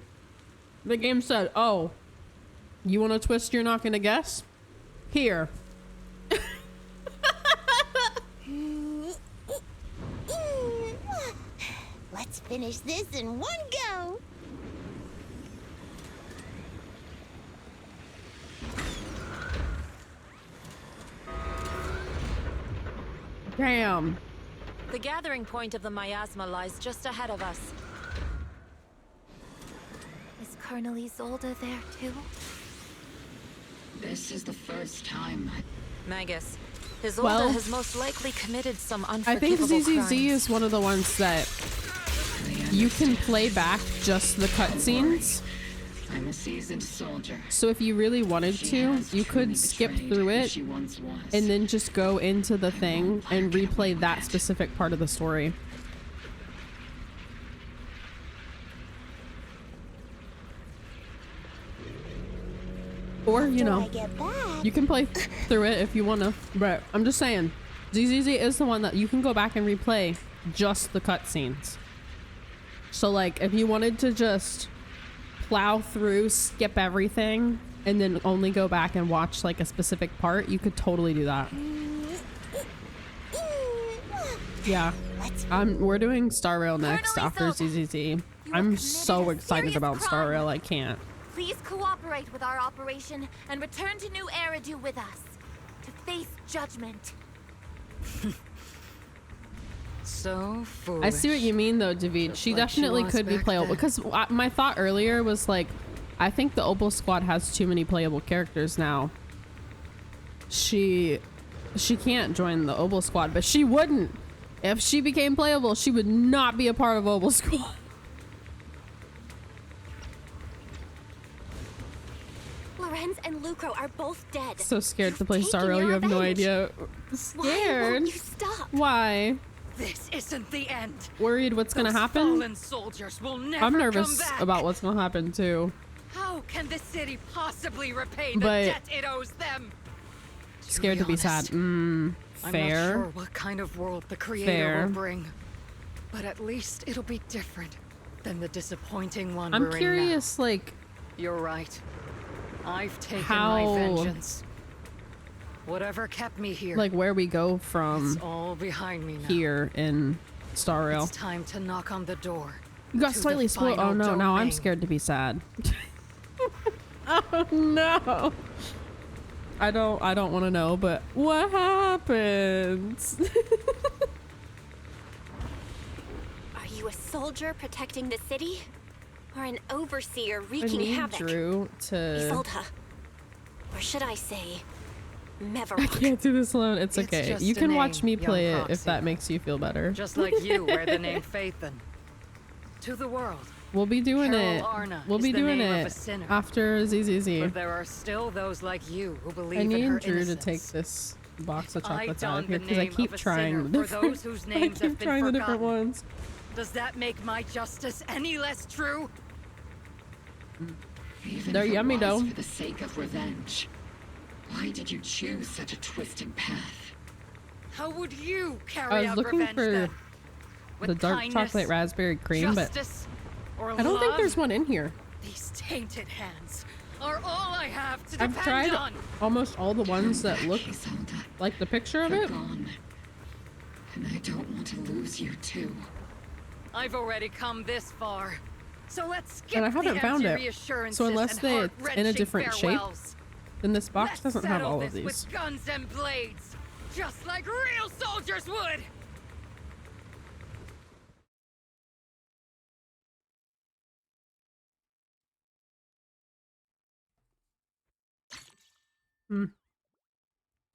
The game said, oh, you want to twist you're not gonna guess? Here. Let's finish this in one go. Damn. The gathering point of the miasma lies just ahead of us. Is Colonel Isolde there too? This is the first time. Magus, Isolde Well, has most likely committed some I think unforgivable ZZZ crimes. is one of the ones that you can play back just the cutscenes. I'm a seasoned soldier. So if you really wanted to, you could skip through it and then just go into the thing and replay that specific part of the story. Or, you know, you can play through it if you want to, but I'm just saying, ZZZ is the one that you can go back and replay just the cutscenes. So like, if you wanted to just plow through, skip everything, and then only go back and watch like a specific part, you could totally do that. Yeah. We're doing Star Rail next after ZZZ. I'm so excited about Star Rail, I can't. Please cooperate with our operation and return to New Eridu with us to face judgment. So foolish. I see what you mean though, David. She like definitely she was could be back playable then. because my thought earlier was like, I think the Opal Squad has too many playable characters now. She can't join the Opal Squad, but she wouldn't. If she became playable, she would not be a part of Opal Squad. Lorenz and Lucro are both dead. So scared to play Star Rail, you have no idea. Scared? Why won't you stop? Why? This isn't the end. Worried what's gonna happen? Fallen soldiers will never I'm come nervous back. about what's gonna happen too. How can the city possibly repay the But- debt it owes them? Scared to be sad. Fair. I'm not sure what kind of world the creator Fair. will bring, but at least it'll be different than the disappointing one I'm we're curious, in now. like, You're right. I've taken how, my vengeance. Whatever kept me here. like where we go from It's all behind me now. here in Star Rail. It's time to knock on the door. You got to slightly the spoiled. Oh final no, now I'm domain. scared to be sad. Oh no. I don't want to know, but what happens? Are you a soldier protecting the city? Or an overseer I wreaking need havoc? Drew to... Isolde. Or should I say, Meverok? I can't do this alone. It's okay. just You a can watch name, me play young it if that makes you feel better. Just like you wear the name Phaethon. To the world. We'll be doing Carol it. Arna We'll is be the doing name of a it sinner. after ZZZ. But there are still those like you who believe I in her need Drew to innocence. take this box of I chocolates out of donned here the because I name keep of a trying sinner the for those different. whose I names have keep been trying the different forgotten. ones. Does that make my justice any less true? Even They're if it yummy, was though. for the sake of revenge. Why did you choose such a twisted path? How would you carry I was out looking revenge for then? With the dark kindness, chocolate raspberry cream, but justice, or I don't think love? there's one in here. These tainted hands are all I have to I've depend tried on. almost all the ones that look like the picture of it. Gone. And I don't want to lose you too. I've already come this far. So let's skip And I haven't the found empty it. reassurances So unless and it's in a heart-wrenching different shape, farewells. then this box Let's doesn't have settle all of this these. with guns and blades, just like real soldiers would.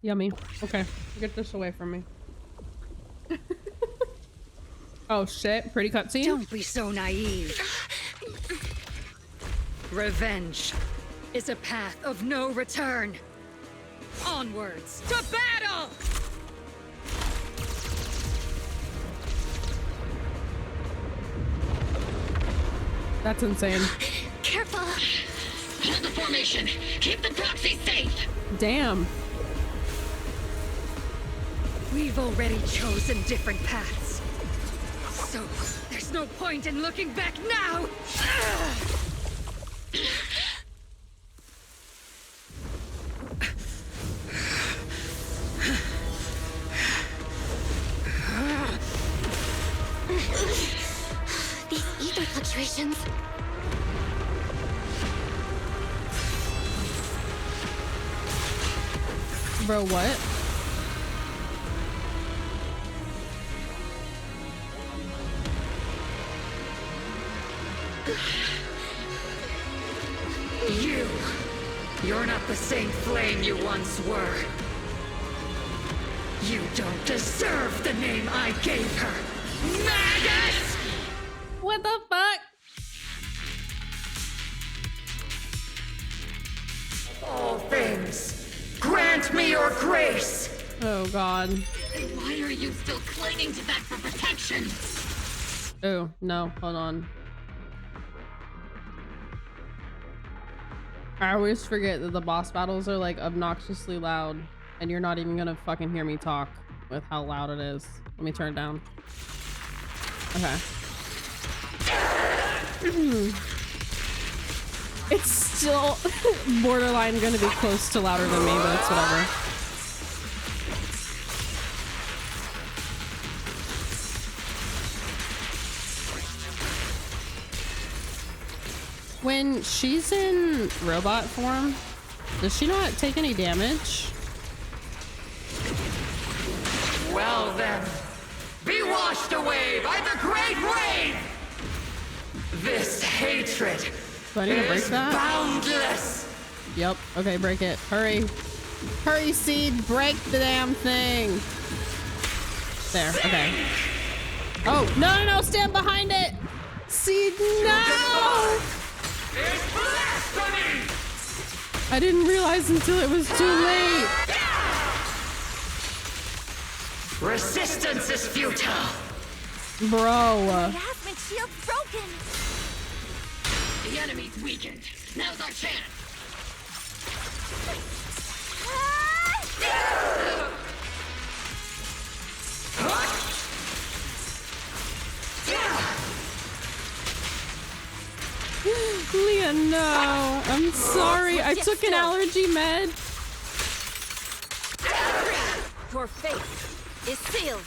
Yummy. Okay, get this away from me. Oh shit, pretty cutscene. Don't be so naive. Revenge is a path of no return. Onwards to battle! That's insane. Careful. Hold the formation. Keep the proxy safe. Damn. We've already chosen different paths. So, there's no point in looking back now! These ether fluctuations. Bro, what? You're not the same flame you once were. You don't deserve the name I gave her. Maggot! What the fuck? All things, grant me your grace! Oh god. Why are you still clinging to that for protection? Oh, no, hold on. I always forget that the boss battles are like obnoxiously loud and you're not even gonna fucking hear me talk with how loud it is. Let me turn it down. Okay. It's still borderline gonna be close to louder than me, but it's whatever. When she's in robot form, does she not take any damage? Well then, be washed away by the great rain! This hatred Do I need to break is that? boundless! Yep. Okay, break it. Hurry. Hurry, Seed. Break the damn thing. There. Okay. Oh, no, no, no. Stand behind it. Seed, no! It's blasphemy! I didn't realize until it was too late. Resistance is futile. Bro. Yasmin shield's broken. The enemy's weakened. Now's our chance. Leah, no. I'm sorry. I took an allergy med. Your fate is sealed.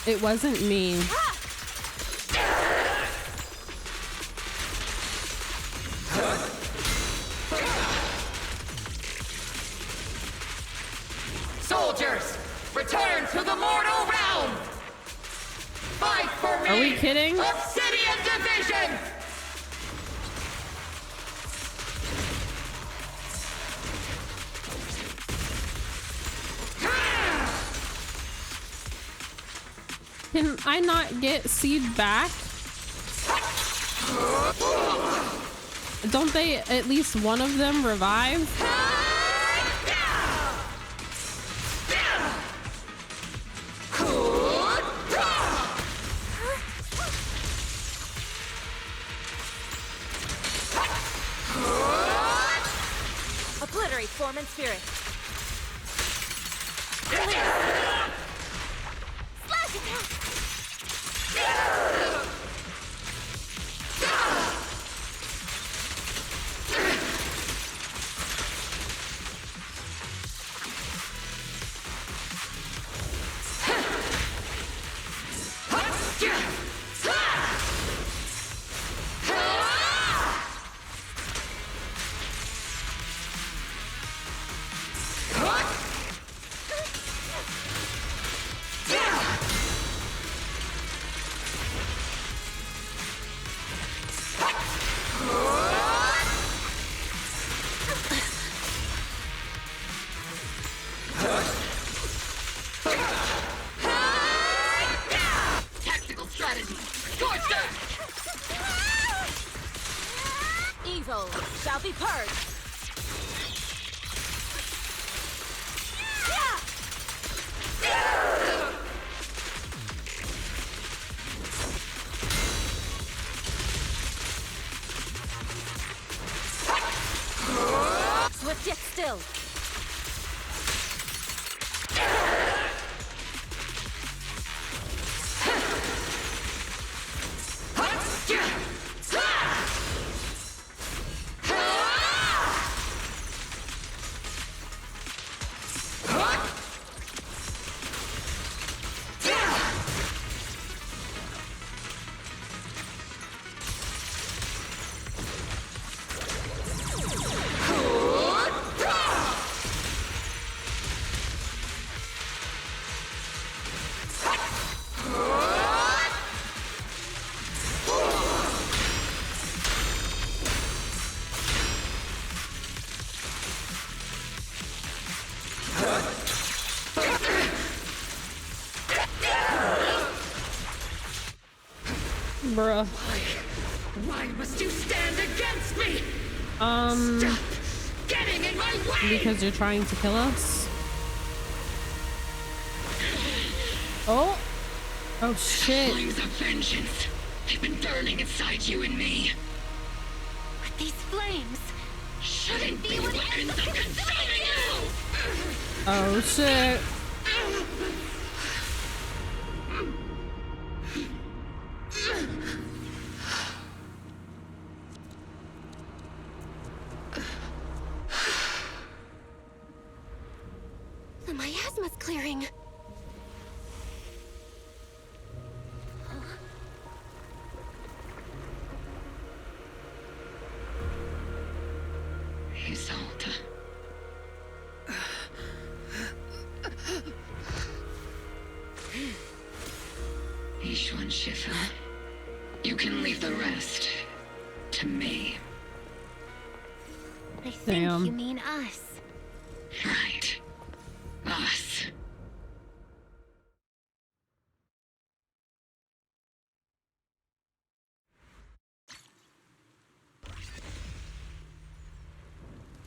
It wasn't me. Soldiers, return to the mortal realm! Fight for me! Are we kidding? Obsidian Division! Can I not get Seed back? Don't they at least one of them revive? Obliterate form and spirit. Slash attack! Tactical strategy. Scorched earth! Evil shall be purged. Get still. Bruh. Why must you stand against me? Stop getting in my way! Because you're trying to kill us? Oh! Oh shit. Flames of vengeance. They've been burning inside you and me. But these flames shouldn't be weapons of consuming you! Oh shit. The miasma's clearing. Isolde. Ishwan Shifa. You can leave the rest to me. I think Damn. you mean us. Right. Us.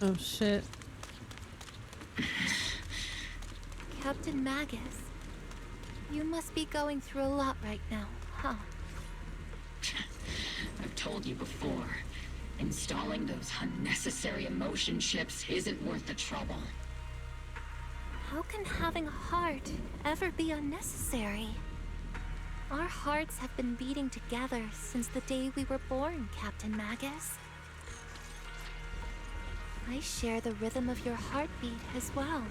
Oh shit. Captain Magus, you must be going through a lot right now, huh? I've told you before. Installing those unnecessary emotion chips isn't worth the trouble. How can having a heart ever be unnecessary? Our hearts have been beating together since the day we were born, Captain Magus. I share the rhythm of your heartbeat as well.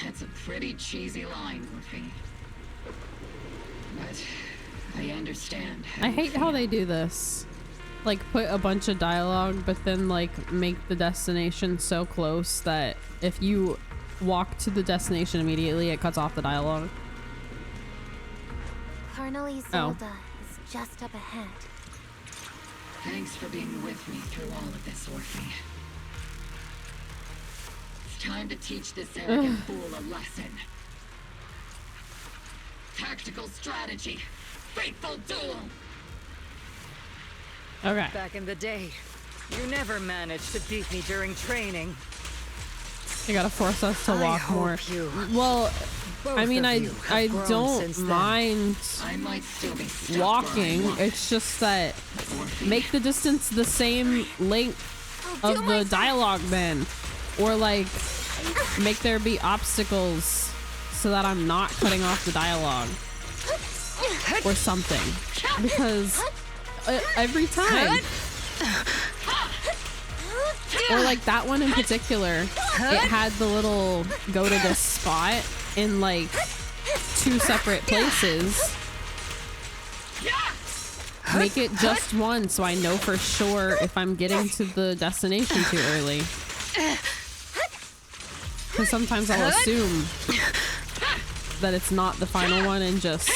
That's a pretty cheesy line, Luffy. But I understand. I hate how they do this. Like, put a bunch of dialogue, but then, like, make the destination so close that if you walk to the destination immediately, it cuts off the dialogue. Colonel Isolde is just up ahead. Thanks for being with me through all of this, Orphe. It's time to teach this arrogant fool a lesson. Tactical strategy. Fateful duel. Okay. Back in the day, you never managed to beat me during training. You gotta force us to walk more. Well, I mean, I don't mind walking. It's just that make the distance the same length of the dialogue then, or like make there be obstacles so that I'm not cutting off the dialogue or something, because every time, or like that one in particular, it had the little go to this spot in like 2 separate places. Make it just one so I know for sure if I'm getting to the destination too early, because sometimes I'll assume that it's not the final one and just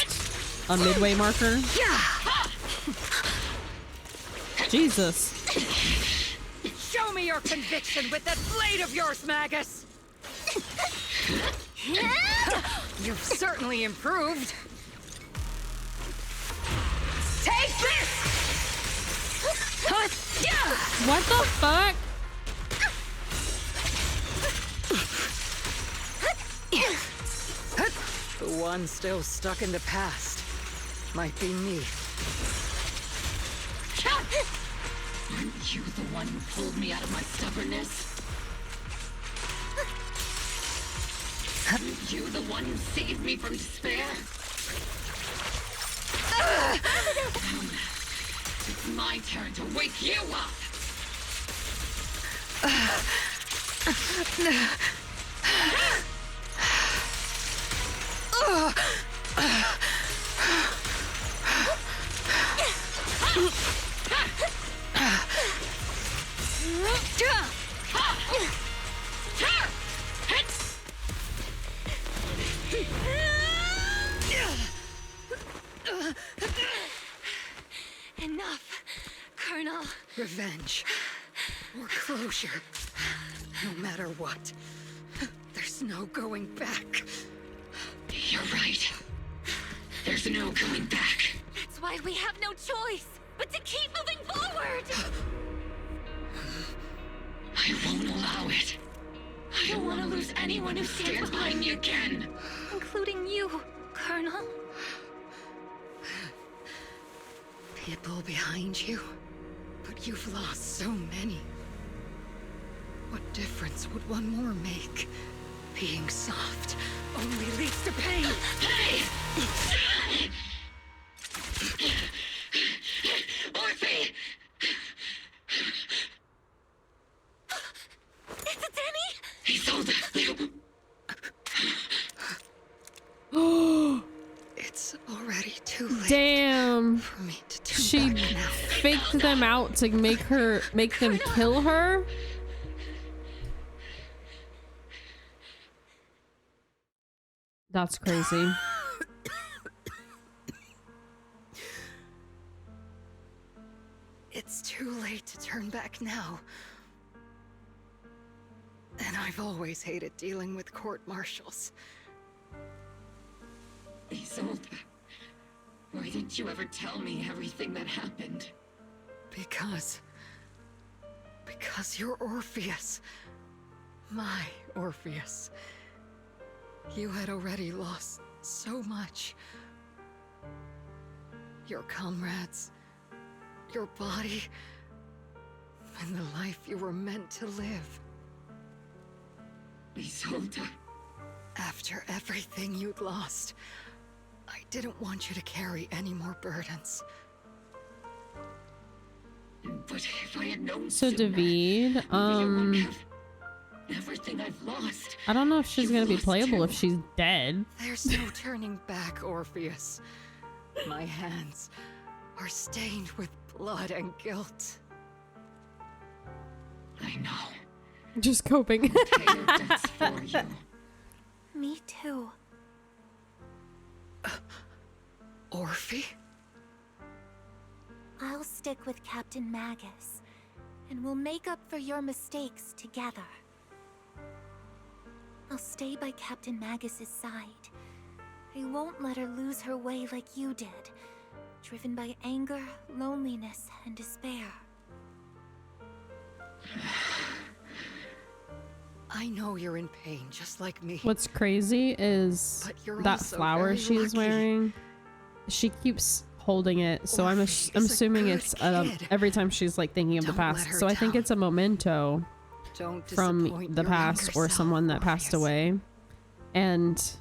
a midway marker. Jesus. Show me your conviction with that blade of yours, Magus! You've certainly improved. Take this! What the fuck? The one still stuck in the past might be me. You the one who pulled me out of my stubbornness? You the one who saved me from despair? It's my turn to wake you up! Enough, Colonel. Revenge. Or closure. No matter what. There's no going back. You're right. There's no going back. That's why we have no choice but to keep moving forward. I won't allow it. I don't want to lose anyone who stands behind me again. Including you, Colonel. People behind you, but you've lost so many. What difference would one more make? Being soft only leads to pain. Hey! Orphe! Is it Danny? He sold it. It's already too late. Damn. For me to turn She back now. faked them out to make them kill her. That's crazy. It's too late to turn back now. And I've always hated dealing with court-martials. Isolde, why didn't you ever tell me everything that happened? Because you're Orpheus. My Orpheus. You had already lost so much. Your comrades, your body, and the life you were meant to live. Isolde. After everything you'd lost, I didn't want you to carry any more burdens. But if I had known So sooner, David, everything I've lost. I don't know if she's gonna be playable if she's dead. There's no turning back, Orpheus. My hands are stained with blood and guilt. I know. Just coping. Pay your debts for you. Me too. Orphe? I'll stick with Captain Magus, and we'll make up for your mistakes together. I'll stay by Captain Magus's side. I won't let her lose her way like you did, driven by anger, loneliness, and despair. I know you're in pain, just like me. What's crazy is But you're that also flower very she's lucky. wearing. She keeps holding it, so I'm Orphe is a assuming good it's kid. every time she's like thinking of the Don't let past. her So I think down. it's a memento Don't from disappoint the your past younger or self, someone that passed Orpheus. away, and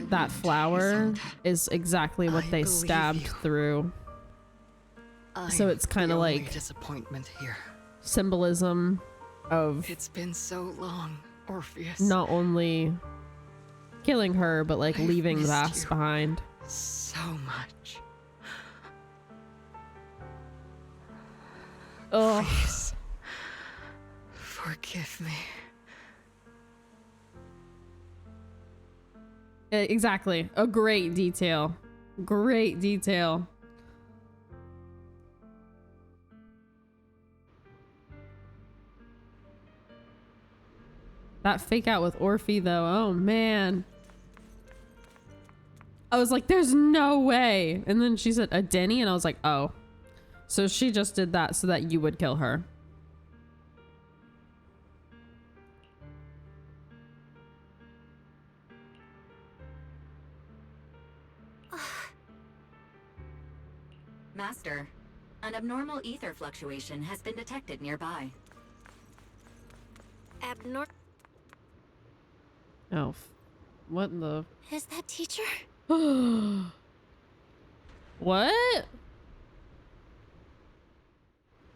that flower is exactly what I they believe stabbed you. through. So I'm it's kind the of only like disappointment here. symbolism of It's been so long, Orpheus. not only killing her but like I've leaving the missed past you. behind. So much. Oh, Please. Forgive me. exactly. A great detail. Great detail. That fake out with Orphe though, oh man. I was like, there's no way. And then she said a Denny and I was like, oh. So she just did that so that you would kill her. Master, An abnormal ether fluctuation has been detected nearby. Oh, what in the... Is that teacher? What?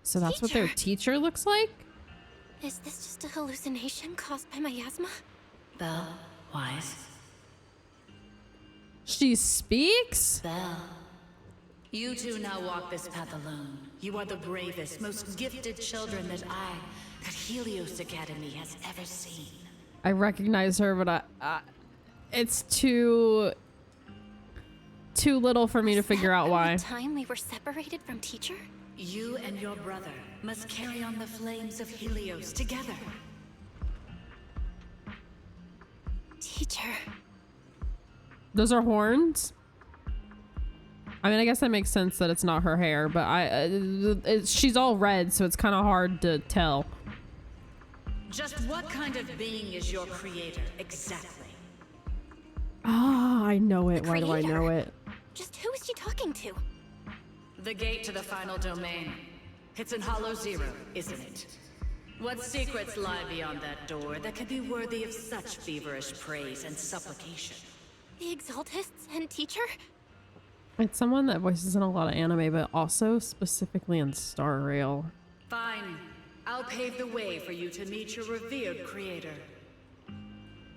So that's what their teacher looks like? Is this just a hallucination caused by miasma? Belle, Wise. She speaks? Belle. You two now walk this path alone. You are the bravest, most gifted children that Helios Academy has ever seen. I recognize her, but it's too little for me to figure out why. The time we were separated from teacher? You and your brother must carry on the flames of Helios together. Teacher. Those are horns? I mean, I guess that makes sense that it's not her hair, but she's all red, so it's kind of hard to tell. Just what kind of being is your creator, exactly? Ah, I know it. Why do I know it? Just who is she talking to? The gate to the final domain. It's in Hollow Zero, isn't it? What secrets lie beyond that door that could be worthy of such feverish praise and supplication? The Exaltists and teacher? It's someone that voices in a lot of anime, but also specifically in Star Rail. Fine. I'll pave the way for you to meet your revered creator.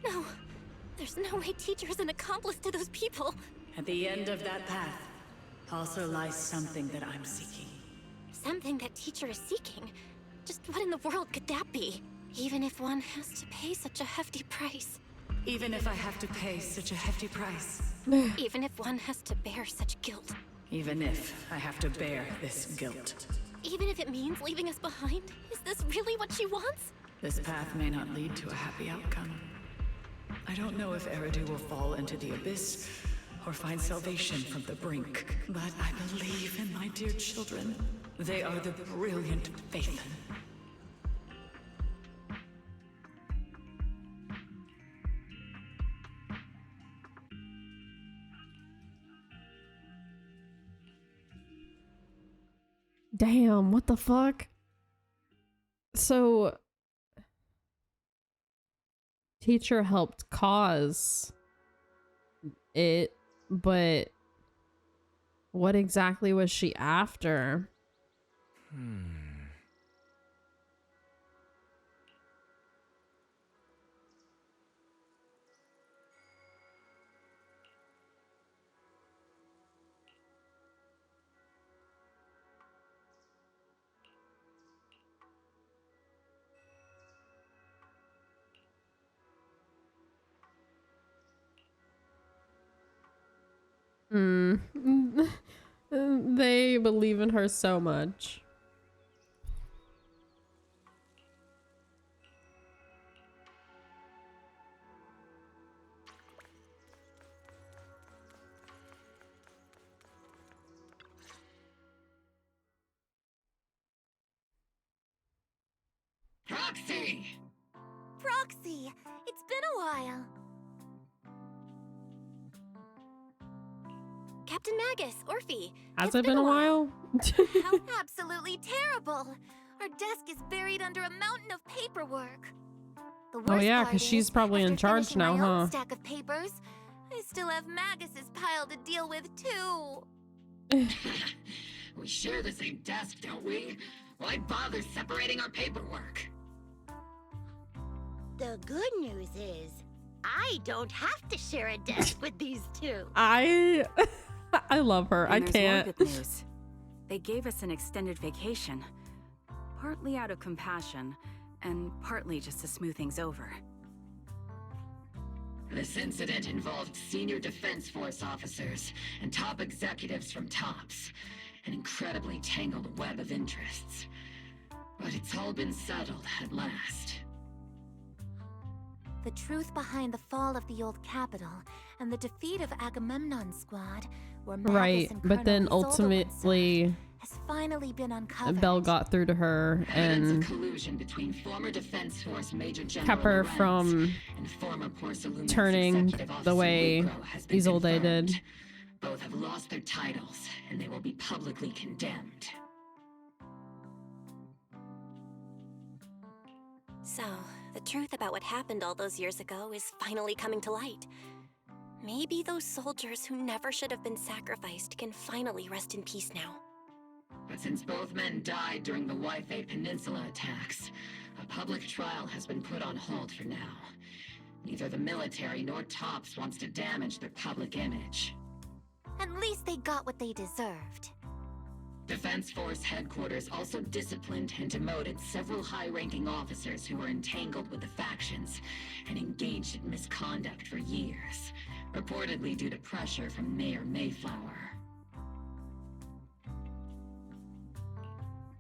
No. There's no way teacher is an accomplice to those people. At the end of that path also lies something that I'm seeking. Something that teacher is seeking? Just what in the world could that be? Even if one has to pay such a hefty price. Even if I have to pay such a hefty price. Even if one has to bear such guilt. Even if I have to bear this guilt. Even if it means leaving us behind? Is this really what she wants? This path may not lead to a happy outcome. I don't know if Eridu will fall into the abyss or find salvation from the brink, but I believe in my dear children. They are the brilliant Phaethon. Damn, what the fuck? So, teacher helped cause it, but what exactly was she after? They believe in her so much. Proxy! Proxy! It's been a while. Captain Magus, Orphe. Has it been a while? How absolutely terrible! Our desk is buried under a mountain of paperwork. The worst Oh yeah, part because she's is, probably in after charge finishing now, my own huh? stack of papers, I still have Magus's pile to deal with too. We share the same desk, don't we? Why bother separating our paperwork? The good news is, I don't have to share a desk with these two. I love her. And I there's can't. more good news. They gave us an extended vacation. Partly out of compassion, and partly just to smooth things over. This incident involved senior Defense Force officers and top executives from TOPS. An incredibly tangled web of interests. But it's all been settled at last. The truth behind the fall of the old capital and the defeat of Agamemnon's squad, where Magus Right, and but then Colonel Isolde ultimately has finally been uncovered. Belle got through to her Evidence and of collusion between former Defense Force Major General kept her Lorenz from and former Porcelain turning Executive the Officer way Lucro has been Isolde confirmed. did. Both have lost their titles, and they will be publicly condemned. So, the truth about what happened all those years ago is finally coming to light. Maybe those soldiers who never should have been sacrificed can finally rest in peace now. But since both men died during the Wi-Fi Peninsula attacks, a public trial has been put on hold for now. Neither the military nor TOPS wants to damage their public image. At least they got what they deserved. Defense Force Headquarters also disciplined and demoted several high-ranking officers who were entangled with the factions and engaged in misconduct for years, reportedly due to pressure from Mayor Mayflower.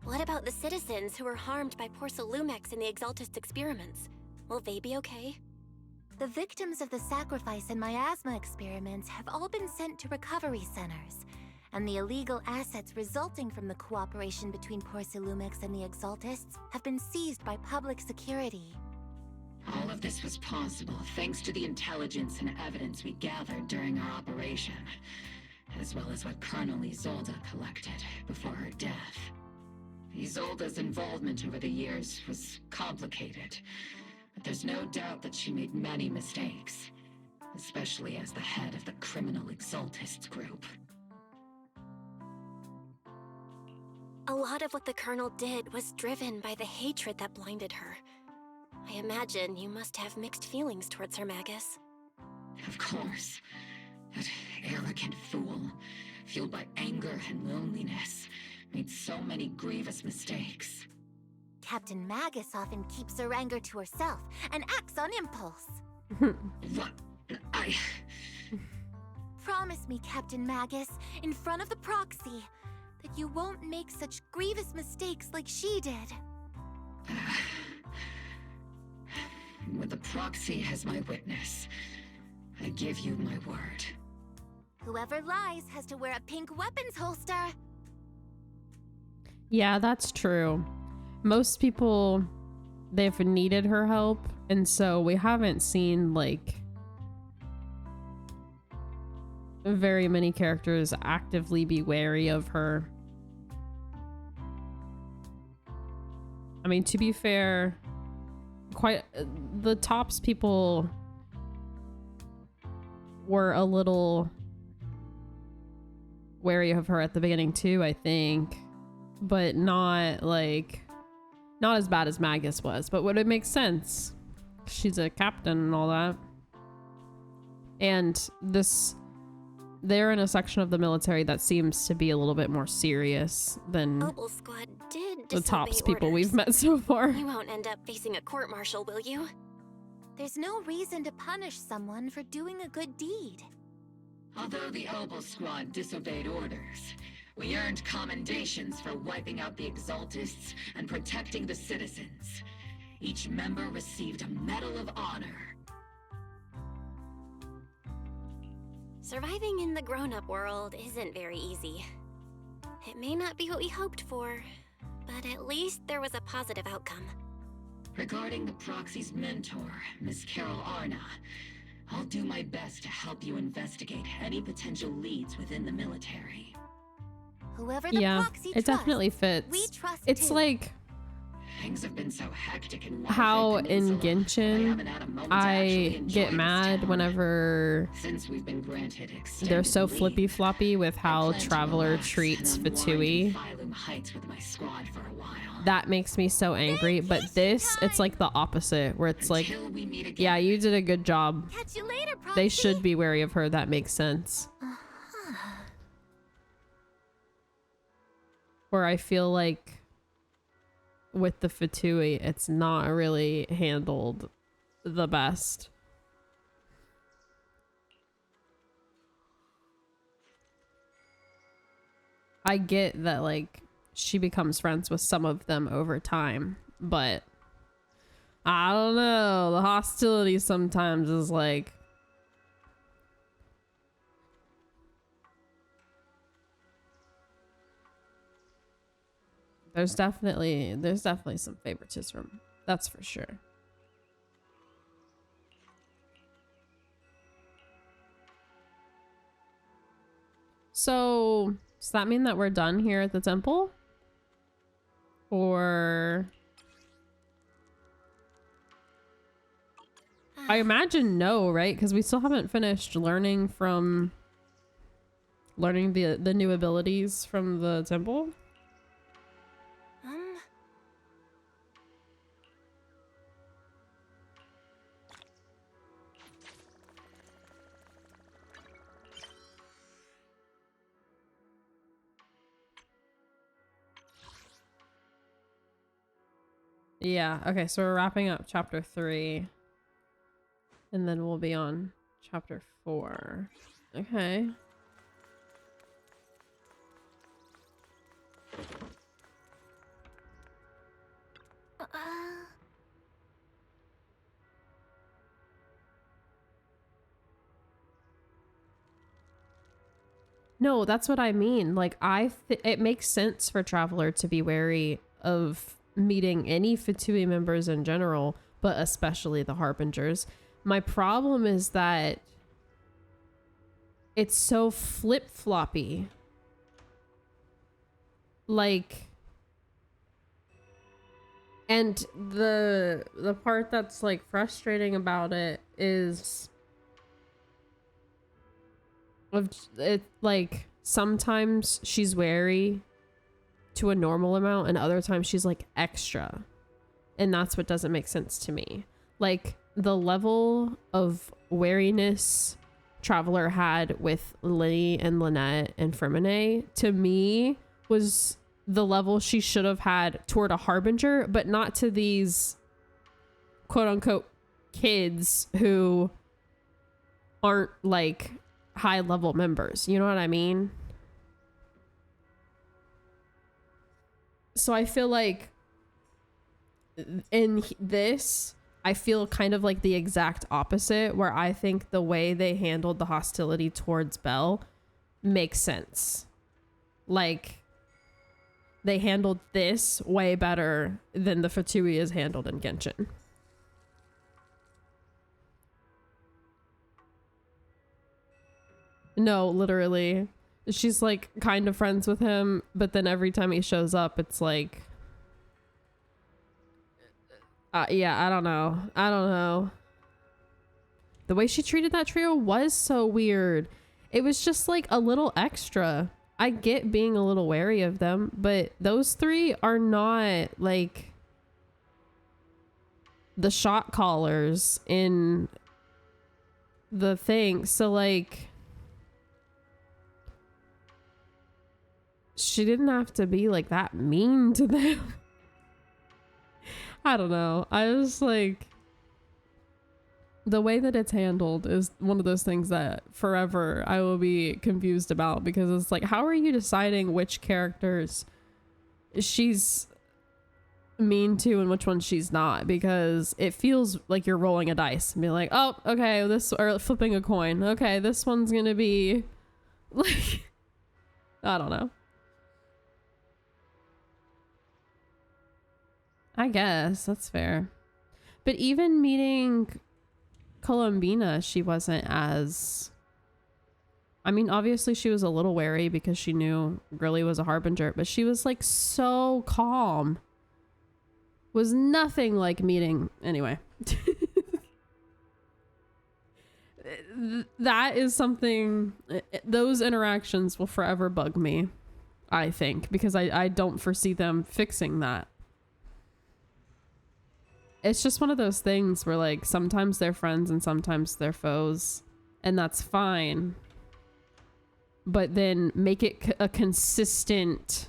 What about the citizens who were harmed by Porcelumex in the Exaltist experiments? Will they be okay? The victims of the sacrifice and miasma experiments have all been sent to recovery centers, and the illegal assets resulting from the cooperation between Porcelumex and the Exaltists have been seized by public security. All of this was possible thanks to the intelligence and evidence we gathered during our operation, as well as what Colonel Isolde collected before her death. Isolde's involvement over the years was complicated, but there's no doubt that she made many mistakes, especially as the head of the criminal Exaltists group. A lot of what the Colonel did was driven by the hatred that blinded her. I imagine you must have mixed feelings towards her, Magus. Of course. That arrogant fool, fueled by anger and loneliness, made so many grievous mistakes. Captain Magus often keeps her anger to herself and acts on impulse. What? Promise me, Captain Magus, in front of the proxy, that you won't make such grievous mistakes like she did. With the proxy as my witness, I give you my word. Whoever lies has to wear a pink weapons holster. Yeah, that's true. Most people, they've needed her help, and so we haven't seen, like, very many characters actively be wary of her. I mean, to be fair, quite the TOPS people were a little wary of her at the beginning too, I think, but not as bad as Magus was, but would it make sense? She's a captain and all that. And they're in a section of the military that seems to be a little bit more serious than Opal Squad did the TOPS people orders. we've met so far. You won't end up facing a court-martial, will you? There's no reason to punish someone for doing a good deed. Although the Opal Squad disobeyed orders, we earned commendations for wiping out the Exaltists and protecting the citizens. Each member received a Medal of Honor. Surviving in the grown-up world isn't very easy. It may not be what we hoped for, but at least there was a positive outcome. Regarding the proxy's mentor, Miss Carol Arna, I'll do my best to help you investigate any potential leads within the military. Whoever the Yeah, proxy it definitely fits. we trust It's too. like Things have been so hectic in how Wi-Fi in Peninsula, Genshin I get mad whenever since we've been granted they're so extended flippy leave. floppy with how plan to Traveler relax treats and unwind Fatui. in Phylum Heights with my squad for a while. That makes me so angry, but this, it's like the opposite, where it's like, Until we meet again. yeah, you did a good job. Catch you later, proxy. They should be wary of her. That makes sense. Where I feel like with the Fatui, it's not really handled the best. I get that, like, she becomes friends with some of them over time, but I don't know. The hostility sometimes is like, there's definitely some favoritism. That's for sure. So, does that mean that we're done here at the temple? Or I imagine no, right? Because we still haven't finished learning the new abilities from the temple. Yeah, okay, so we're wrapping up chapter 3. And then we'll be on chapter 4. Okay. No, that's what I mean. Like, it makes sense for Traveler to be wary of meeting any Fatui members in general, but especially the Harbingers. My problem is that it's so flip-floppy. Like, and the part that's like frustrating about it is it, like, sometimes she's wary to a normal amount and other times she's like extra, and that's what doesn't make sense to me. Like, the level of wariness Traveler had with Lily and Lynette and Fermine, to me, was the level she should have had toward a Harbinger, but not to these quote-unquote kids who aren't like high level members, you know what I mean? So I feel like in this, I feel kind of like the exact opposite, where I think the way they handled the hostility towards Belle makes sense. Like, they handled this way better than the Fatui is handled in Genshin. No, literally. She's like kind of friends with him, but then every time he shows up, it's like, yeah, I don't know. The way she treated that trio was so weird. It was just like a little extra. I get being a little wary of them, but those three are not like the shot callers in the thing. So like, she didn't have to be like that mean to them. I don't know. I was like, the way that it's handled is one of those things that forever I will be confused about, because it's like, how are you deciding which characters she's mean to and which ones she's not? Because it feels like you're rolling a dice and be like, oh, okay, this, or flipping a coin. Okay, this one's gonna be like, I don't know. I guess that's fair. But even meeting Columbina, she wasn't as, I mean, obviously she was a little wary because she knew Grilly was a Harbinger, but she was like so calm. Was nothing like meeting, anyway. That is something, those interactions will forever bug me, I think, because I don't foresee them fixing that. It's just one of those things where, like, sometimes they're friends and sometimes they're foes, and that's fine. But then make it a consistent...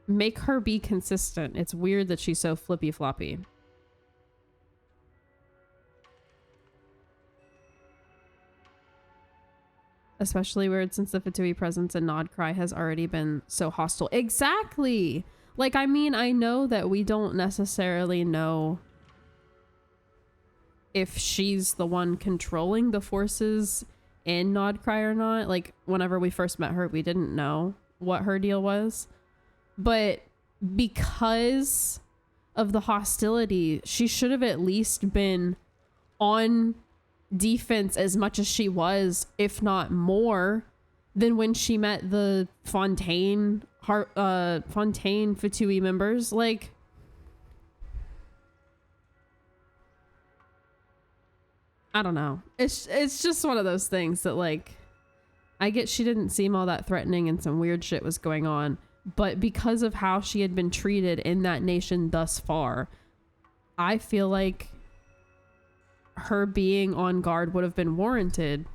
Make her be consistent. It's weird that she's so flippy-floppy. Especially weird since the Fatui presence and Nod Cry has already been so hostile. Exactly! Like, I mean, I know that we don't necessarily know if she's the one controlling the forces in Nod Cry or not. Like, whenever we first met her, we didn't know what her deal was. But because of the hostility, she should have at least been on defense as much as she was, if not more, than when she met the Fontaine Fatui members. Like, I don't know. It's just one of those things that, like, I get she didn't seem all that threatening and some weird shit was going on, but because of how she had been treated in that nation thus far, I feel like her being on guard would have been warranted.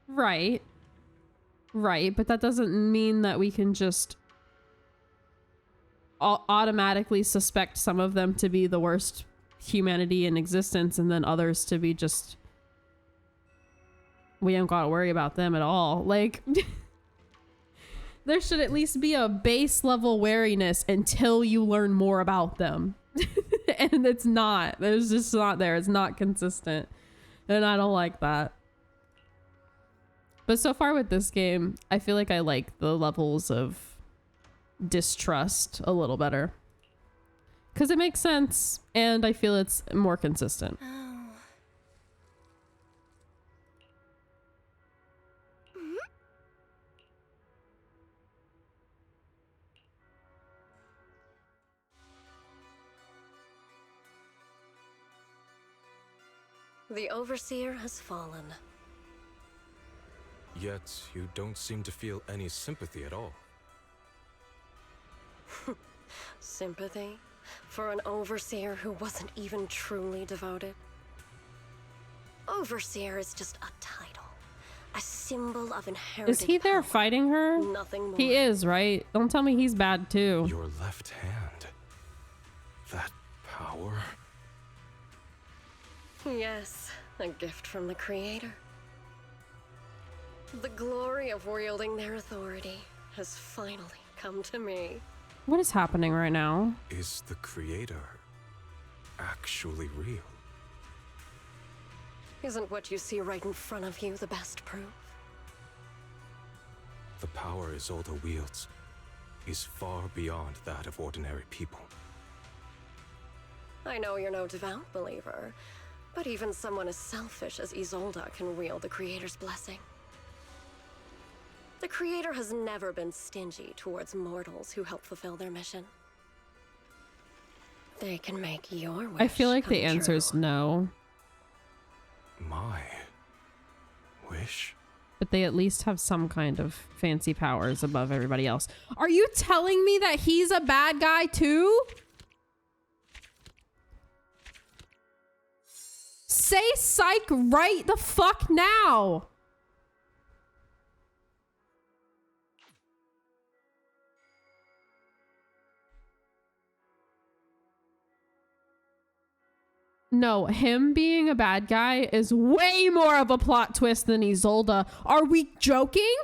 Right. Right, but that doesn't mean that we can just automatically suspect some of them to be the worst humanity in existence and then others to be just, we don't gotta worry about them at all. Like, there should at least be a base level wariness until you learn more about them. And it's not. There's just not there. It's not consistent. And I don't like that. But so far with this game, I feel like I like the levels of distrust a little better. Because it makes sense, and I feel it's more consistent. The Overseer has fallen. Yet, you don't seem to feel any sympathy at all. Sympathy? For an Overseer who wasn't even truly devoted? Overseer is just a title. A symbol of inherited Is he there fighting her? Nothing more. He is, right? Don't tell me he's bad too. Your left hand. That power. Yes, a gift from the Creator. The glory of wielding their authority has finally come to me. What is happening right now? Is the Creator actually real? Isn't what you see right in front of you the best proof? The power Isolde wields is far beyond that of ordinary people. I know you're no devout believer, but even someone as selfish as Isolde can wield the Creator's blessing. The Creator has never been stingy towards mortals who help fulfill their mission. They can make your wish I feel like the come answer is true. no. My wish? But they at least have some kind of fancy powers above everybody else. Are you telling me that he's a bad guy too? Say psych right the fuck now. No, him being a bad guy is way more of a plot twist than Isolde. Are we joking?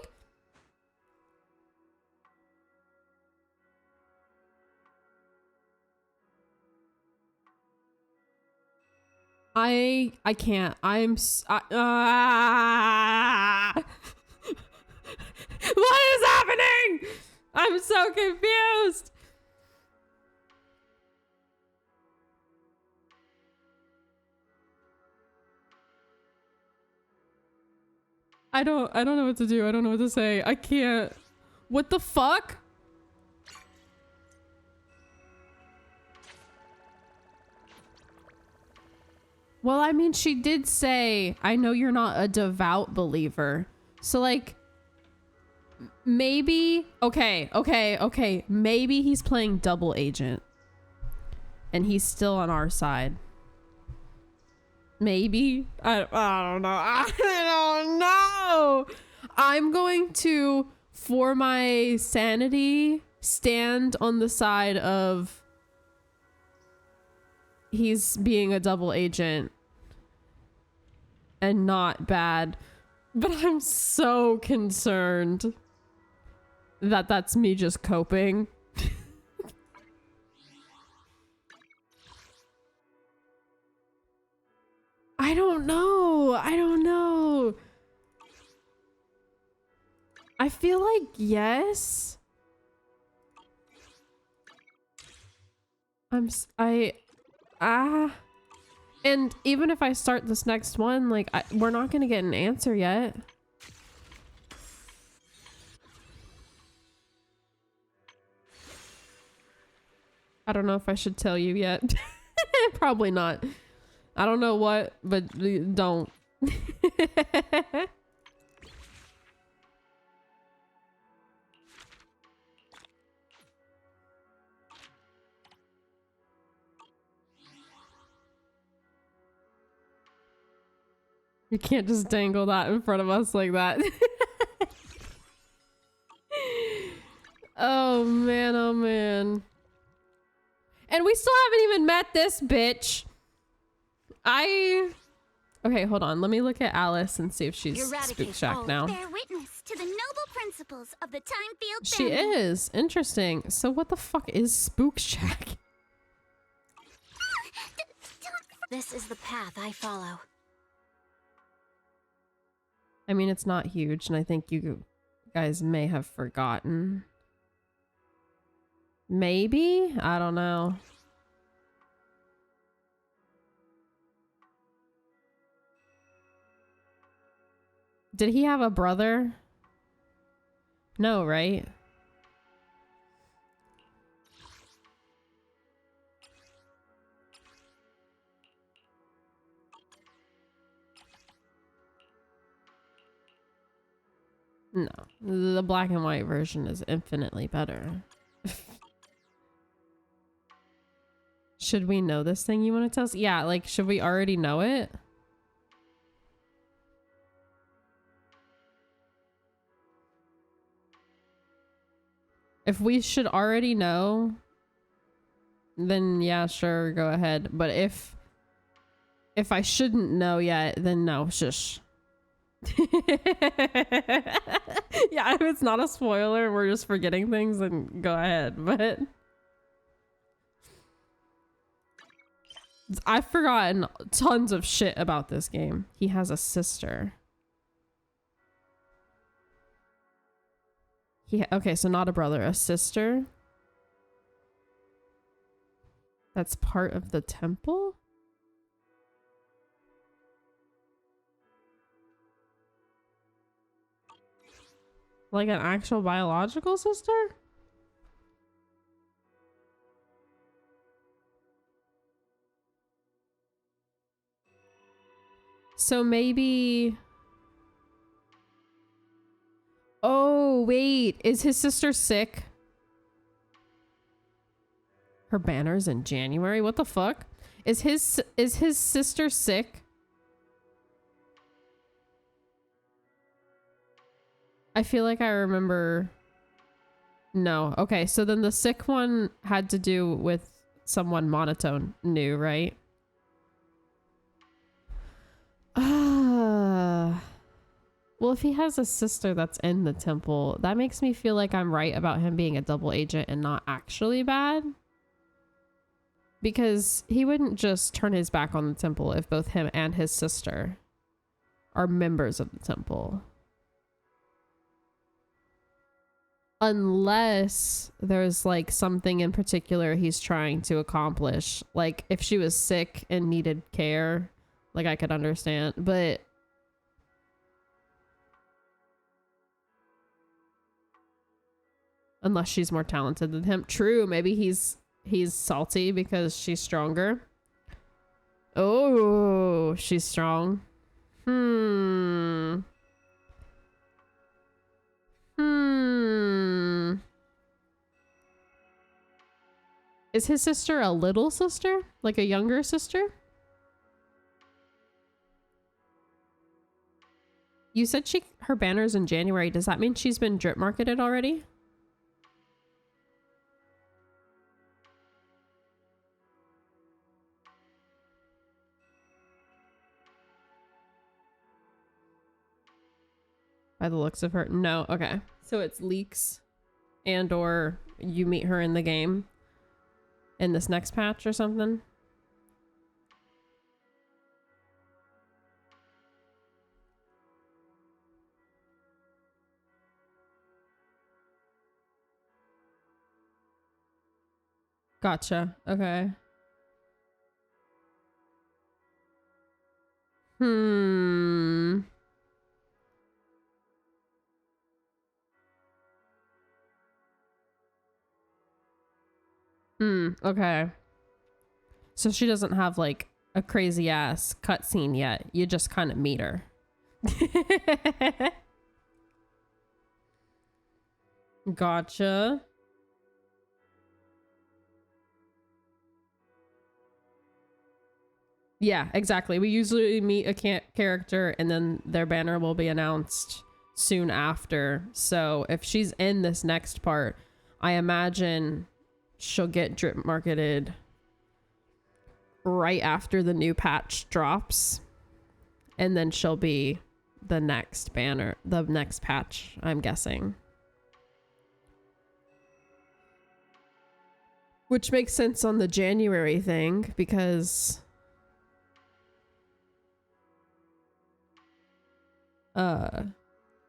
I can't. What is happening? I'm so confused. I don't know what to do. I don't know what to say. I can't. What the fuck? Well, I mean, she did say, I know you're not a devout believer. So, like, maybe, okay. Maybe he's playing double agent. And he's still on our side. Maybe. I don't know. I don't know. I'm going to, for my sanity, stand on the side of he's being a double agent and not bad. But I'm so concerned that that's me just coping. I don't know. I feel like yes. And even if I start this next one, like we're not gonna get an answer yet. I don't know if I should tell you yet. Probably not. I don't know what, but don't. You can't just dangle that in front of us like that. Oh man, oh man. And we still haven't even met this bitch. Okay, hold on. Let me look at Alice and see if she's Spook Shack now. Bear witness to the noble principles of the Time-Field She family. is. Interesting. So what the fuck is Spook Shack? This is the path I follow. I mean, it's not huge, and I think you guys may have forgotten. Maybe? I don't know. Did he have a brother? No, right? No, the black and white version is infinitely better. Should we know this thing you want to tell us? Yeah, like, should we already know it? If we should already know, then yeah, sure, go ahead. But if I shouldn't know yet, then no, shush. Yeah, if it's not a spoiler, we're just forgetting things, then go ahead. But I've forgotten tons of shit about this game. He has a sister. Okay, so not a brother, a sister. That's part of the temple? Like an actual biological sister? So maybe... Oh, wait. Is his sister sick? Her banner's in January? What the fuck? Is his sister sick? I feel like I remember... No. Okay, so then the sick one had to do with someone Monotone knew, right? Well, if he has a sister that's in the temple, that makes me feel like I'm right about him being a double agent and not actually bad. Because he wouldn't just turn his back on the temple if both him and his sister are members of the temple. Unless there's like something in particular he's trying to accomplish. Like if she was sick and needed care, like I could understand, but unless she's more talented than him. True, maybe he's salty because she's stronger. Oh, she's strong. Is his sister a little sister? Like a younger sister? You said her banner's in January. Does that mean she's been drip marketed already? By the looks of her. No, okay. So it's leaks and or you meet her in the game in this next patch or something. Gotcha. Okay. Okay. So she doesn't have like a crazy ass cutscene yet. You just kind of meet her. Gotcha. Yeah, exactly. We usually meet a character and then their banner will be announced soon after. So if she's in this next part, I imagine she'll get drip marketed right after the new patch drops. And then she'll be the next banner, the next patch, I'm guessing. Which makes sense on the January thing because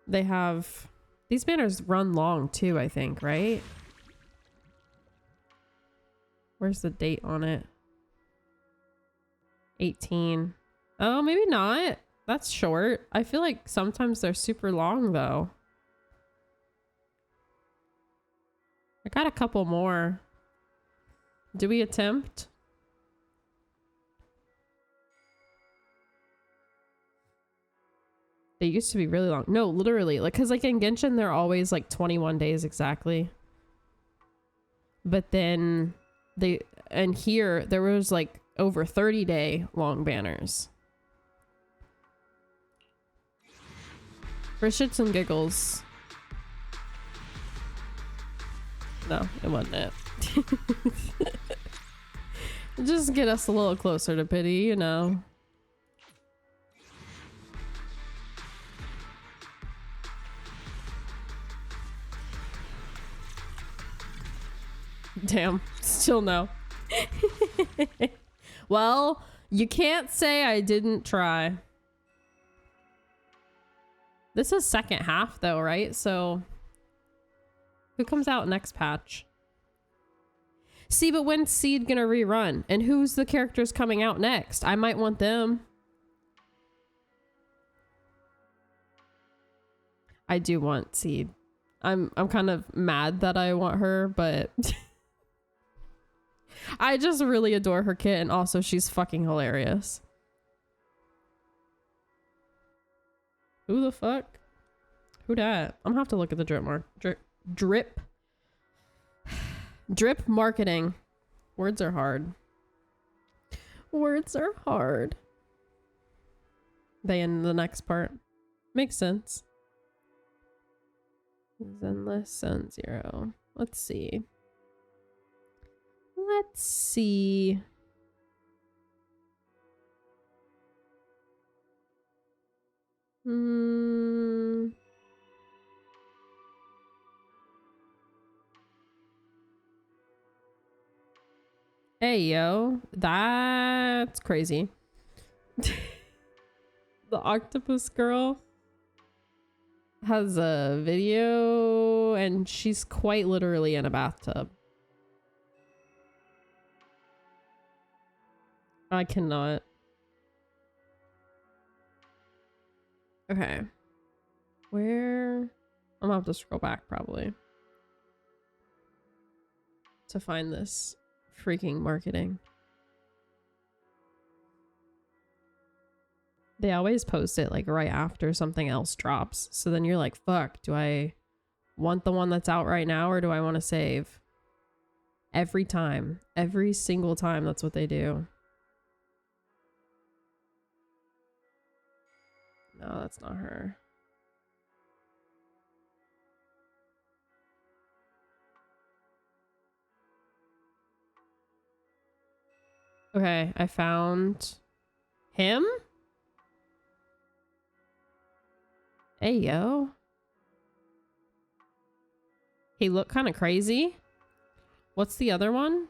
they have these banners run long too, I think, right? Where's the date on it? 18. Oh, maybe not. That's short. I feel like sometimes they're super long though. I got a couple more. Do we attempt? They used to be really long. No, literally. Like, cause like in Genshin, they're always like 21 days exactly. But then and here there was like over 30-day long banners. For shits and giggles. No, it wasn't it. Just get us a little closer to pity, you know. Damn, still no. Well, you can't say I didn't try. This is second half though, right? So who comes out next patch? See, but when's Seed gonna rerun? And who's the characters coming out next? I might want them. I do want Seed. I'm kind of mad that I want her, but I just really adore her kit, and also she's fucking hilarious. Who the fuck? Who dat? I'm gonna have to look at the drip marketing. Words are hard. Words are hard. They in the next part. Makes sense. Zenless Sun Zero. Let's see. Let's see. Hey, yo. That's crazy. The octopus girl has a video and she's quite literally in a bathtub. I cannot. Okay. Where? I'm gonna have to scroll back probably to find this freaking marketing. They always post it like right after something else drops. So then you're like, fuck, do I want the one that's out right now or do I want to save? Every time. Every single time that's what they do. No, that's not her. Okay, I found him. Hey, yo. He looked kind of crazy. What's the other one?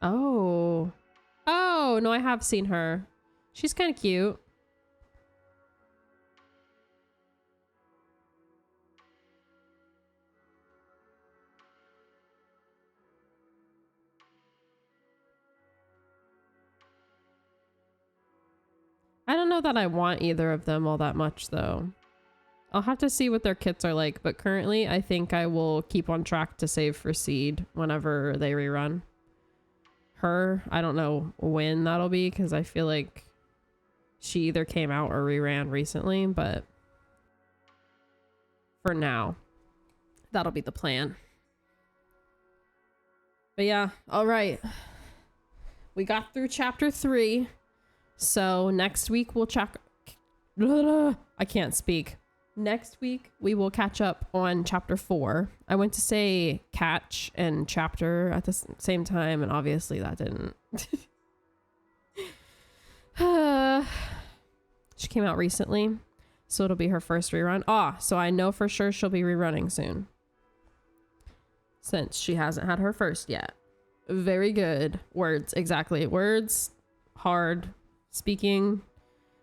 Oh. Oh, no, I have seen her. She's kind of cute. I don't know that I want either of them all that much, though. I'll have to see what their kits are like, but currently I think I will keep on track to save for Seed whenever they rerun. Her, I don't know when that'll be because I feel like she either came out or reran recently, but for now, that'll be the plan. But yeah, all right. We got through chapter 3. So next week we'll check. I can't speak. Next week we will catch up on chapter 4. I went to say catch and chapter at the same time, and obviously that didn't. She came out recently, so it'll be her first rerun. So I know for sure she'll be rerunning soon, since she hasn't had her first yet. Very good. Words, exactly. Words, hard. Speaking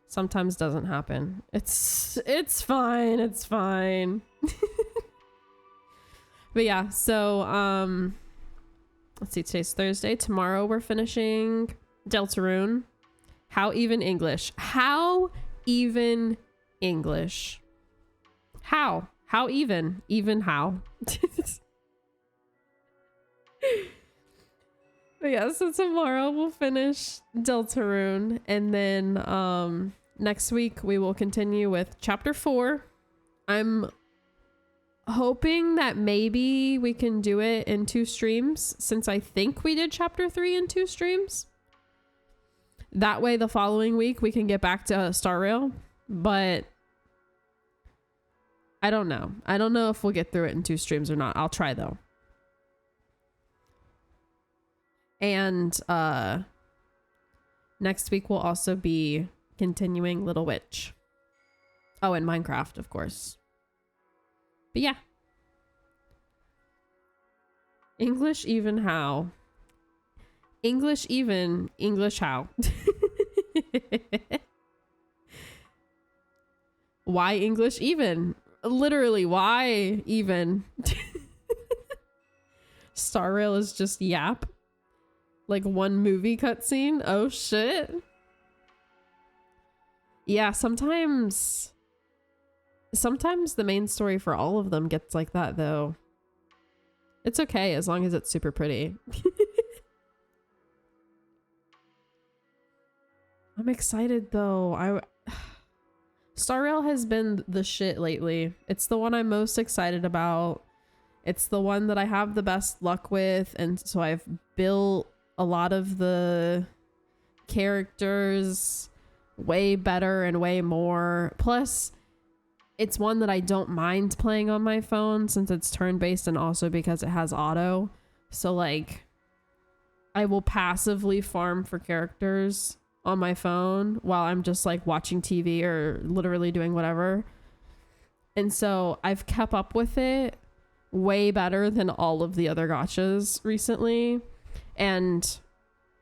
sometimes doesn't happen. It's fine. It's fine. But yeah, so let's see, today's Thursday. Tomorrow we're finishing Deltarune. How even English? How even English? How even? Even how? But yeah, so tomorrow we'll finish Deltarune, and then next week we will continue with chapter 4. I'm hoping that maybe we can do it in 2 streams, since I think we did chapter 3 in 2 streams. That way the following week we can get back to Star Rail, but I don't know. I don't know if we'll get through it in 2 streams or not. I'll try though. And next week we'll also be continuing Little Witch. Oh, and Minecraft, of course. But yeah. English even how? English even, English how? Why English even? Literally, why even? Star Rail is just yap. Like one movie cutscene. Oh shit. Yeah, sometimes the main story for all of them gets like that though. It's okay as long as it's super pretty. I'm excited though. Star Rail has been the shit lately. It's the one I'm most excited about. It's the one that I have the best luck with, and so I've built a lot of the characters way better and way more. Plus, it's one that I don't mind playing on my phone since it's turn-based, and also because it has auto. So like, I will passively farm for characters on my phone while I'm just like watching TV or literally doing whatever. And so I've kept up with it way better than all of the other gachas recently. And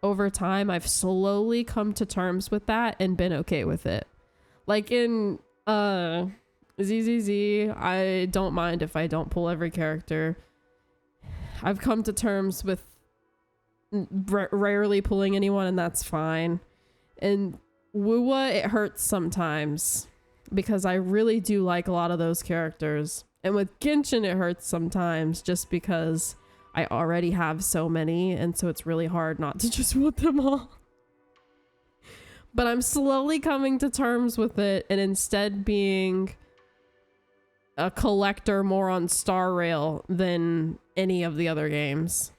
over time, I've slowly come to terms with that and been okay with it. Like in ZZZ, I don't mind if I don't pull every character. I've come to terms with rarely pulling anyone, and that's fine. And Wuwa, it hurts sometimes because I really do like a lot of those characters. And with Genshin, it hurts sometimes just because I already have so many, and so it's really hard not to just want them all. But I'm slowly coming to terms with it, and instead being a collector more on Star Rail than any of the other games.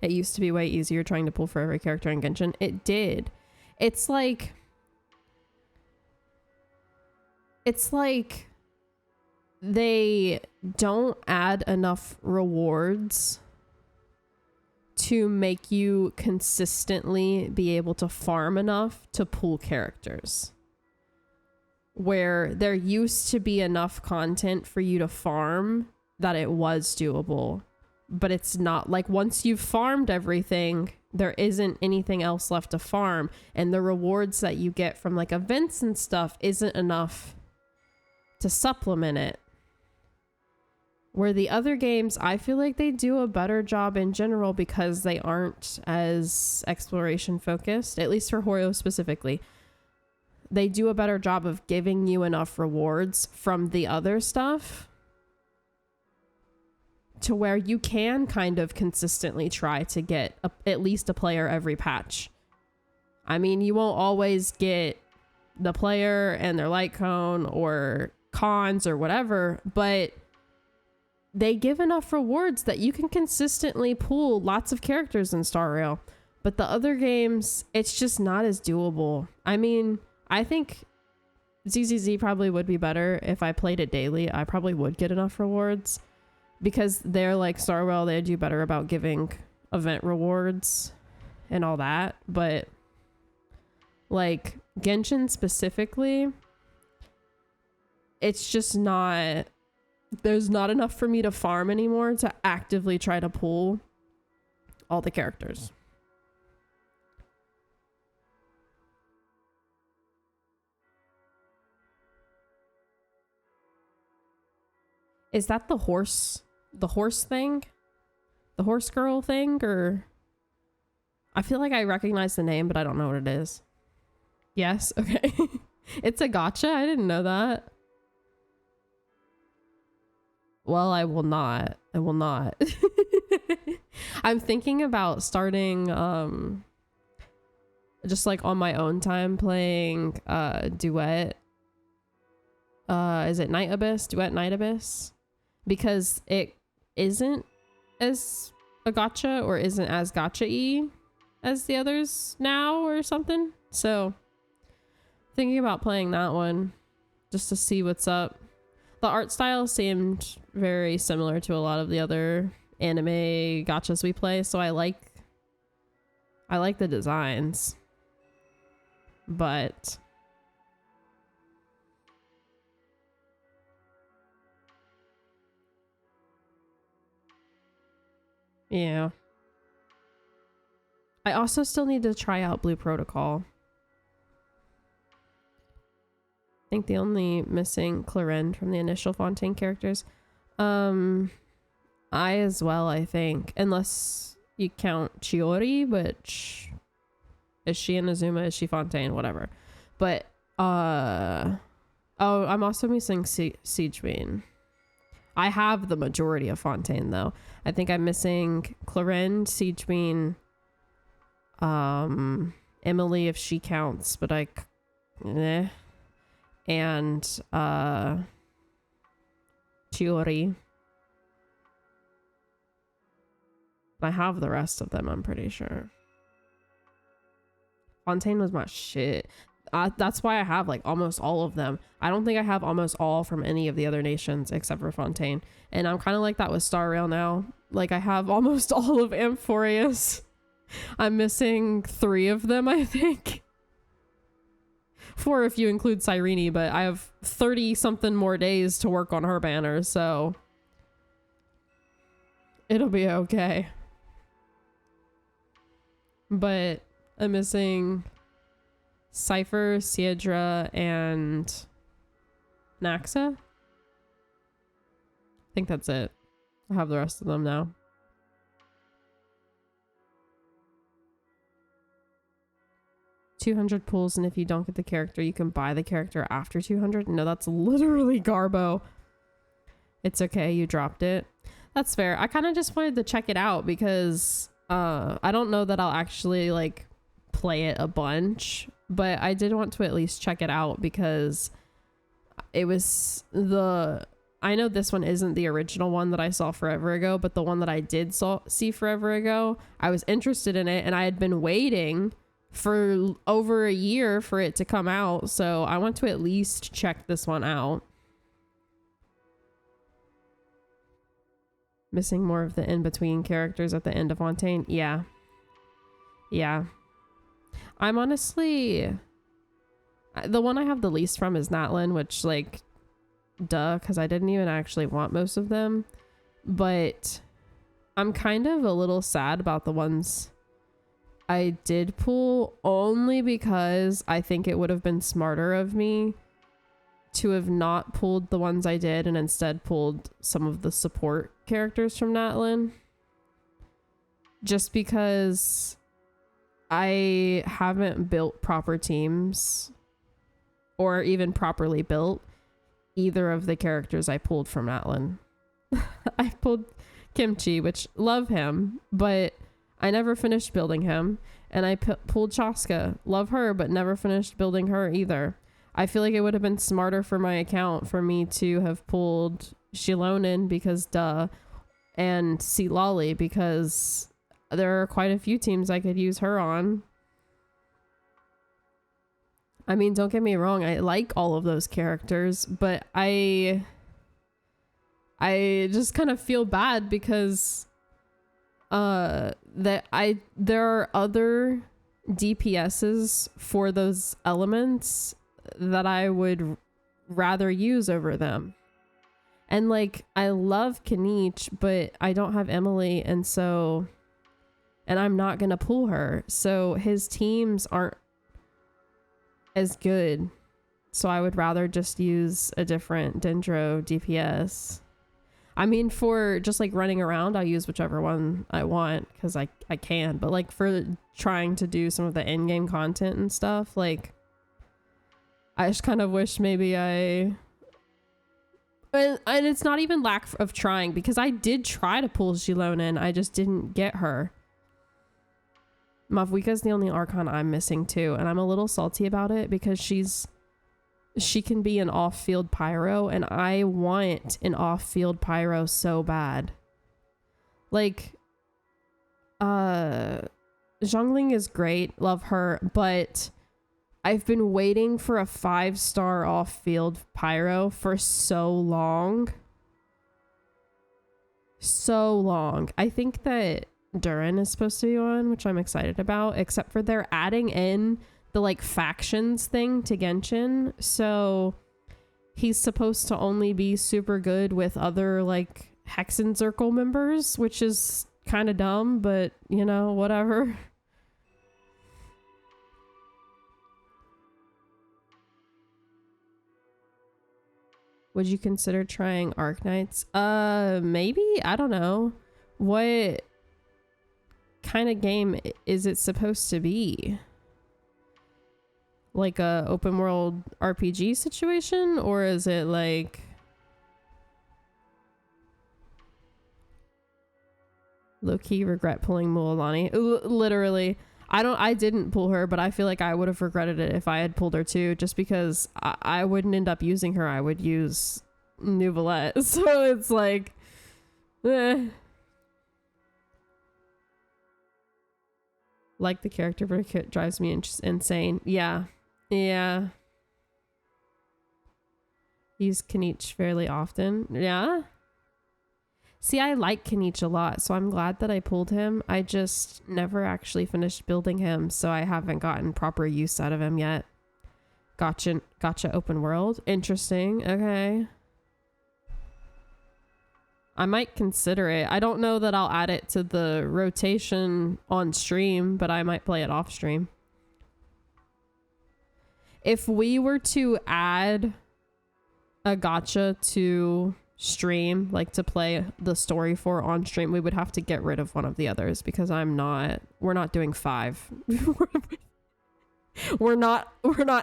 It used to be way easier trying to pull for every character in Genshin. It did. It's like they don't add enough rewards to make you consistently be able to farm enough to pull characters. Where there used to be enough content for you to farm that it was doable. But it's not. Like, once you've farmed everything, there isn't anything else left to farm. And the rewards that you get from like events and stuff isn't enough to supplement it. Where the other games, I feel like they do a better job in general because they aren't as exploration focused, at least for Horo specifically. they do a better job of giving you enough rewards from the other stuff to where you can kind of consistently try to get at least a player every patch. I mean, you won't always get the player and their light cone or cons or whatever, but they give enough rewards that you can consistently pull lots of characters in Star Rail. But the other games, it's just not as doable. I mean, I think ZZZ probably would be better if I played it daily. I probably would get enough rewards because they're like Star Rail. They do better about giving event rewards and all that. But like Genshin specifically, it's just not, there's not enough for me to farm anymore to actively try to pull all the characters. Is that the horse thing? The horse girl thing? Or I feel like I recognize the name, but I don't know what it is. Yes, okay. It's a gacha? I didn't know that. Well, I will not. I will not. I'm thinking about starting just like on my own time playing Duet. Is it Night Abyss? Duet Night Abyss? Because it isn't as a gacha or isn't as gacha-y as the others now or something. So thinking about playing that one just to see what's up. The art style seemed very similar to a lot of the other anime gachas we play, so I like the designs. But yeah. I also still need to try out Blue Protocol. I think the only missing Clarend from the initial Fontaine characters. I as well, I think. Unless you count Chiori, which is she Inazuma, is she Fontaine, whatever. But oh, I'm also missing Siegeween. I have the majority of Fontaine though. I think I'm missing Clarend, Siegeween, Emily if she counts, but and Chiori. I have the rest of them, I'm pretty sure. Fontaine was my shit. That's why I have like almost all of them. I don't think I have almost all from any of the other nations except for Fontaine. And I'm kind of like that with Star Rail now. Like I have almost all of Amphorius. I'm missing 3 of them, I think. 4 if you include Cyrene, but I have 30 something more days to work on her banner, so it'll be okay. But I'm missing Cypher, Siedra, and Naxa. I think that's it. I have the rest of them now. $200 pulls, and if you don't get the character, you can buy the character after 200. No, that's literally Garbo. It's okay, you dropped it. That's fair. I kind of just wanted to check it out because I don't know that I'll actually like play it a bunch, but I did want to at least check it out because it was I know this one isn't the original one that I saw forever ago, but the one that I did see forever ago, I was interested in it and I had been waiting for over a year for it to come out, so I want to at least check this one out. Missing more of the in-between characters at the end of Fontaine. Yeah. I'm honestly, the one I have the least from is Natlin, which like duh, because I didn't even actually want most of them, but I'm kind of a little sad about the ones I did pull, only because I think it would have been smarter of me to have not pulled the ones I did and instead pulled some of the support characters from Natlin. Just because I haven't built proper teams or even properly built either of the characters I pulled from Atlan. I pulled Kimchi, which love him, but I never finished building him. And I pulled Chaska, love her, but never finished building her either. I feel like it would have been smarter for my account for me to have pulled Shilonen because duh, and Lolly because there are quite a few teams I could use her on. I mean, don't get me wrong, I like all of those characters, but I just kind of feel bad because there are other DPSs for those elements that I would rather use over them. And like, I love Kanich, but I don't have Emily, and I'm not gonna pull her, so his teams aren't as good, so I would rather just use a different Dendro DPS. I mean, for just like running around, I'll use whichever one I want because I can, but like for trying to do some of the in-game content and stuff, like I just kind of wish maybe and it's not even lack of trying, because I did try to pull Shilonen, I just didn't get her. Mavwika's the only Archon I'm missing too, and I'm a little salty about it because she can be an off-field pyro, and I want an off-field pyro so bad. Like, Zhongling is great, love her, but I've been waiting for a 5-star off-field pyro for so long. So long. I think that Durin is supposed to be one, which I'm excited about, except for they're adding in the like factions thing to Genshin, so he's supposed to only be super good with other like Hexen Circle members, which is kind of dumb, but you know, whatever. Would you consider trying Arknights? Maybe, I don't know. What kind of game is it supposed to be? Like a open world RPG situation, or is it like low-key regret pulling Mualani? Literally, I didn't pull her, but I feel like I would have regretted it if I had pulled her too, just because I wouldn't end up using her. I would use Nuvolette. So it's like like the character, but it drives me insane. Yeah. Use Kanich fairly often. Yeah. See, I like Kanich a lot, so I'm glad that I pulled him. I just never actually finished building him, so I haven't gotten proper use out of him yet. Gotcha open world. Interesting. Okay. I might consider it. I don't know that I'll add it to the rotation on stream, but I might play it off stream. If we were to add a gacha to stream, like to play the story for on stream, we would have to get rid of one of the others, because we're not doing 5. we're not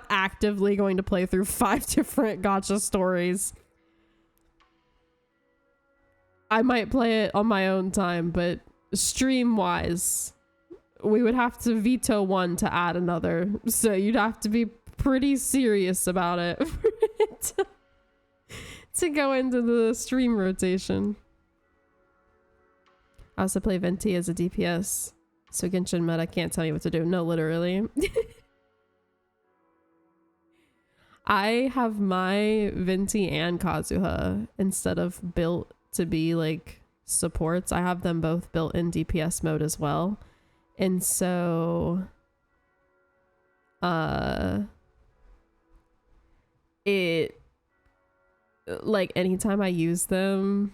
actively going to play through 5 different gacha stories. I might play it on my own time, but stream wise, we would have to veto one to add another. So you'd have to be pretty serious about it to go into the stream rotation. I also play Venti as a DPS, so Genshin meta can't tell me what to do. No, literally. I have my Venti and Kazuha instead of built to be like supports. I have them both built in DPS mode as well, and so it, like, anytime I use them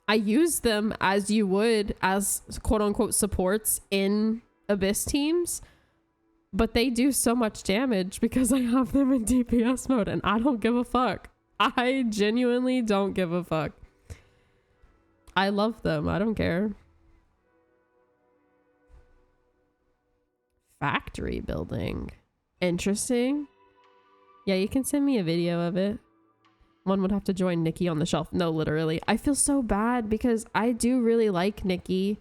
as you would as quote unquote supports in Abyss teams, but they do so much damage because I have them in DPS mode, and I don't give a fuck. I genuinely don't give a fuck. I love them. I don't care. Factory building. Interesting. Yeah, you can send me a video of it. One would have to join Nikki on the shelf. No, literally. I feel so bad because I do really like Nikki.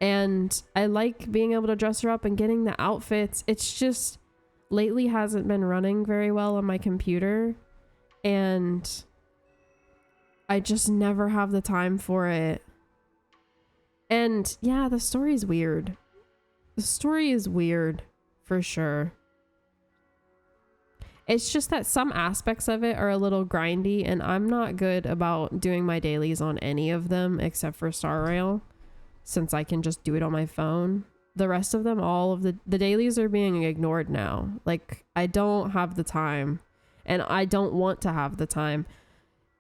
And I like being able to dress her up and getting the outfits. It's just lately hasn't been running very well on my computer. And I just never have the time for it. And yeah, the story's weird. The story is weird for sure. It's just that some aspects of it are a little grindy, and I'm not good about doing my dailies on any of them except for Star Rail, since I can just do it on my phone. The rest of them, all of the dailies are being ignored now. Like, I don't have the time, and I don't want to have the time.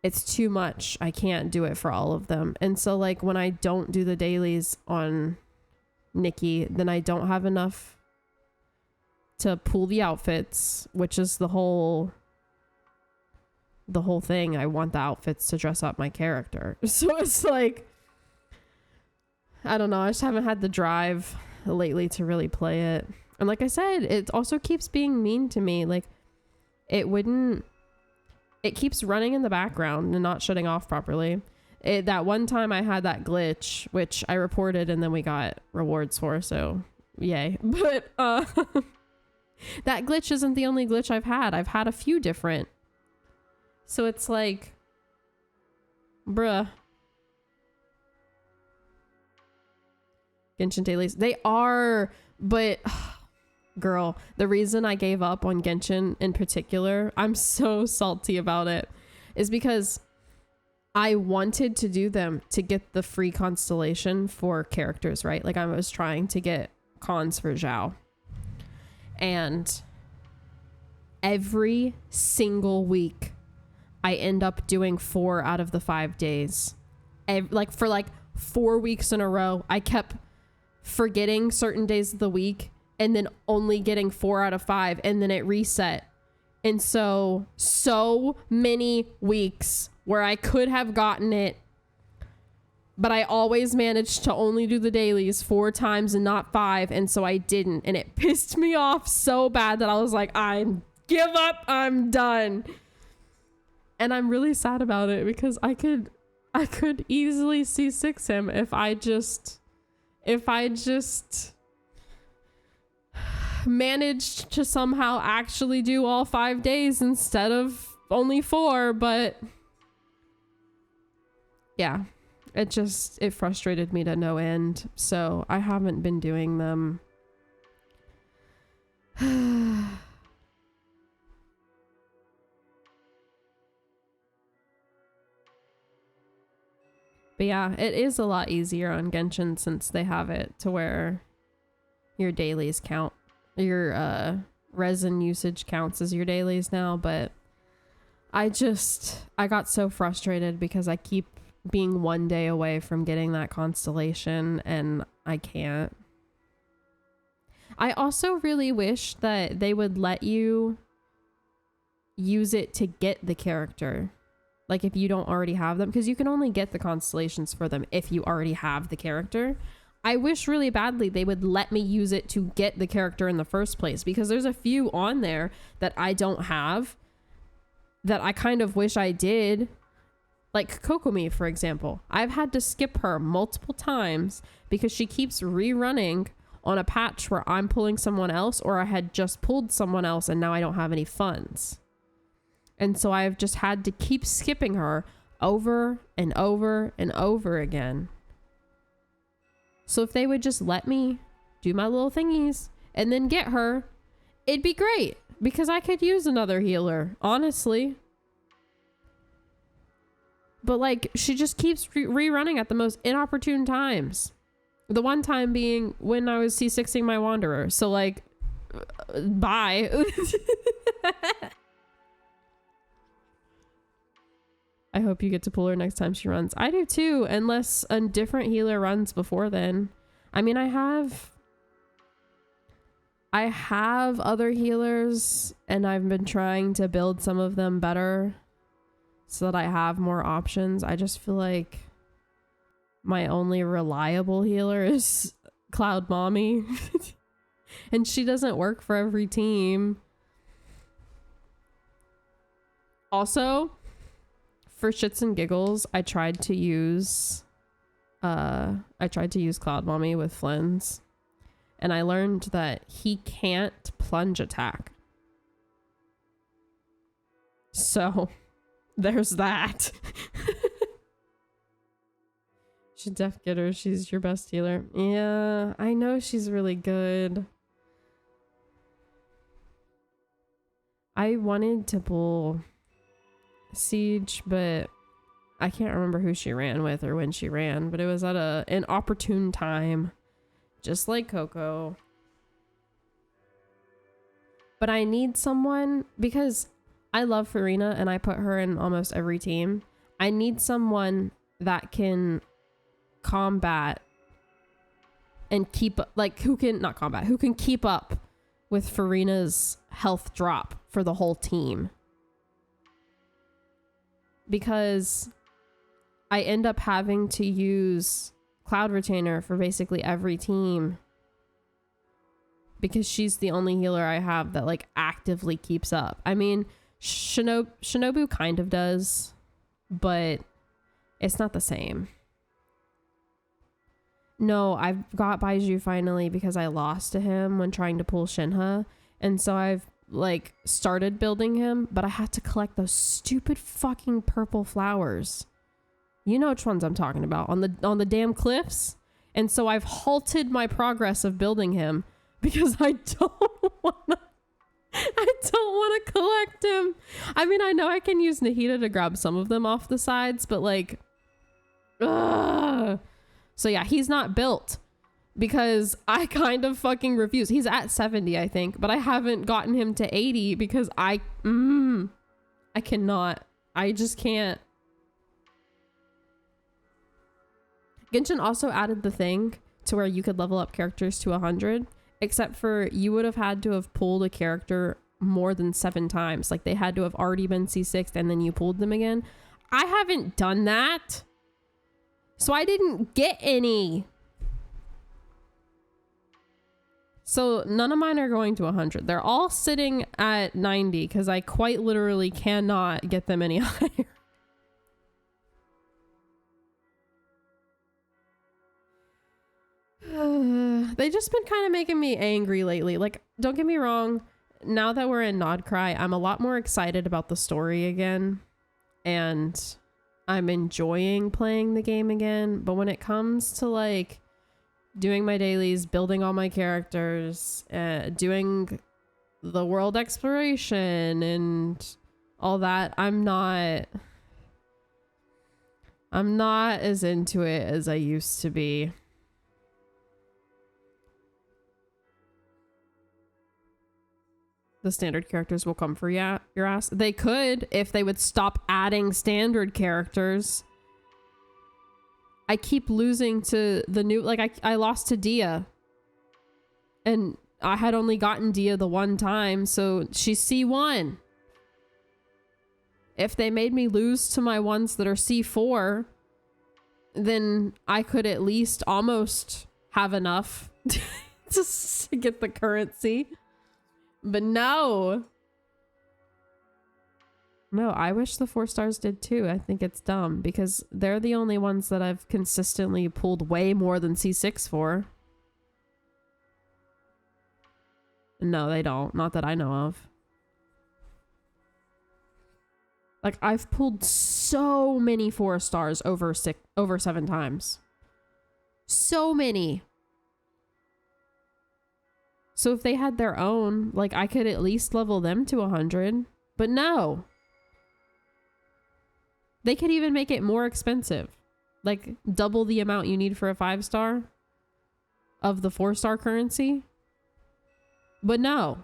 It's too much. I can't do it for all of them. And so, like, when I don't do the dailies on Nikki, then I don't have enough to pull the outfits, which is the whole thing. I want the outfits to dress up my character. So it's like, I don't know. I just haven't had the drive lately to really play it. And like I said, it also keeps being mean to me. Like, it keeps running in the background and not shutting off properly. That one time I had that glitch, which I reported and then we got rewards for, so yay. But that glitch isn't the only glitch I've had. I've had a few different. So it's like, bruh. Genshin dailies. They are, but girl, the reason I gave up on Genshin in particular, I'm so salty about it, is because I wanted to do them to get the free constellation for characters, right? Like, I was trying to get cons for Zhao. And every single week, I end up doing 4 out of the 5 days. For 4 weeks in a row, I kept forgetting certain days of the week and then only getting 4 out of 5, and then it reset. And so many weeks where I could have gotten it, but I always managed to only do the dailies 4 times and not 5, and so I didn't, and it pissed me off so bad that I was like, I give up, I'm done. And I'm really sad about it because I could easily C6 him if I just managed to somehow actually do all 5 days instead of only 4, but yeah, it frustrated me to no end, so I haven't been doing them. But yeah, it is a lot easier on Genshin since they have it to where your dailies count. Your resin usage counts as your dailies now, but I got so frustrated because I keep being 1 day away from getting that constellation and I can't. I also really wish that they would let you use it to get the character. Like, if you don't already have them, because you can only get the constellations for them if you already have the character. I wish really badly they would let me use it to get the character in the first place, because there's a few on there that I don't have that I kind of wish I did. Like Kokomi, for example. I've had to skip her multiple times because she keeps rerunning on a patch where I'm pulling someone else, or I had just pulled someone else and now I don't have any funds. And so I've just had to keep skipping her over and over and over again. So if they would just let me do my little thingies and then get her, it'd be great, because I could use another healer, honestly. But like, she just keeps rerunning at the most inopportune times. The one time being when I was C6ing my Wanderer. So like, bye. I hope you get to pull her next time she runs. I do too, unless a different healer runs before then. I mean, I have other healers, and I've been trying to build some of them better so that I have more options. I just feel like my only reliable healer is Cloud Mommy. And she doesn't work for every team. Also, for shits and giggles, I tried to use Cloud Mommy with Flynn's, and I learned that he can't plunge attack. So there's that. Should def get her. She's your best healer. Yeah, I know she's really good. I wanted to pull Siege, but I can't remember who she ran with or when she ran, but it was at an opportune time, just like Coco. But I need someone, because I love Farina and I put her in almost every team. I need someone that can combat and keep, like, who can keep up with Farina's health drop for the whole team. Because I end up having to use Cloud Retainer for basically every team, because she's the only healer I have that like actively keeps up. I mean, Shinobu kind of does, but it's not the same. No, I've got Baiju finally because I lost to him when trying to pull Shinha. And so I've like started building him, but I had to collect those stupid fucking purple flowers. You know which ones I'm talking about, on the damn cliffs. And so I've halted my progress of building him because I don't want to collect him. I mean, I know I can use Nahida to grab some of them off the sides, but like, ugh. So yeah, he's not built because I kind of fucking refuse. He's at 70, I think, but I haven't gotten him to 80 because I cannot. I just can't. Genshin also added the thing to where you could level up characters to 100, except for you would have had to have pulled a character more than 7 times. Like they had to have already been C6'd and then you pulled them again. I haven't done that. So I didn't get any. So none of mine are going to 100. They're all sitting at 90 because I quite literally cannot get them any higher. They've just been kind of making me angry lately. Like, don't get me wrong. Now that we're in Nodcry, I'm a lot more excited about the story again. And I'm enjoying playing the game again. But when it comes to like doing my dailies, building all my characters, doing the world exploration and all that, I'm not as into it as I used to be. The standard characters will come for your ass. They could if they would stop adding standard characters. I keep losing to the new, like I lost to Dia. And I had only gotten Dia the one time, so she's C1. If they made me lose to my ones that are C4, then I could at least almost have enough to get the currency. But no, I wish the 4 stars did too. I think it's dumb because they're the only ones that I've consistently pulled way more than C6 for. No, they don't. Not that I know of. Like, I've pulled so many 4 stars over 7 times. So many. So if they had their own, like, I could at least level them to 100. But no. They could even make it more expensive. Like, double the amount you need for a 5 star of the 4 star currency. But no.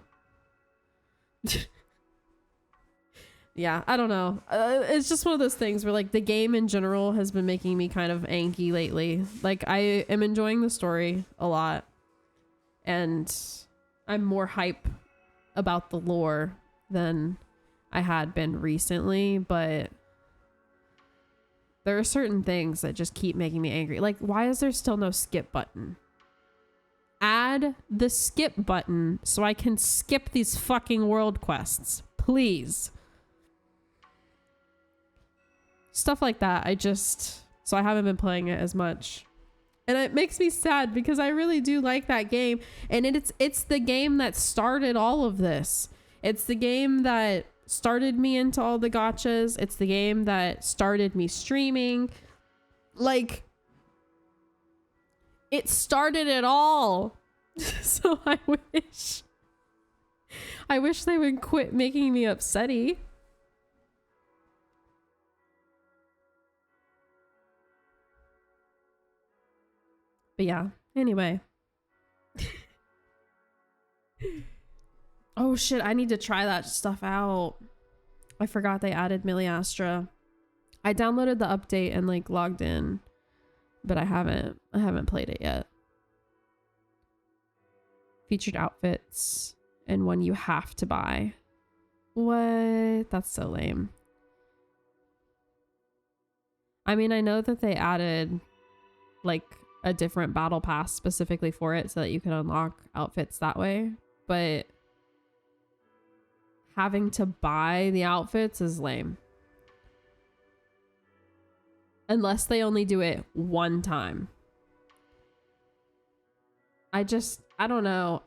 Yeah, I don't know. It's just one of those things where, like, the game in general has been making me kind of anky lately. Like, I am enjoying the story a lot. And I'm more hype about the lore than I had been recently, but there are certain things that just keep making me angry. Like, why is there still no skip button? Add the skip button so I can skip these fucking world quests, please. stuff like that. So I haven't been playing it as much. And it makes me sad because I really do like that game. And it's the game that started all of this. It's the game that started me into all the gachas. It's the game that started me streaming. Like, it started it all. So I wish they would quit making me upsetty. But yeah, anyway. Oh shit, I need to try that stuff out. I forgot they added Miliastra. I downloaded the update and like logged in, but I haven't played it yet. Featured outfits and one you have to buy. What? That's so lame. I mean, I know that they added like a different battle pass specifically for it so that you can unlock outfits that way, but having to buy the outfits is lame. Unless they only do it one time. I don't know.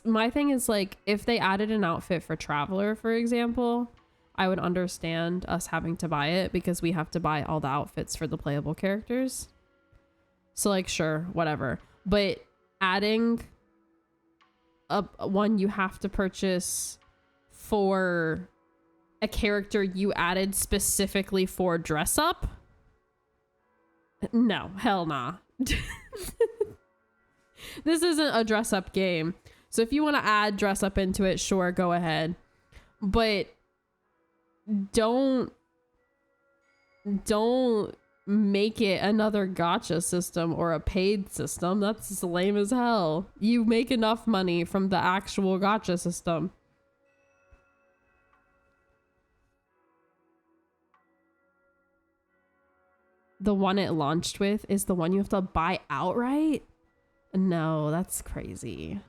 My thing is like, if they added an outfit for Traveler, for example, I would understand us having to buy it because we have to buy all the outfits for the playable characters. So like, sure, whatever. But adding one you have to purchase for a character you added specifically for dress up? No, hell nah. This isn't a dress up game. So if you want to add dress up into it, sure, go ahead. But don't make it another gacha system or a paid system. That's lame as hell. You make enough money from the actual gacha system. The one it launched with is the one you have to buy outright? No, that's crazy.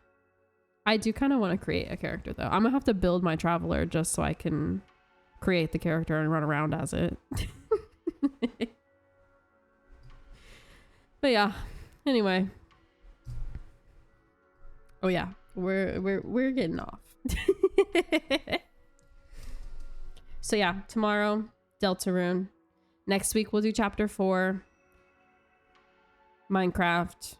I do kind of want to create a character though. I'm gonna have to build my Traveler just so I can create the character and run around as it. But yeah, anyway. Oh yeah, we're getting off. So yeah, tomorrow, Deltarune. Next week we'll do chapter 4. Minecraft.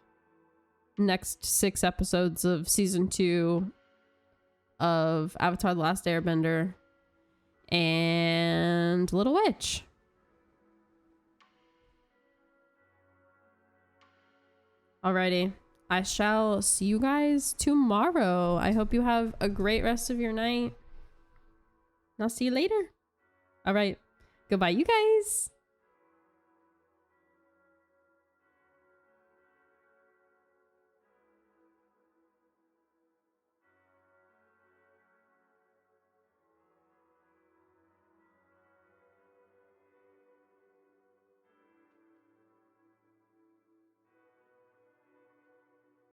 Next 6 episodes of season 2 of Avatar: The Last Airbender. And Little Witch. Alrighty. I shall see you guys tomorrow. I hope you have a great rest of your night. And I'll see you later. Alright. Goodbye, you guys.